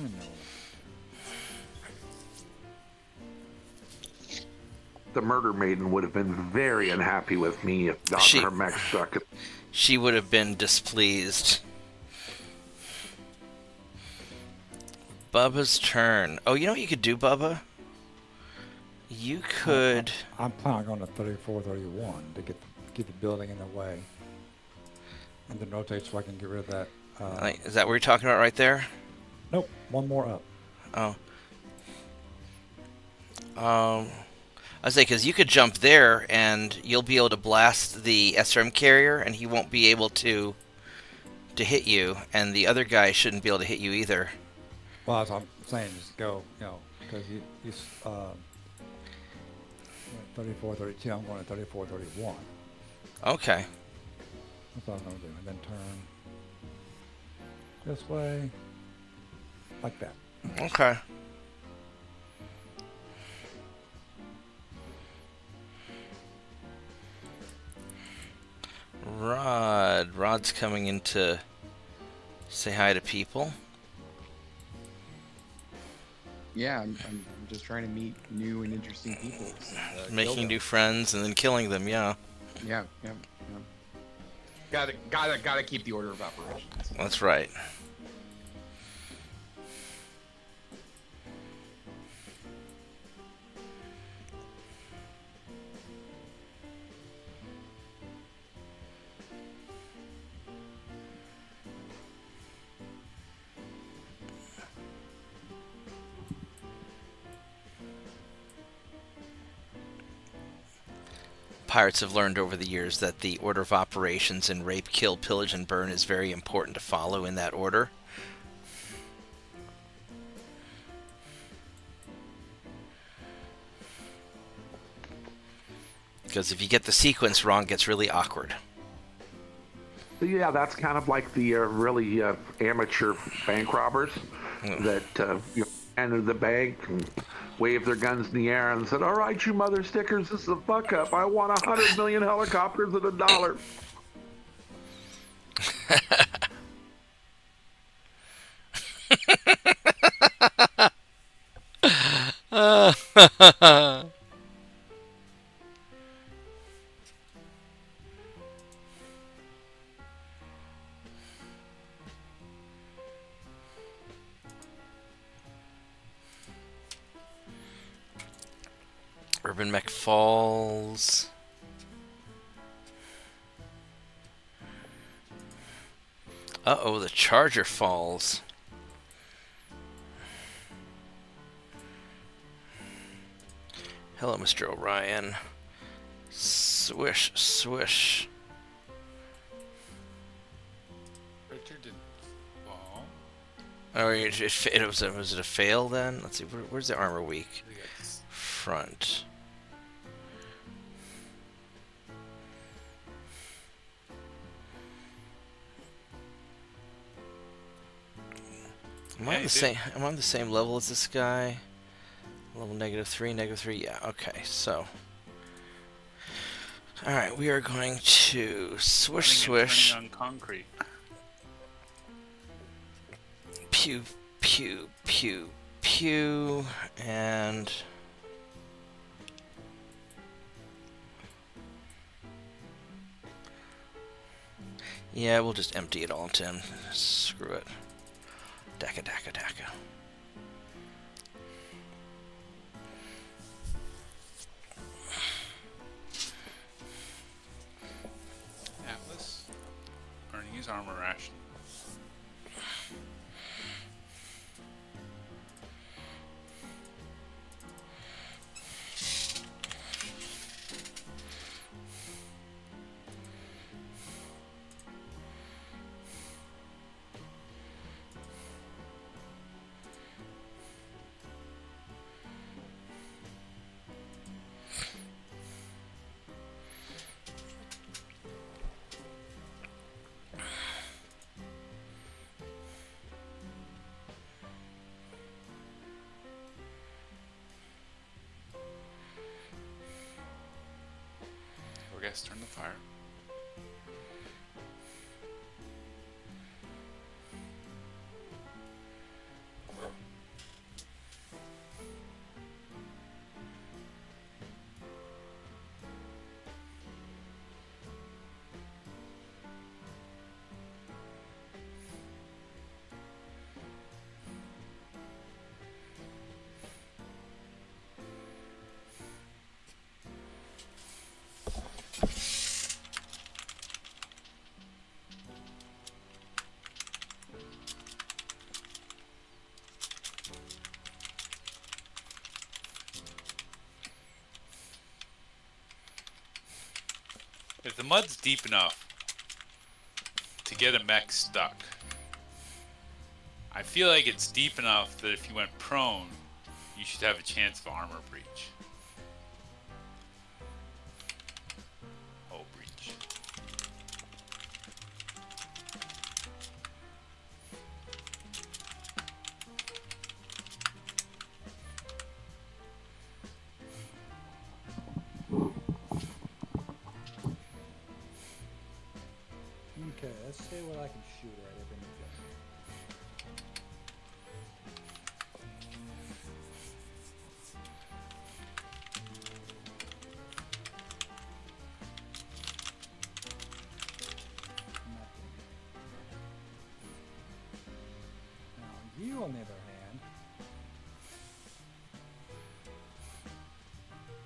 what
The murder maiden would have been very unhappy with me if her mech struck it.
She would have been displeased. Bubba's turn. Oh, you know what you could do, Bubba? You could...
I'm planning on going to 34, 31 to keep the building in the way. And then rotate so I can get rid of that.
Is that what you're talking about right there?
Nope, one more up.
Oh. I say because you could jump there and you'll be able to blast the SRM carrier, and he won't be able to hit you, and the other guy shouldn't be able to hit you either.
Well, that's what I'm saying. Just go, because you 34, 32. I'm going to 34, 31.
Okay.
That's what I'm going to do. And then turn this way, like that.
Okay. Rod's coming in to say hi to people.
Yeah, I'm just trying to meet new and interesting people. Kill
Making
them.
new friends and then killing them, yeah.
Yeah. Gotta keep the order of operations.
That's right. Pirates have learned over the years that the order of operations in rape, kill, pillage, and burn is very important to follow in that order. Because if you get the sequence wrong, it gets really awkward.
So yeah, that's kind of like the really amateur bank robbers that entered the bank and waved their guns in the air and said, "All right, you mother stickers, this is a fuck up. I want 100 million helicopters at $1."
Urban Mech Falls. Uh-oh, the Charger falls. Hello, Mr. Orion. Swish, swish.
Richard didn't fall.
Oh, was it a fail then? Let's see, where's the armor weak?
I think it's-
Front. Am I on
Hey,
the
dude.
same? I'm on the same level as this guy. Level -3. Yeah. Okay. So. All right, we are going to swish,
running and
swish,
turning on concrete.
pew, pew, pew, pew, and yeah, we'll just empty it all into him. Screw it. Daka, daka, daka.
Atlas earning his armor ration. Or guys turn the fire. mud's deep enough to get a mech stuck. I feel like it's deep enough that if you went prone, you should have a chance of armor breach. Oh, breach.
Okay, let's see what I can shoot at if anything. Nothing. Now you, on the other hand,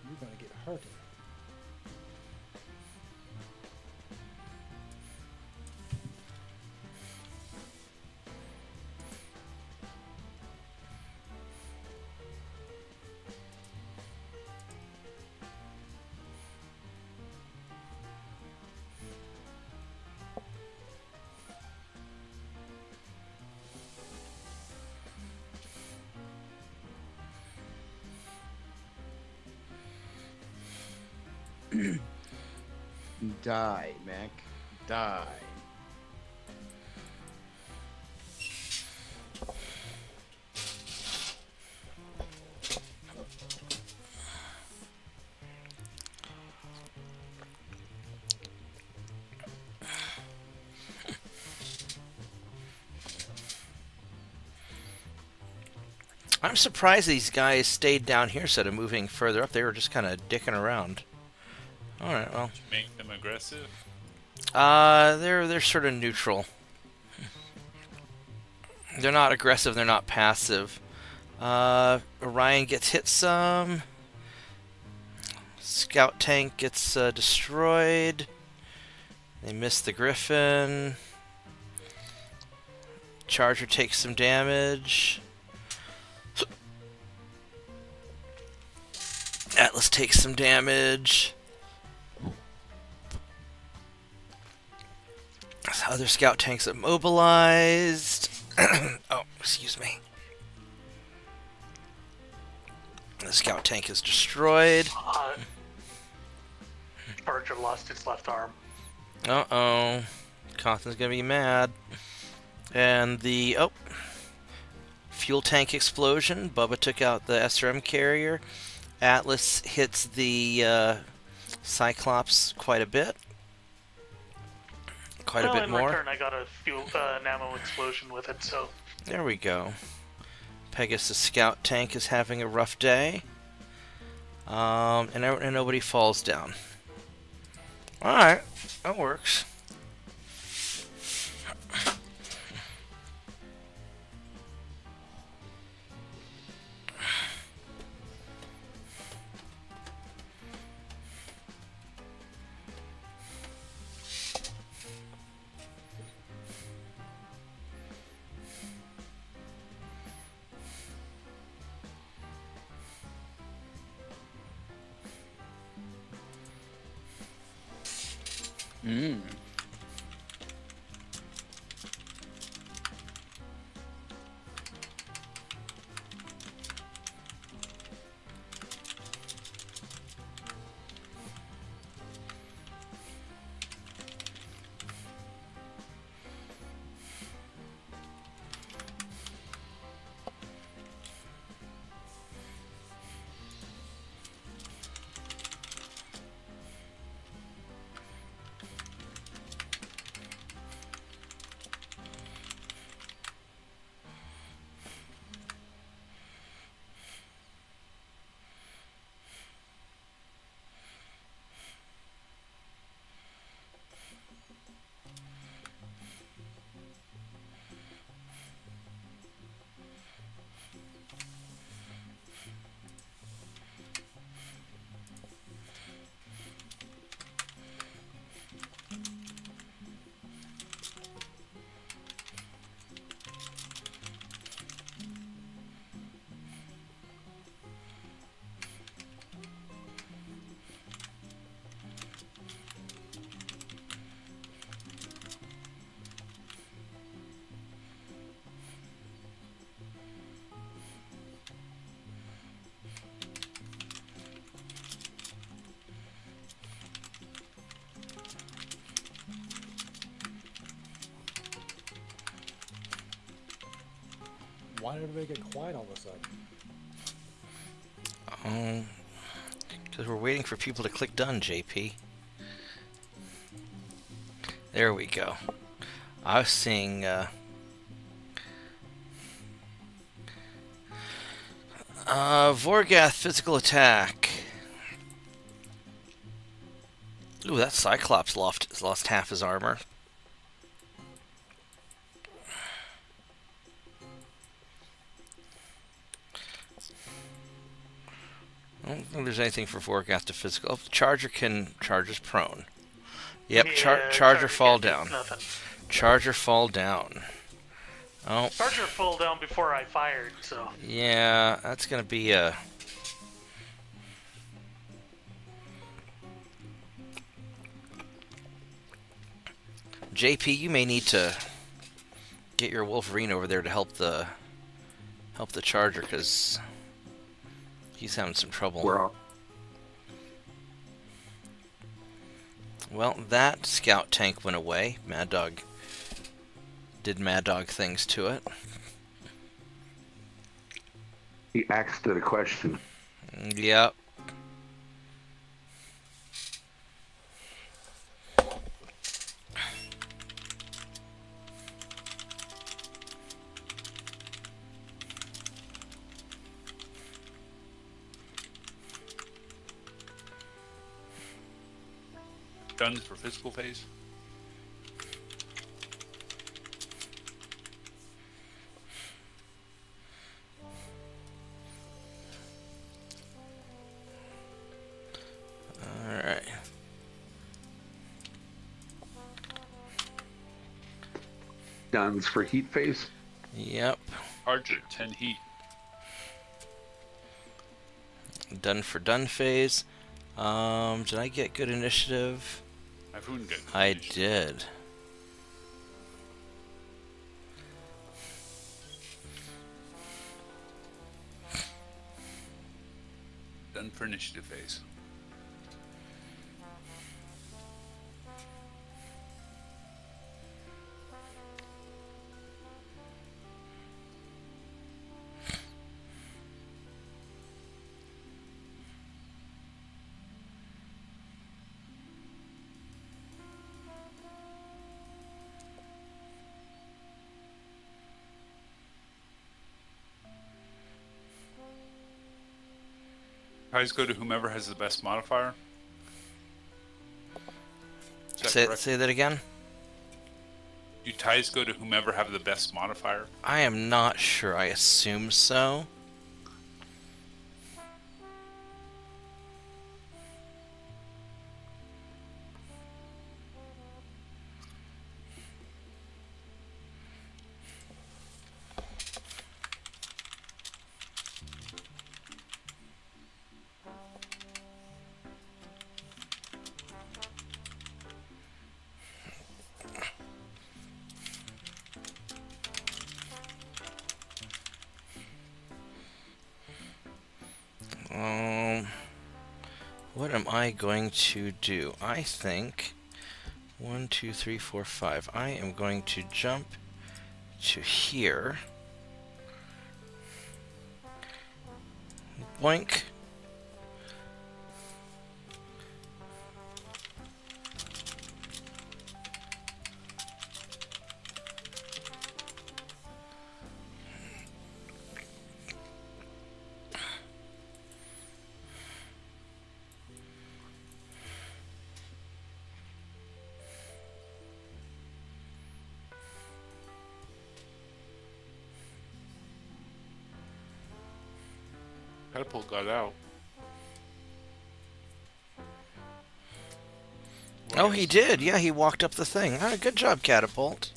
you're gonna get hurted.
Die, Mac. Die.
I'm surprised these guys stayed down here instead of moving further up. They were just kind of dicking around. All right, well.
Did you make them aggressive?
They're sort of neutral. They're not aggressive. They're not passive. Orion gets hit some. Scout tank gets destroyed. They miss the Griffin. Charger takes some damage. Atlas takes some damage. Other scout tanks immobilized. Oh, excuse me. The scout tank is destroyed.
Charger lost its left arm.
Uh-oh. Cawthon's gonna be mad. And the... oh. Fuel tank explosion. Bubba took out the SRM carrier. Atlas hits the Cyclops quite a bit. Quite a bit
in
more.
return, I got a fuel an ammo explosion with it, so...
There we go. Pegasus scout tank is having a rough day. And nobody falls down. Alright, that works.
Mm.
Why did everybody get quiet all of a sudden?
Because we're waiting for people to click done, JP. There we go. I was seeing, Vorgath physical attack. Ooh, that Cyclops lost half his armor. I don't think there's anything for Vorgath to physical. Oh, Charger's prone. Yep,
Yeah,
Charger fall
can't do
down.
Nothing.
Charger fall down. Oh,
Charger fell down before I fired, so.
yeah, that's gonna be a... JP, you may need to get your Wolverine over there to help the Charger, because he's having some trouble. Well, that scout tank went away. Mad Dog did Mad Dog things to it.
He asked it a question.
Yep.
Done for physical phase.
Alright.
Guns for heat phase.
Yep.
Charger 10 heat.
Done for done phase. Did I get good initiative?
I've ruined good.
I did.
Done for initiative phase. Ties go to whomever has the best modifier. Is that correct?
Say that again?
Do ties go to whomever have the best modifier?
I am not sure. I assume so. What am I going to do? I think 1, 2, 3, 4, 5. I am going to jump to here. Boink.
Catapult got out.
Oh, he did. Yeah, he walked up the thing. Ah, good job, Catapult.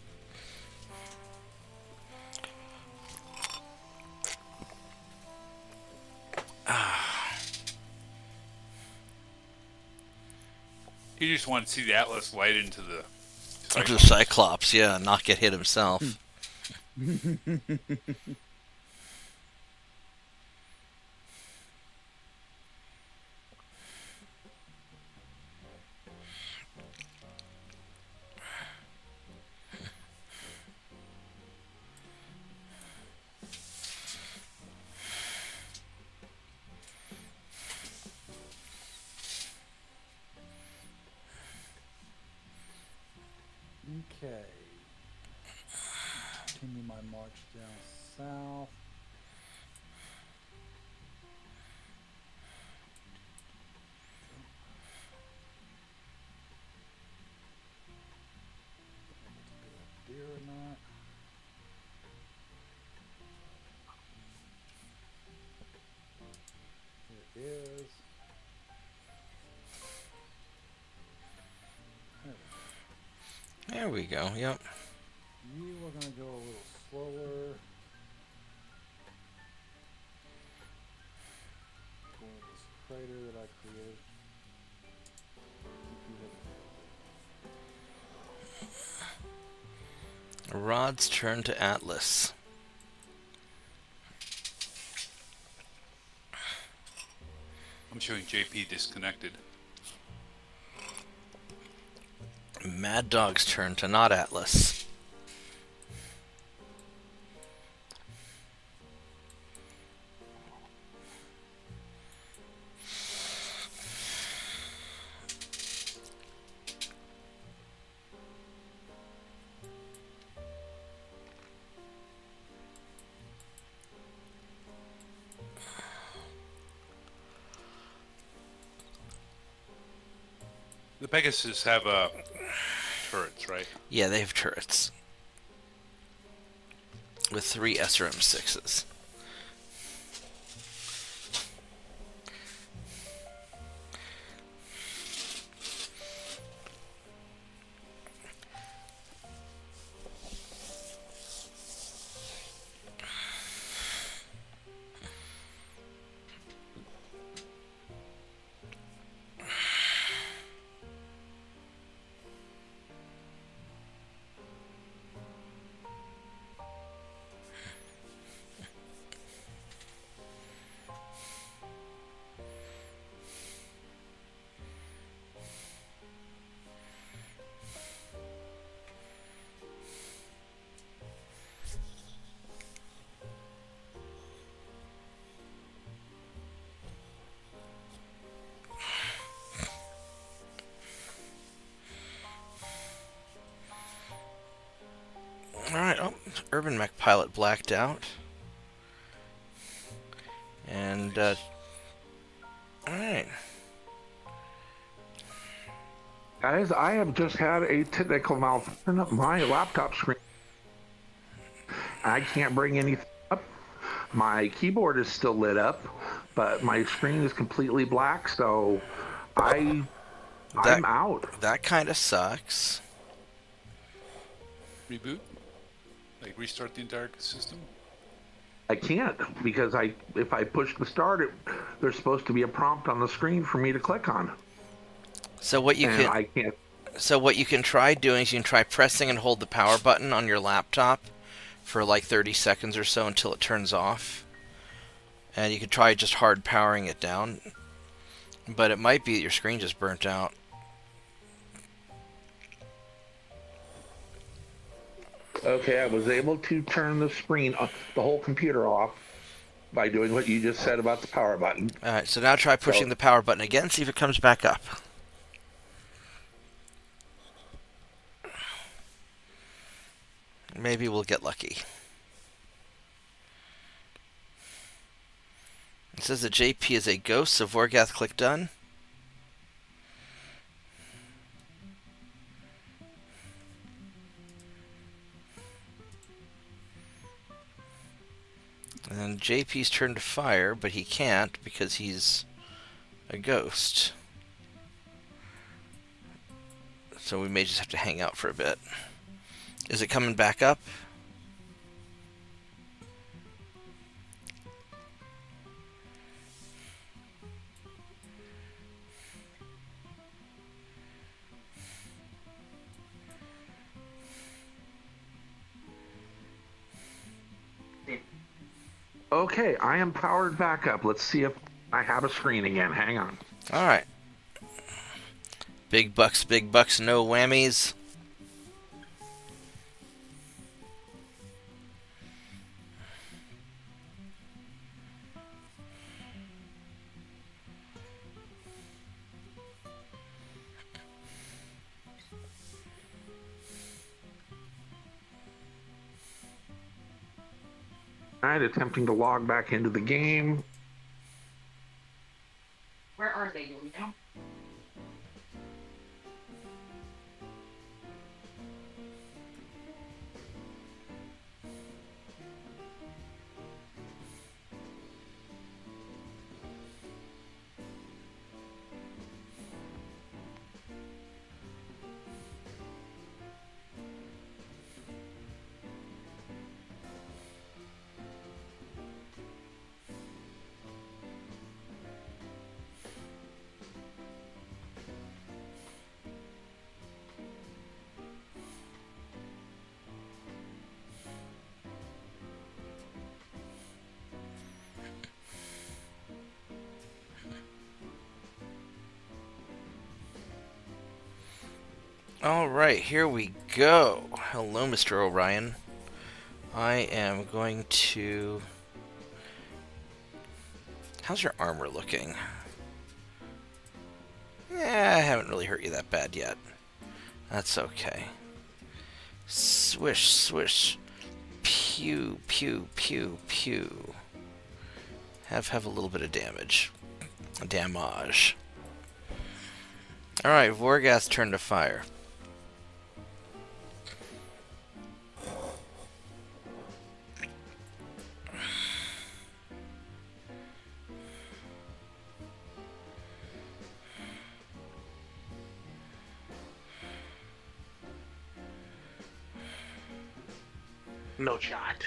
He just wanted to see the Atlas light into the
Into the Cyclops, yeah, not get hit himself.
Okay. Continue my march down south. Deer or not? Here it is.
There we go. Yep.
You are going to go a little slower. Toward this crater that I created.
Rod's turn to Atlas.
I'm showing JP disconnected.
Mad Dog's turn to not Atlas.
The Pegasus have turrets, right?
Yeah, they have turrets. With 3 SRM6s. Alright, oh, Urban Mech Pilot blacked out. And, alright.
Guys, I have just had a technical malfunction of my laptop screen. I can't bring anything up. My keyboard is still lit up, but my screen is completely black, so I'm out.
That kind of sucks.
Reboot? Like restart the entire system?
I can't because if I push the start, there's supposed to be a prompt on the screen for me to click on.
So what you
And
can
I can't.
So what you can try doing is you can try pressing and hold the power button on your laptop for like 30 seconds or so until it turns off. And you can try just hard powering it down. But it might be that your screen just burnt out.
Okay, I was able to turn the screen, the whole computer off by doing what you just said about the power button.
Alright, so now try pushing the power button again, see if it comes back up. Maybe we'll get lucky. It says that JP is a ghost, so Vorgath click done. And then JP's turn to fire, but he can't because he's a ghost. So we may just have to hang out for a bit. Is it coming back up?
Okay, I am powered back up. Let's see if I have a screen again. Hang on.
Alright. Big bucks, no whammies.
All right, attempting to log back into the game.
Where are they, now?
Alright, here we go. Hello, Mr. Orion. I am going to... How's your armor looking? I haven't really hurt you that bad yet. That's okay. Swish, swish. Pew, pew, pew, pew. Have a little bit of damage. Damage. Alright, Vorgath's turn to fire.
No shot.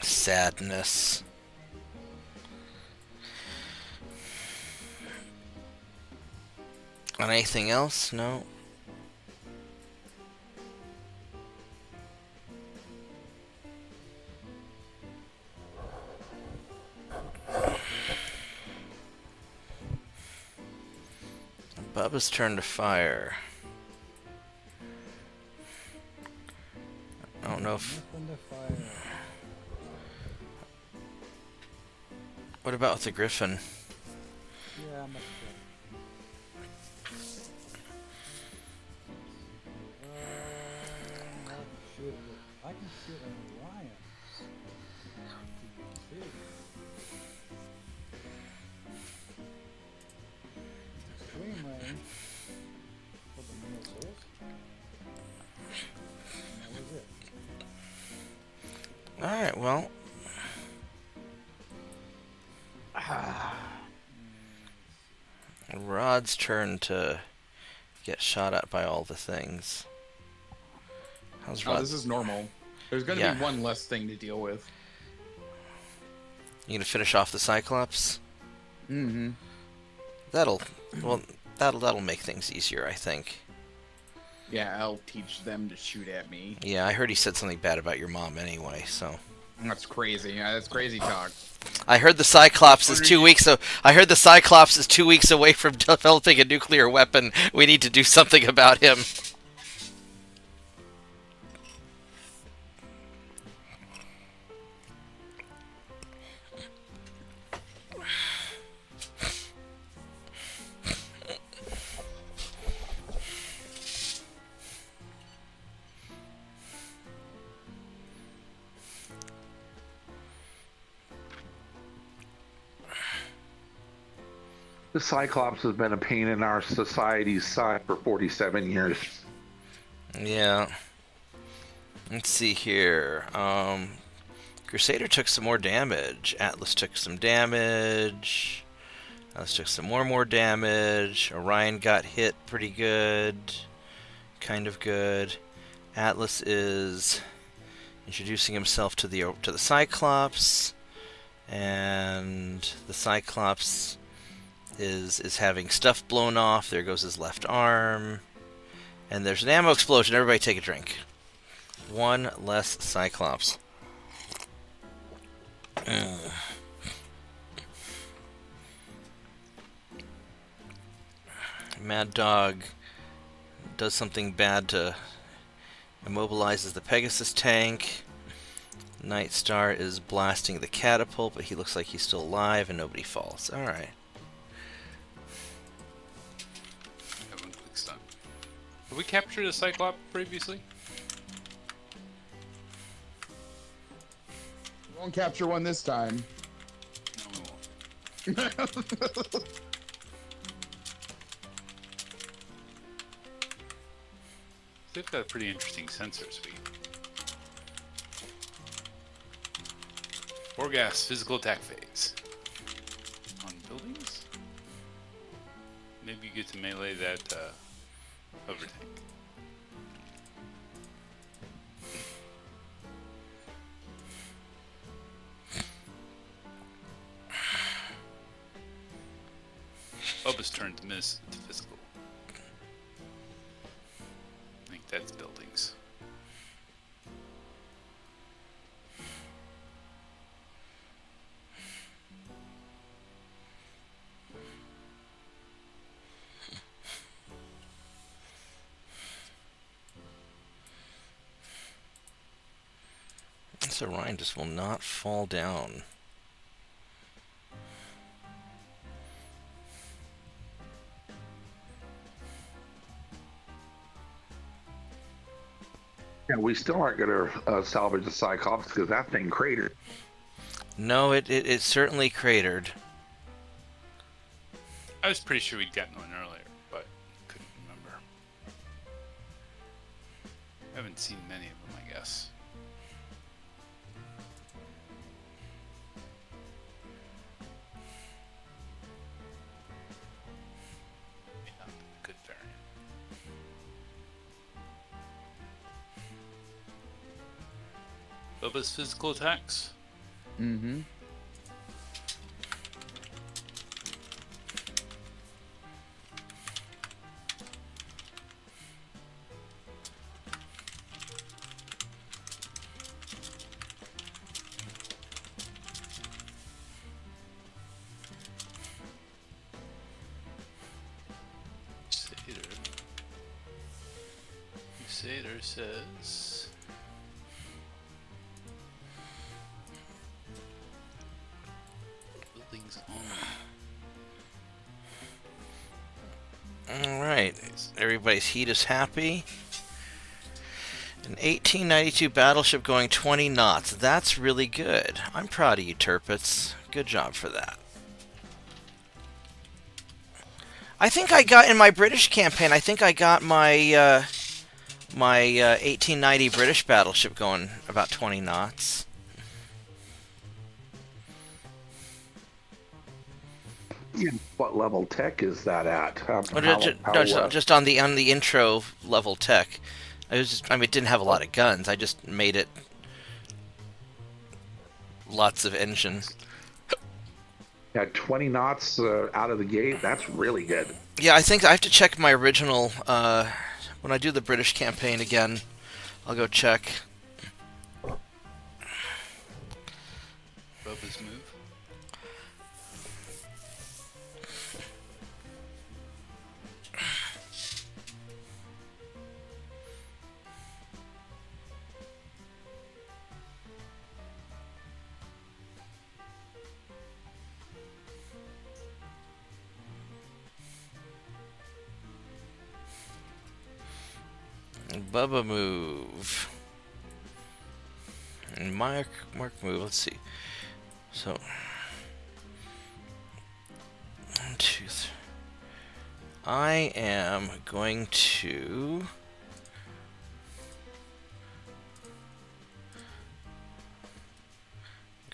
Sadness. On anything else? No. Bubba's turn to fire. I don't know if...
Nothing to fire.
What about with the Griffin?
Yeah, much better. I can shoot an Orion. Extreme range for the missiles. And that was it.
Alright, well... Rod's turn to get shot at by all the things. How's Rod?
Oh, this is normal. There's gonna
Yeah.
be one less thing to deal with.
You gonna finish off the Cyclops?
Mm-hmm.
That'll make things easier, I think.
Yeah, I'll teach them to shoot at me.
Yeah, I heard he said something bad about your mom anyway, so...
That's crazy. Yeah, that's crazy talk.
I heard the Cyclops is 2 weeks. I heard the Cyclops is 2 weeks away from developing a nuclear weapon. We need to do something about him.
The Cyclops has been a pain in our society's side for 47 years.
Yeah. Let's see here. Crusader took some more damage. Atlas took some damage. Atlas took some more damage. Orion got hit pretty good. Kind of good. Atlas is introducing himself to the Cyclops. And the Cyclops is having stuff blown off. There goes his left arm. And there's an ammo explosion. Everybody take a drink. One less Cyclops. Mad Dog does something bad to immobilizes the Pegasus tank. Night Star is blasting the catapult, but he looks like he's still alive and nobody falls. Alright.
That one quick stun. Have we captured a Cyclops previously?
Won't capture one this time.
No, we won't. They've got a pretty interesting sensor suite. 4 gas physical attack phase. On buildings? Maybe you get to melee that hover tank. Bubba's turn to miss to physical. I think that's buildings.
So Ryan just will not fall down.
Yeah, we still aren't going to salvage the Cyclops because that thing cratered.
No, it certainly cratered.
I was pretty sure we'd gotten one earlier, but couldn't remember. I haven't seen many of them, I guess. Yeah, good variant. Bubba's physical attacks.
Mm-hmm.
Crusader says buildings only.
Alright, everybody's heat is happy. An 1892 battleship going 20 knots. That's really good. I'm proud of you, Turpitz. Good job for that. I think I got, in my British campaign, I think I got my, my 1890 British battleship going about 20 knots.
Yeah, what level tech is that at?
Just on the intro level tech. I mean, it didn't have a lot of guns. I just made it lots of engines.
Yeah, 20 knots out of the gate. That's really good.
Yeah, I think I have to check my original. When I do the British campaign again, I'll go check.
Bubba's move.
Bubba move. And Mark move. Let's see. So 1, 2, 3. I am going to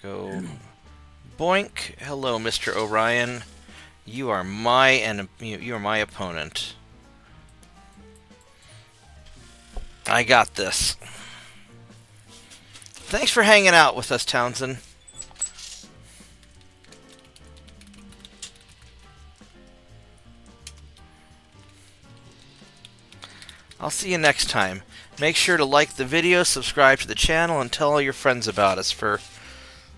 go boink. Hello, Mr. Orion. You are you are my opponent. I got this. Thanks for hanging out with us, Townsend. I'll see you next time. Make sure to like the video, subscribe to the channel, and tell all your friends about us for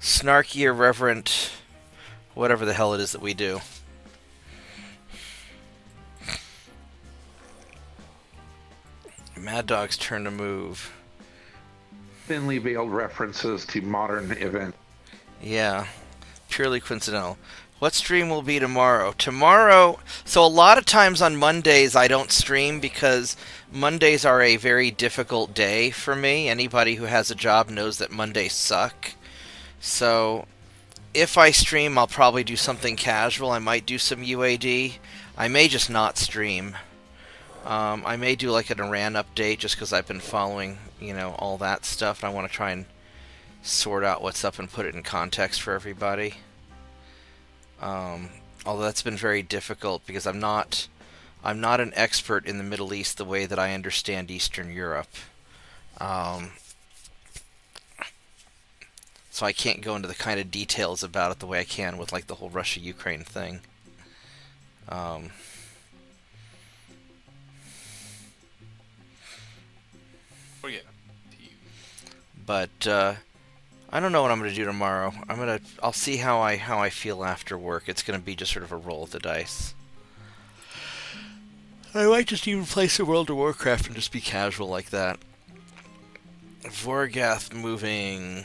snarky, irreverent, whatever the hell it is that we do. Mad Dog's turn to move.
Thinly veiled references to modern events.
Yeah, purely coincidental. What stream will be tomorrow? Tomorrow, so a lot of times on Mondays I don't stream because Mondays are a very difficult day for me. Anybody who has a job knows that Mondays suck. So if I stream, I'll probably do something casual. I might do some UAD. I may just not stream. I may do like an Iran update just because I've been following, all that stuff. And I want to try and sort out what's up and put it in context for everybody. Although that's been very difficult because I'm not an expert in the Middle East the way that I understand Eastern Europe. So I can't go into the kind of details about it the way I can with like the whole Russia-Ukraine thing.
Forget.
But I don't know what I'm gonna do tomorrow. I'll see how I feel after work. It's gonna be just sort of a roll of the dice. I might just even play some World of Warcraft and just be casual like that. Vorgath moving.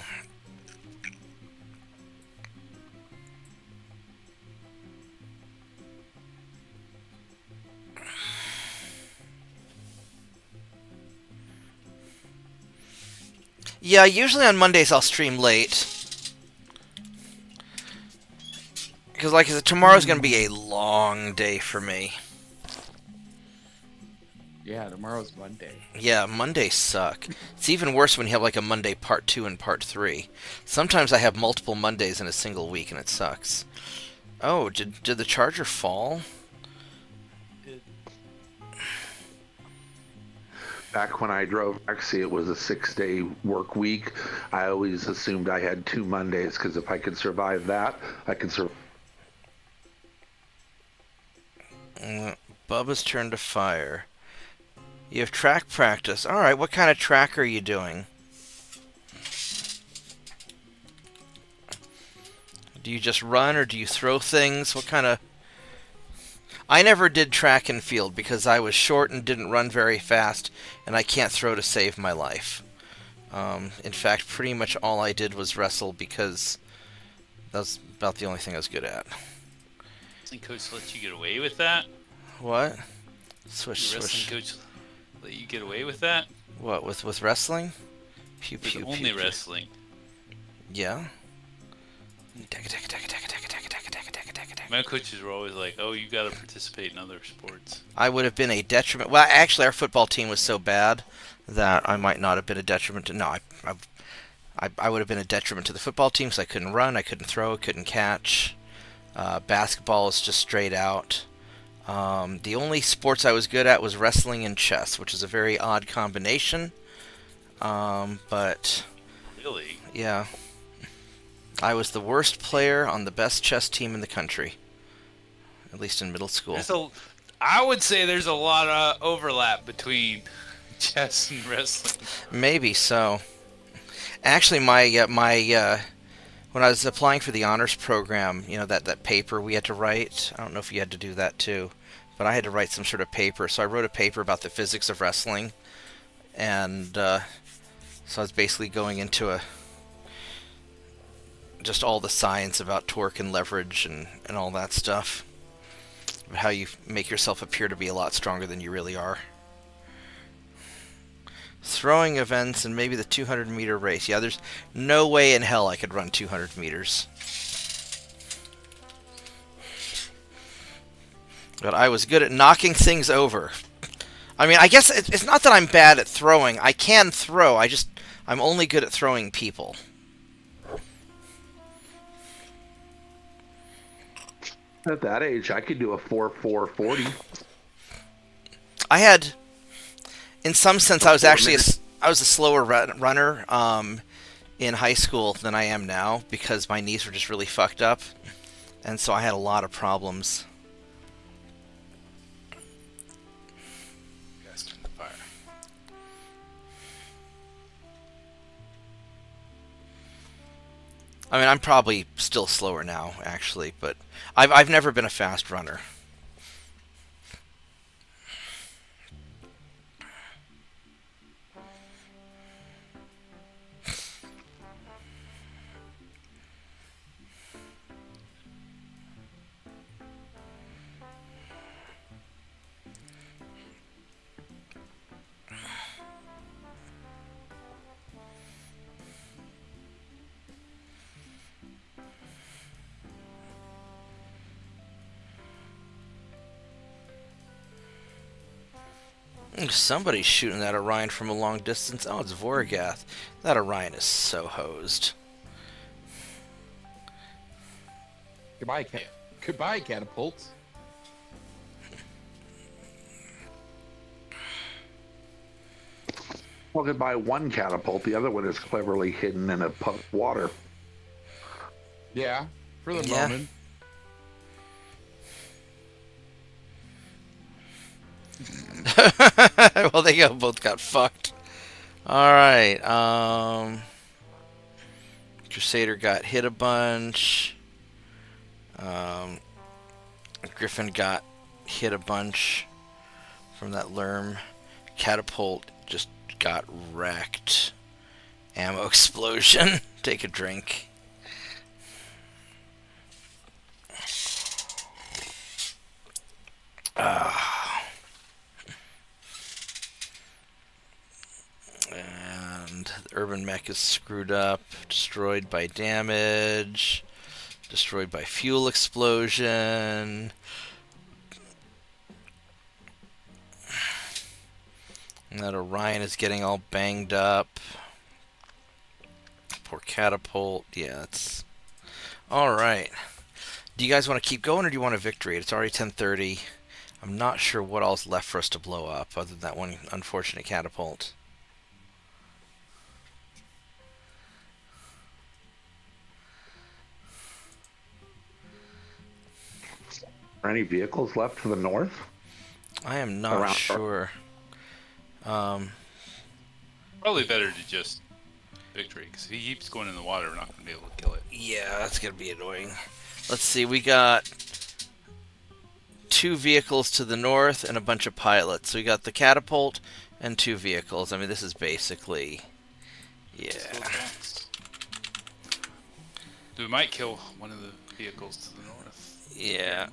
Yeah, usually on Mondays I'll stream late. Because, like I said, tomorrow's going to be a long day for me.
Yeah, tomorrow's Monday.
Yeah, Mondays suck. It's even worse when you have like a Monday part 2 and part 3. Sometimes I have multiple Mondays in a single week and it sucks. Oh, did the charger fall?
Back when I drove taxi, it was a 6-day work week. I always assumed I had 2 Mondays because if I could survive that, I could survive.
Bubba's turn to fire. You have track practice. Alright, what kind of track are you doing? Do you just run or do you throw things? What kind of... I never did track and field because I was short and didn't run very fast, and I can't throw to save my life. In fact, pretty much all I did was wrestle because that's about the only thing I was good at.
Wrestling coach let you get away with that?
What? Swish,
Your
swish.
wrestling coach let you get away with that?
What, with wrestling? Pew,
With
pew,
only
pew, pew.
wrestling.
Yeah?
My coaches were always like, "Oh, you got to participate in other sports."
I would have been a detriment. Well, actually, our football team was so bad that I might not have been a detriment to... No, I would have been a detriment to the football team because I couldn't run, I couldn't throw, couldn't catch. Basketball is just straight out. The only sports I was good at was wrestling and chess, which is a very odd combination. But
Really?
yeah, I was the worst player on the best chess team in the country, at least in middle school.
I would say there's a lot of overlap between chess and wrestling.
Maybe so. Actually, when I was applying for the honors program, that paper we had to write. I don't know if you had to do that too, but I had to write some sort of paper. So I wrote a paper about the physics of wrestling, and so I was basically going into just all the science about torque and leverage and all that stuff. How you make yourself appear to be a lot stronger than you really are. Throwing events and maybe the 200-meter race. Yeah, there's no way in hell I could run 200 meters. But I was good at knocking things over. I mean, I guess it's not that I'm bad at throwing. I can throw. I'm only good at throwing people.
At that age, I could do a 4.40.
I had, in some sense, I was actually I was a slower runner in high school than I am now because my knees were just really fucked up, and so I had a lot of problems.
Guys, turn the fire.
I mean, I'm probably still slower now, actually, but I've never been a fast runner. Somebody's shooting that Orion from a long distance. Oh, it's Voragath. That Orion is so hosed.
Goodbye, catapults.
Well, goodbye one catapult. The other one is cleverly hidden in a puddle of water.
Yeah, for the
Yeah.
moment.
Well, they both got fucked. Alright, Crusader got hit a bunch. Griffin got hit a bunch from that Lerm. Catapult just got wrecked. Ammo explosion. Take a drink. And the Urban Mech is screwed up. Destroyed by damage. Destroyed by fuel explosion. And that Orion is getting all banged up. Poor Catapult. Yeah, it's... Alright. Do you guys want to keep going or do you want a victory? It's already 10:30. I'm not sure what all's left for us to blow up other than that one unfortunate Catapult.
Are any vehicles left to the north?
I am not
Around-
sure.
Probably better to just victory, because if he keeps going in the water, we're not going to be able to kill it.
Yeah, that's going to be annoying. Let's see, we got 2 vehicles to the north and a bunch of pilots. So we got the Catapult and 2 vehicles. I mean, this is basically... Yeah.
Still advanced. We might kill one of the vehicles to the north.
Yeah.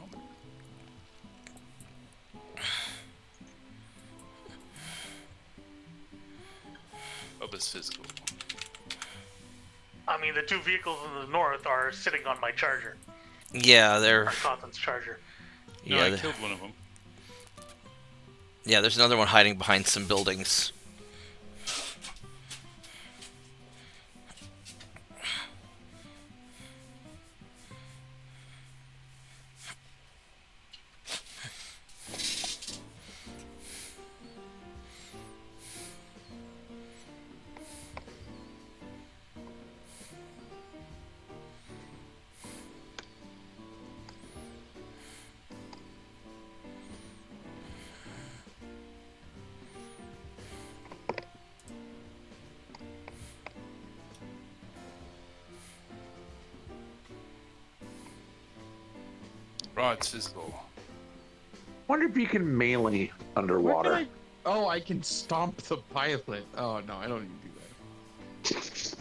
Bubba's physical.
I mean, the 2 vehicles in the north are sitting on my charger.
Yeah, they're...
Our Cotton's charger.
No,
Yeah,
I killed one of them.
yeah, there's another one hiding behind some buildings.
Rod's physical.
Wonder if you can melee
Where
underwater.
can Oh, I can stomp the pilot. Oh, no, I don't need to do that.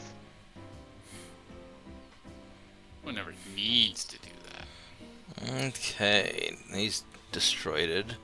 One never needs to do that.
Okay, he's destroyed it.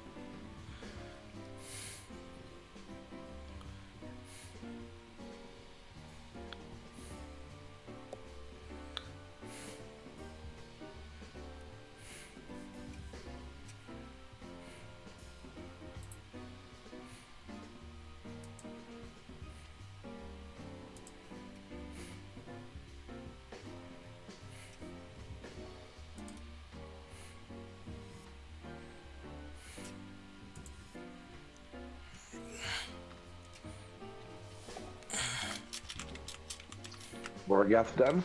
Voragath done?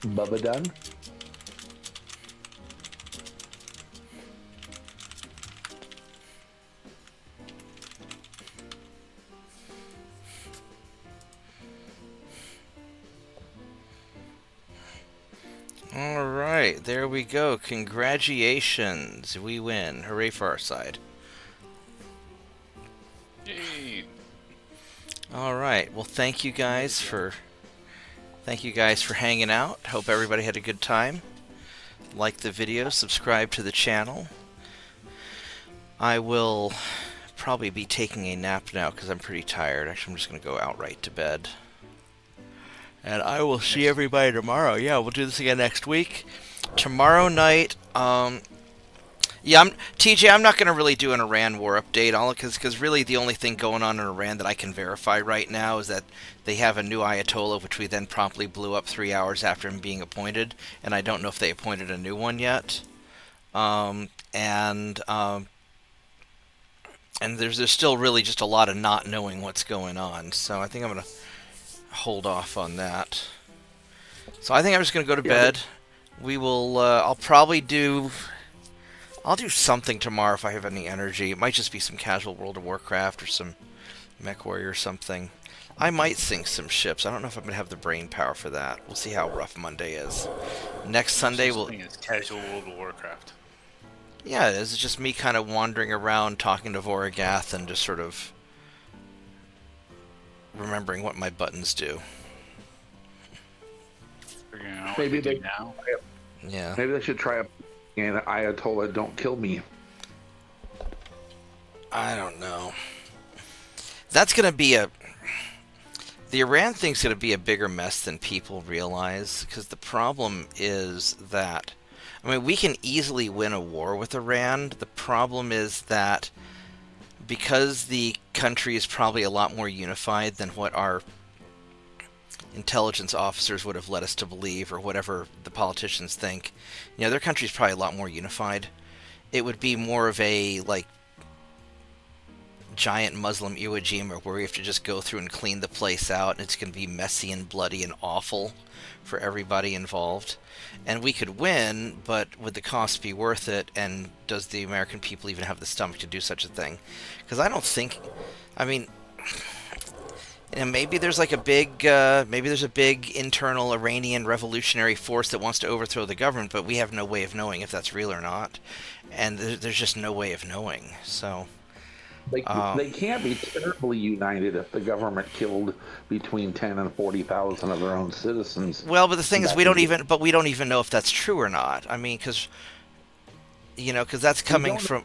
Bubba done?
Alright, there we go. Congratulations. We win. Hooray for our side.
Yay!
Alright, well thank you guys for hanging out. Hope everybody had a good time. Like the video, subscribe to the channel. I will probably be taking a nap now because I'm pretty tired. Actually, I'm just going to go outright to bed. And I will see everybody tomorrow. Yeah, we'll do this again next week. Tomorrow night, TJ, I'm not going to really do an Iran war update, because really the only thing going on in Iran that I can verify right now is that they have a new Ayatollah, which we then promptly blew up 3 hours after him being appointed, and I don't know if they appointed a new one yet. And there's still really just a lot of not knowing what's going on, so I think I'm going to hold off on that. So I think I'm just going to go to bed. We will, I'll do something tomorrow if I have any energy. It might just be some casual World of Warcraft or some MechWarrior or something. I might sink some ships. I don't know if I'm going to have the brain power for that. We'll see how rough Monday is. Next Sunday we'll...
It's casual World of Warcraft.
Yeah, it is. It's just me kind of wandering around talking to Voragath and just sort of remembering what my buttons do.
Figuring out
Maybe
what to
they
do now.
Yeah.
Maybe they should try a and Ayatollah don't kill me.
I don't know. That's going to be the Iran thing's going to be a bigger mess than people realize, because the problem is that, I mean, we can easily win a war with Iran. The problem is that because the country is probably a lot more unified than what our intelligence officers would have led us to believe, or whatever the politicians think, their country's probably a lot more unified. It would be more of a, like, giant Muslim Iwo Jima where we have to just go through and clean the place out, and it's going to be messy and bloody and awful for everybody involved. And we could win, but would the cost be worth it? And does the American people even have the stomach to do such a thing? Because I don't think, I mean, maybe there's like a big internal Iranian revolutionary force that wants to overthrow the government, but we have no way of knowing if that's real or not. And there's just no way of knowing. So
they can't be terribly united if the government killed between 10 and 40,000 of their own citizens.
Well, but the thing is, we don't even know if that's true or not. I mean, because that's coming from.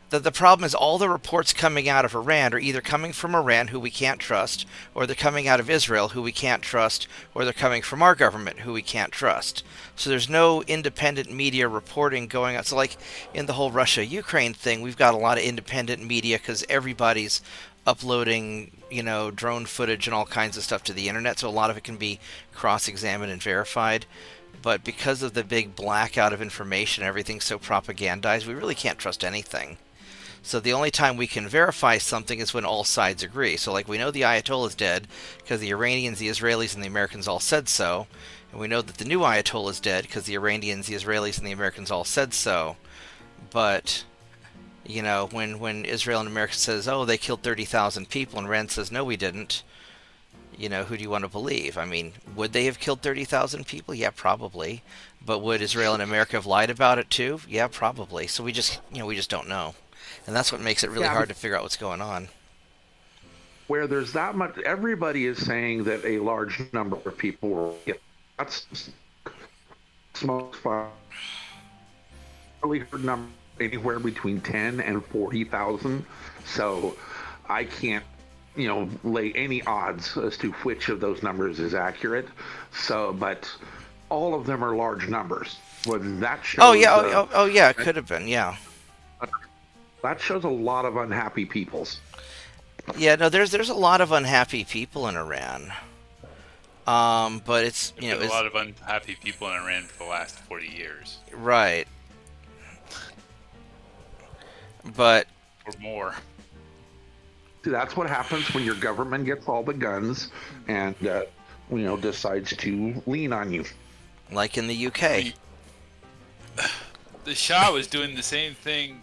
The problem is all the reports coming out of Iran are either coming from Iran, who we can't trust, or they're coming out of Israel, who we can't trust, or they're coming from our government, who we can't trust. So there's no independent media reporting going on. So like in the whole Russia-Ukraine thing, we've got a lot of independent media because everybody's uploading, drone footage and all kinds of stuff to the internet, so a lot of it can be cross-examined and verified. But because of the big blackout of information, everything's so propagandized, we really can't trust anything. So the only time we can verify something is when all sides agree. So like we know the Ayatollah is dead because the Iranians, the Israelis, and the Americans all said so. And we know that the new Ayatollah is dead because the Iranians, the Israelis, and the Americans all said so. But, when Israel and America says, oh, they killed 30,000 people, and Iran says, no, we didn't, who do you want to believe? I mean, would they have killed 30,000 people? Yeah, probably. But would Israel and America have lied about it too? Yeah, probably. So we just don't know. And that's what makes it really hard to figure out what's going on.
Where there's that much, everybody is saying that a large number of people will get. That's smoke fire. Really heard number anywhere between 10 and 40,000. So I can't, lay any odds as to which of those numbers is accurate. So, but all of them are large numbers. Well, that shows.
Oh yeah, it could have been, yeah.
That shows a lot of unhappy peoples.
Yeah, no, there's a lot of unhappy people in Iran. But it's
a lot of unhappy people in Iran for the last 40 years.
Right. But
or more.
See, that's what happens when your government gets all the guns and decides to lean on you.
Like in the UK.
The Shah was doing the same thing.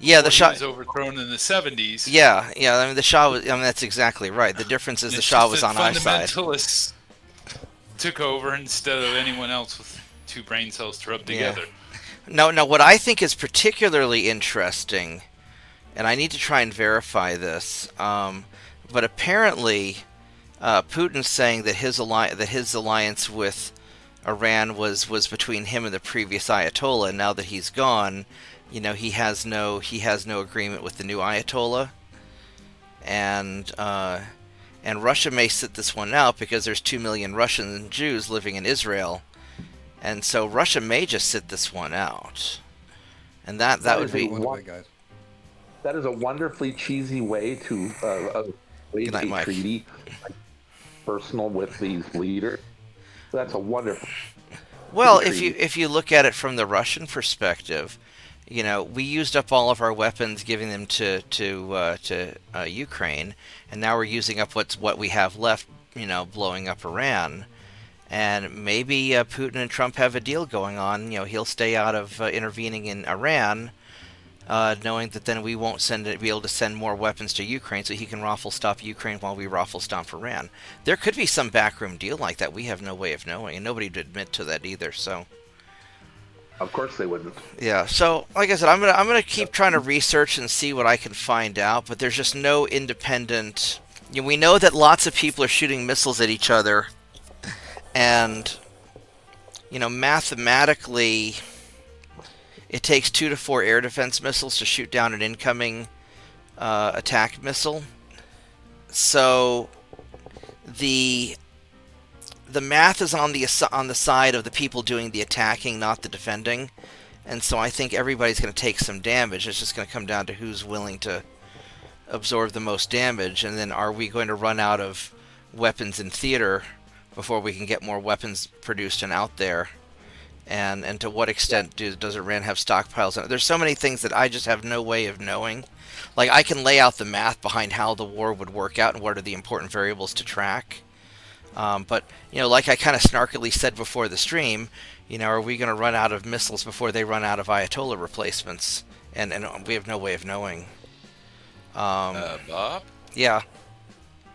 Yeah, the Shah
was overthrown in the 70s.
Yeah. I mean, the Shah was. I mean, that's exactly right. The difference is the Shah was on our side.
Fundamentalists took over instead of anyone else with two brain cells to rub together.
No. What I think is particularly interesting, and I need to try and verify this, but apparently, Putin's saying that his alliance with Iran was between him and the previous Ayatollah, and now that he's gone, he has no agreement with the new Ayatollah, and Russia may sit this one out because there's 2 million Russian Jews living in Israel, and so Russia may just sit this one out, and that would
is
be.
One of the guys.
That is a wonderfully cheesy way to waive
Good night,
a
Mike.
treaty personal with these leaders. That's a wonderful.
Well,
treaty.
if you look at it from the Russian perspective, we used up all of our weapons, giving them to Ukraine, and now we're using up what we have left, blowing up Iran. And maybe Putin and Trump have a deal going on. He'll stay out of intervening in Iran, knowing that then we won't be able to send more weapons to Ukraine, so he can raffle stop Ukraine while we raffle stomp Iran. There could be some backroom deal like that. We have no way of knowing, and nobody would admit to that either. So.
Of course they wouldn't.
Yeah, so like I said, I'm gonna keep trying to research and see what I can find out, but there's just no independent. We know that lots of people are shooting missiles at each other, and mathematically, it takes 2 to 4 air defense missiles to shoot down an incoming attack missile. So the math is on the side of the people doing the attacking, not the defending, and so I think everybody's going to take some damage. It's just going to come down to who's willing to absorb the most damage, and then are we going to run out of weapons in theater before we can get more weapons produced and out there? And to what extent does Iran have stockpiles? There's so many things that I just have no way of knowing. Like, I can lay out the math behind how the war would work out and what are the important variables to track. But, like I kind of snarkily said before the stream, are we going to run out of missiles before they run out of Ayatollah replacements? And we have no way of knowing.
Bob,
Yeah.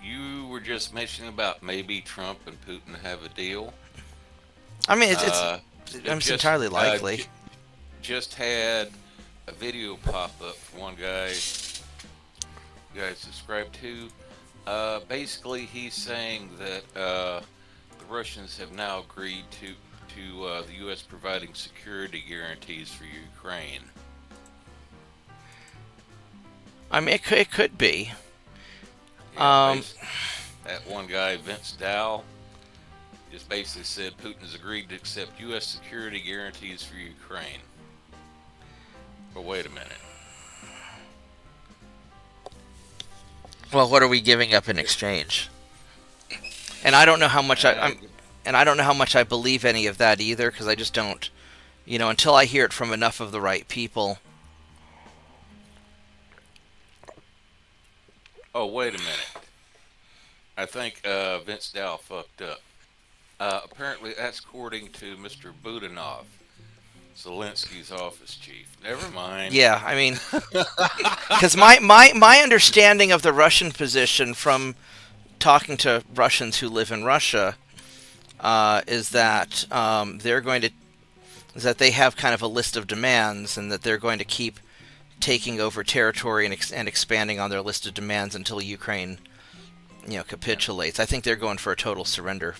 you were just mentioning about maybe Trump and Putin have a deal.
I mean, it's entirely likely.
Just had a video pop up for one guy you guys subscribe to. Basically, he's saying that the Russians have now agreed to the U.S. providing security guarantees for Ukraine.
I mean, it could be.
Yeah, that one guy, Vince Dow, just basically said Putin has agreed to accept U.S. security guarantees for Ukraine. But wait a minute.
Well, what are we giving up in exchange? And I don't know how much I don't know how much I believe any of that either, because I just don't, until I hear it from enough of the right people.
Oh, wait a minute. I think Vince Dow fucked up. Apparently, that's according to Mr. Budanov, Zelensky's office chief. Never mind.
Yeah, I mean, because my understanding of the Russian position from talking to Russians who live in Russia is that is that they have kind of a list of demands, and that they're going to keep taking over territory and expanding on their list of demands until Ukraine, capitulates. I think they're going for a total surrender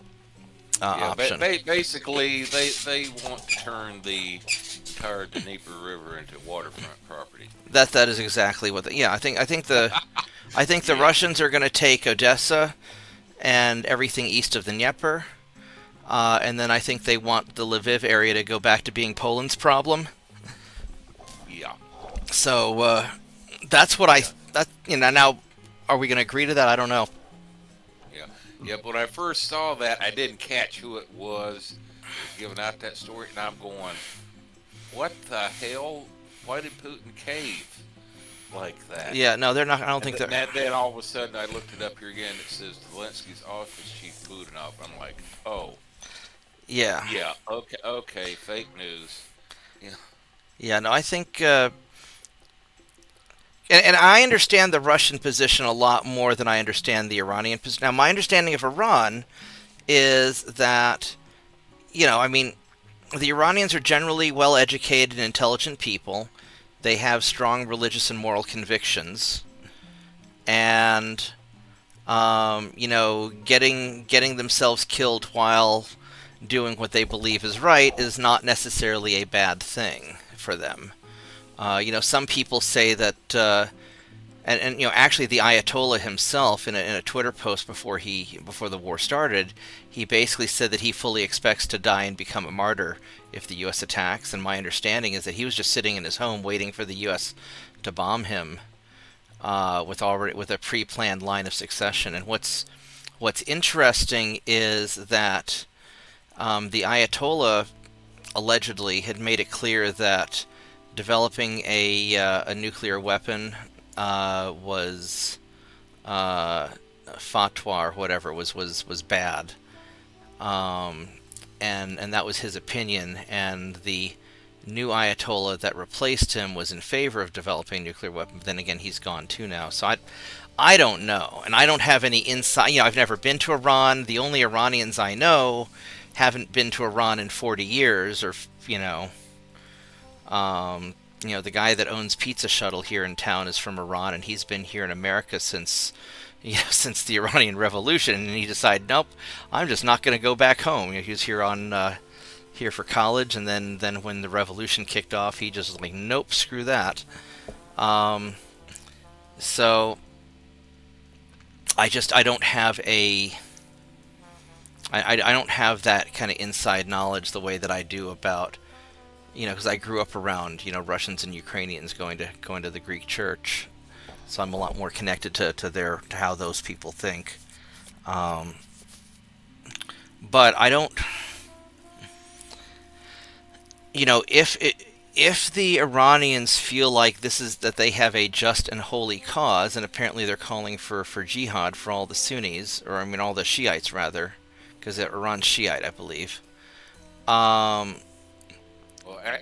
option.
Basically, they want to turn the entire Dnieper River into waterfront property.
That is exactly what. I think the Russians are going to take Odessa and everything east of the Dnieper, and then I think they want the Lviv area to go back to being Poland's problem.
Yeah.
So that's what now are we going to agree to that? I don't know.
Yeah, but when I first saw that, I didn't catch who it was giving out that story, and I'm going, what the hell? Why did Putin cave like that?
Yeah, no, they're not. I don't think they're.
Then all of a sudden, I looked it up here again. It says Zelensky's office chief Budanov. I'm like, oh.
Yeah.
Yeah. Okay. Fake news. Yeah.
Yeah. No, I think. And I understand the Russian position a lot more than I understand the Iranian position. Now, my understanding of Iran is that, I mean, the Iranians are generally well-educated and intelligent people. They have strong religious and moral convictions. And, getting themselves killed while doing what they believe is right is not necessarily a bad thing for them. Some people say that, and actually the Ayatollah himself, in a Twitter post before the war started, he basically said that he fully expects to die and become a martyr if the U.S. attacks. And my understanding is that he was just sitting in his home waiting for the U.S. to bomb him, with a pre-planned line of succession. And what's interesting is that the Ayatollah allegedly had made it clear that developing a nuclear weapon was fatwa or whatever was bad, and that was his opinion. And the new Ayatollah that replaced him was in favor of developing a nuclear weapon. But then again, he's gone too now. So I don't know, and I don't have any insight. I've never been to Iran. The only Iranians I know haven't been to Iran in 40 years, or the guy that owns Pizza Shuttle here in town is from Iran, and he's been here in America since the Iranian Revolution, and he decided, nope, I'm just not going to go back home. He was here for college, and then when the revolution kicked off, he just was like, nope, screw that. So I don't have I don't have that kind of inside knowledge the way that I do about, because I grew up around, Russians and Ukrainians going to the Greek church, so I'm a lot more connected to how those people think. But I don't, if the Iranians feel like that they have a just and holy cause, and apparently they're calling for jihad for all the Sunnis, or all the Shiites rather, because Iran's Shiite, I believe.
Well,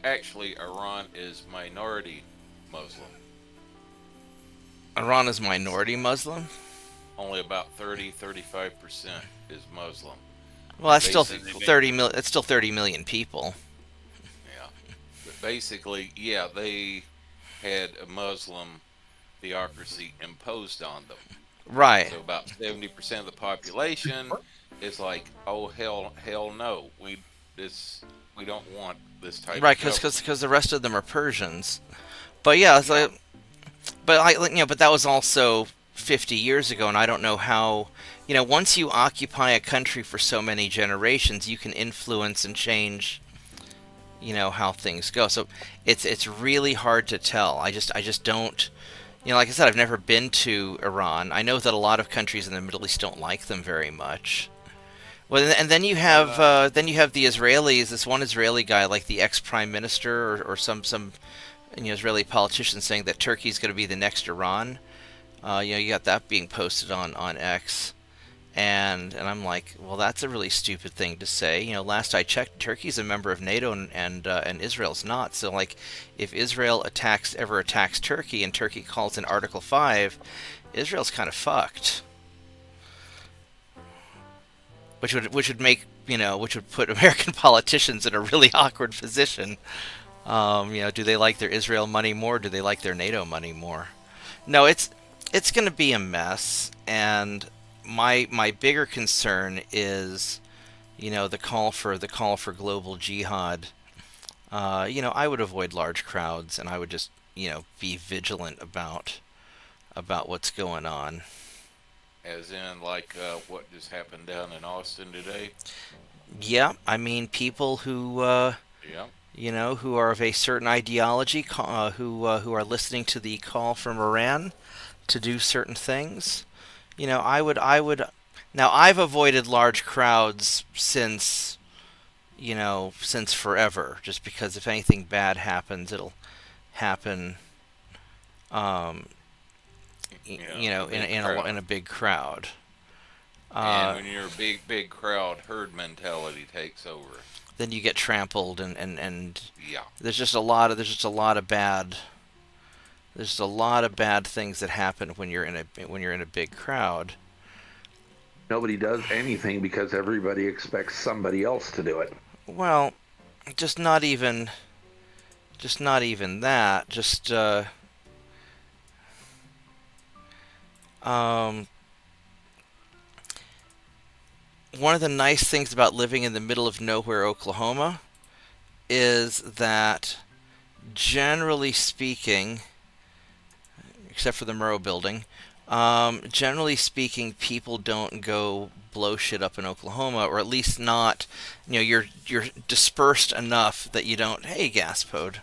actually, Iran is minority Muslim.
Iran is minority Muslim?
Only about 35% is Muslim.
Well, that's still
Basically-
30 million. That's still 30 million people.
Yeah. But basically, yeah, they had a Muslim theocracy imposed on them.
Right.
So about 70% of the population is like, oh hell no, we don't want this type.
Right,
of government.
because the rest of them are Persians. But yeah, it's like, but that was also 50 years ago, and I don't know how. Once you occupy a country for so many generations, you can influence and change, how things go. So it's really hard to tell. I just don't. Like I said, I've never been to Iran. I know that a lot of countries in the Middle East don't like them very much. Well, and then you have the Israelis. This one Israeli guy, like the ex-prime minister or some Israeli politician, saying that Turkey's going to be the next Iran. You got that being posted on X, and I'm like, well, that's a really stupid thing to say. Last I checked, Turkey's a member of NATO, and Israel's not. So, like, if Israel ever attacks Turkey, and Turkey calls in Article 5, Israel's kind of fucked. Which would put American politicians in a really awkward position. Do they like their Israel money more? Do they like their NATO money more? No, it's going to be a mess, and my bigger concern is, the call for global jihad. I would avoid large crowds, and I would just be vigilant about what's going on.
As in, like what just happened down in Austin today.
Yeah, people who
Yeah.
who are of a certain ideology, who are listening to the call from Iran to do certain things. I would. Now, I've avoided large crowds since forever, just because if anything bad happens, it'll happen. In a big crowd.
And when you're a big crowd, herd mentality takes over.
Then you get trampled, and
Yeah.
there's just a lot of bad things that happen when you're in a big crowd.
Nobody does anything because everybody expects somebody else to do it.
Well, just not even that. Just one of the nice things about living in the middle of nowhere, Oklahoma, is that generally speaking, except for the Murrow building, generally speaking, people don't go blow shit up in Oklahoma, or at least not. You're dispersed enough that you don't. Hey, Gaspode.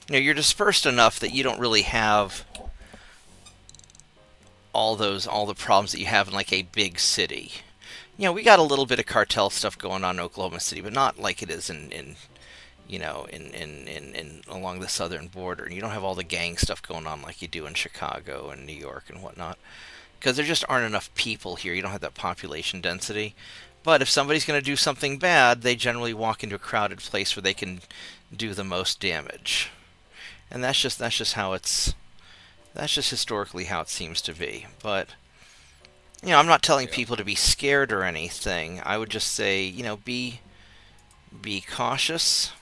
You're dispersed enough that you don't really have all the problems that you have in like a big city. We got a little bit of cartel stuff going on in Oklahoma City, but not like it is in along the southern border. And you don't have all the gang stuff going on like you do in Chicago and New York and whatnot, because there just aren't enough people here. You don't have that population density. But if somebody's going to do something bad, they generally walk into a crowded place where they can do the most damage. And that's just historically how it seems to be. But I'm not telling people to be scared or anything. I would just say, be cautious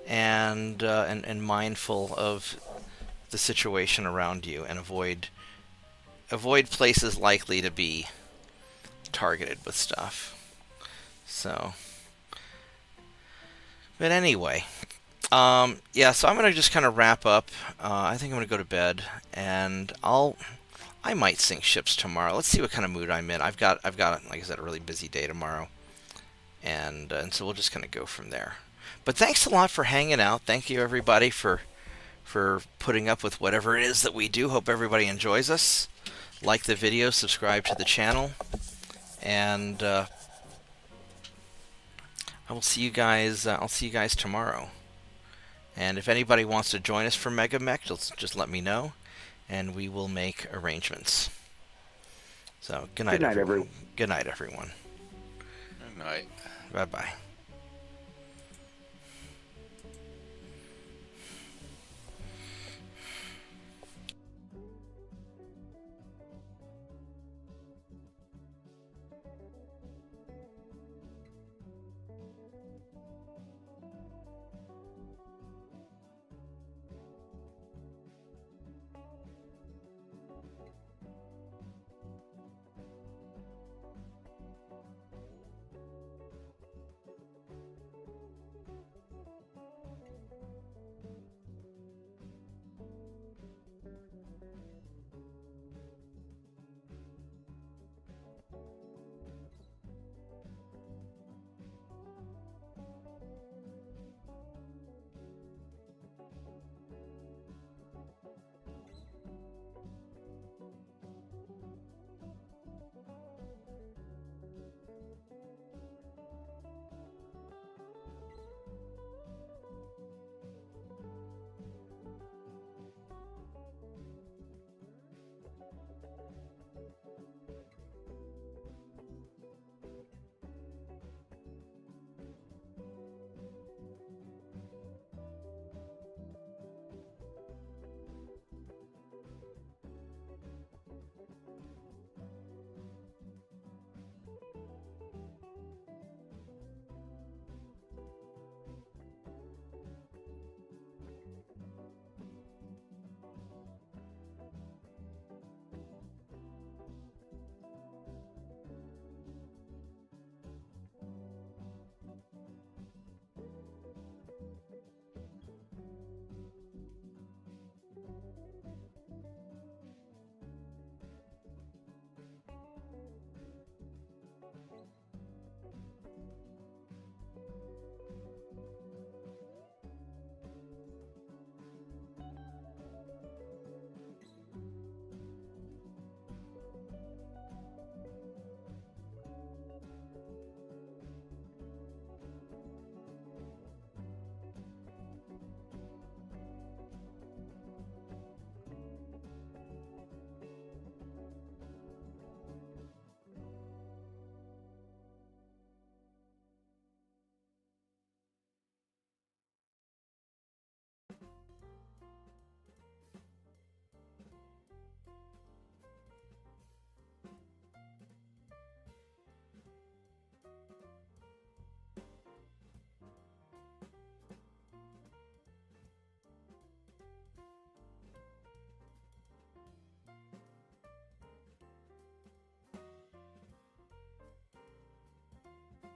and mindful of the situation around you, and avoid places likely to be targeted with stuff. So, but anyway, so I'm gonna just kind of wrap up. I think I'm gonna go to bed, and I might sink ships tomorrow. Let's see what kind of mood I'm in. I've got like I said, a really busy day tomorrow, and so we'll just kind of go from there. But thanks a lot for hanging out. Thank you everybody for putting up with whatever it is that we do. Hope everybody enjoys us. Like the video, subscribe to the channel, and I will see you guys. I'll see you guys tomorrow. And if anybody wants to join us for MegaMek, just let me know, and we will make arrangements. So good night, everyone. Good night, everyone.
Good night.
Bye bye.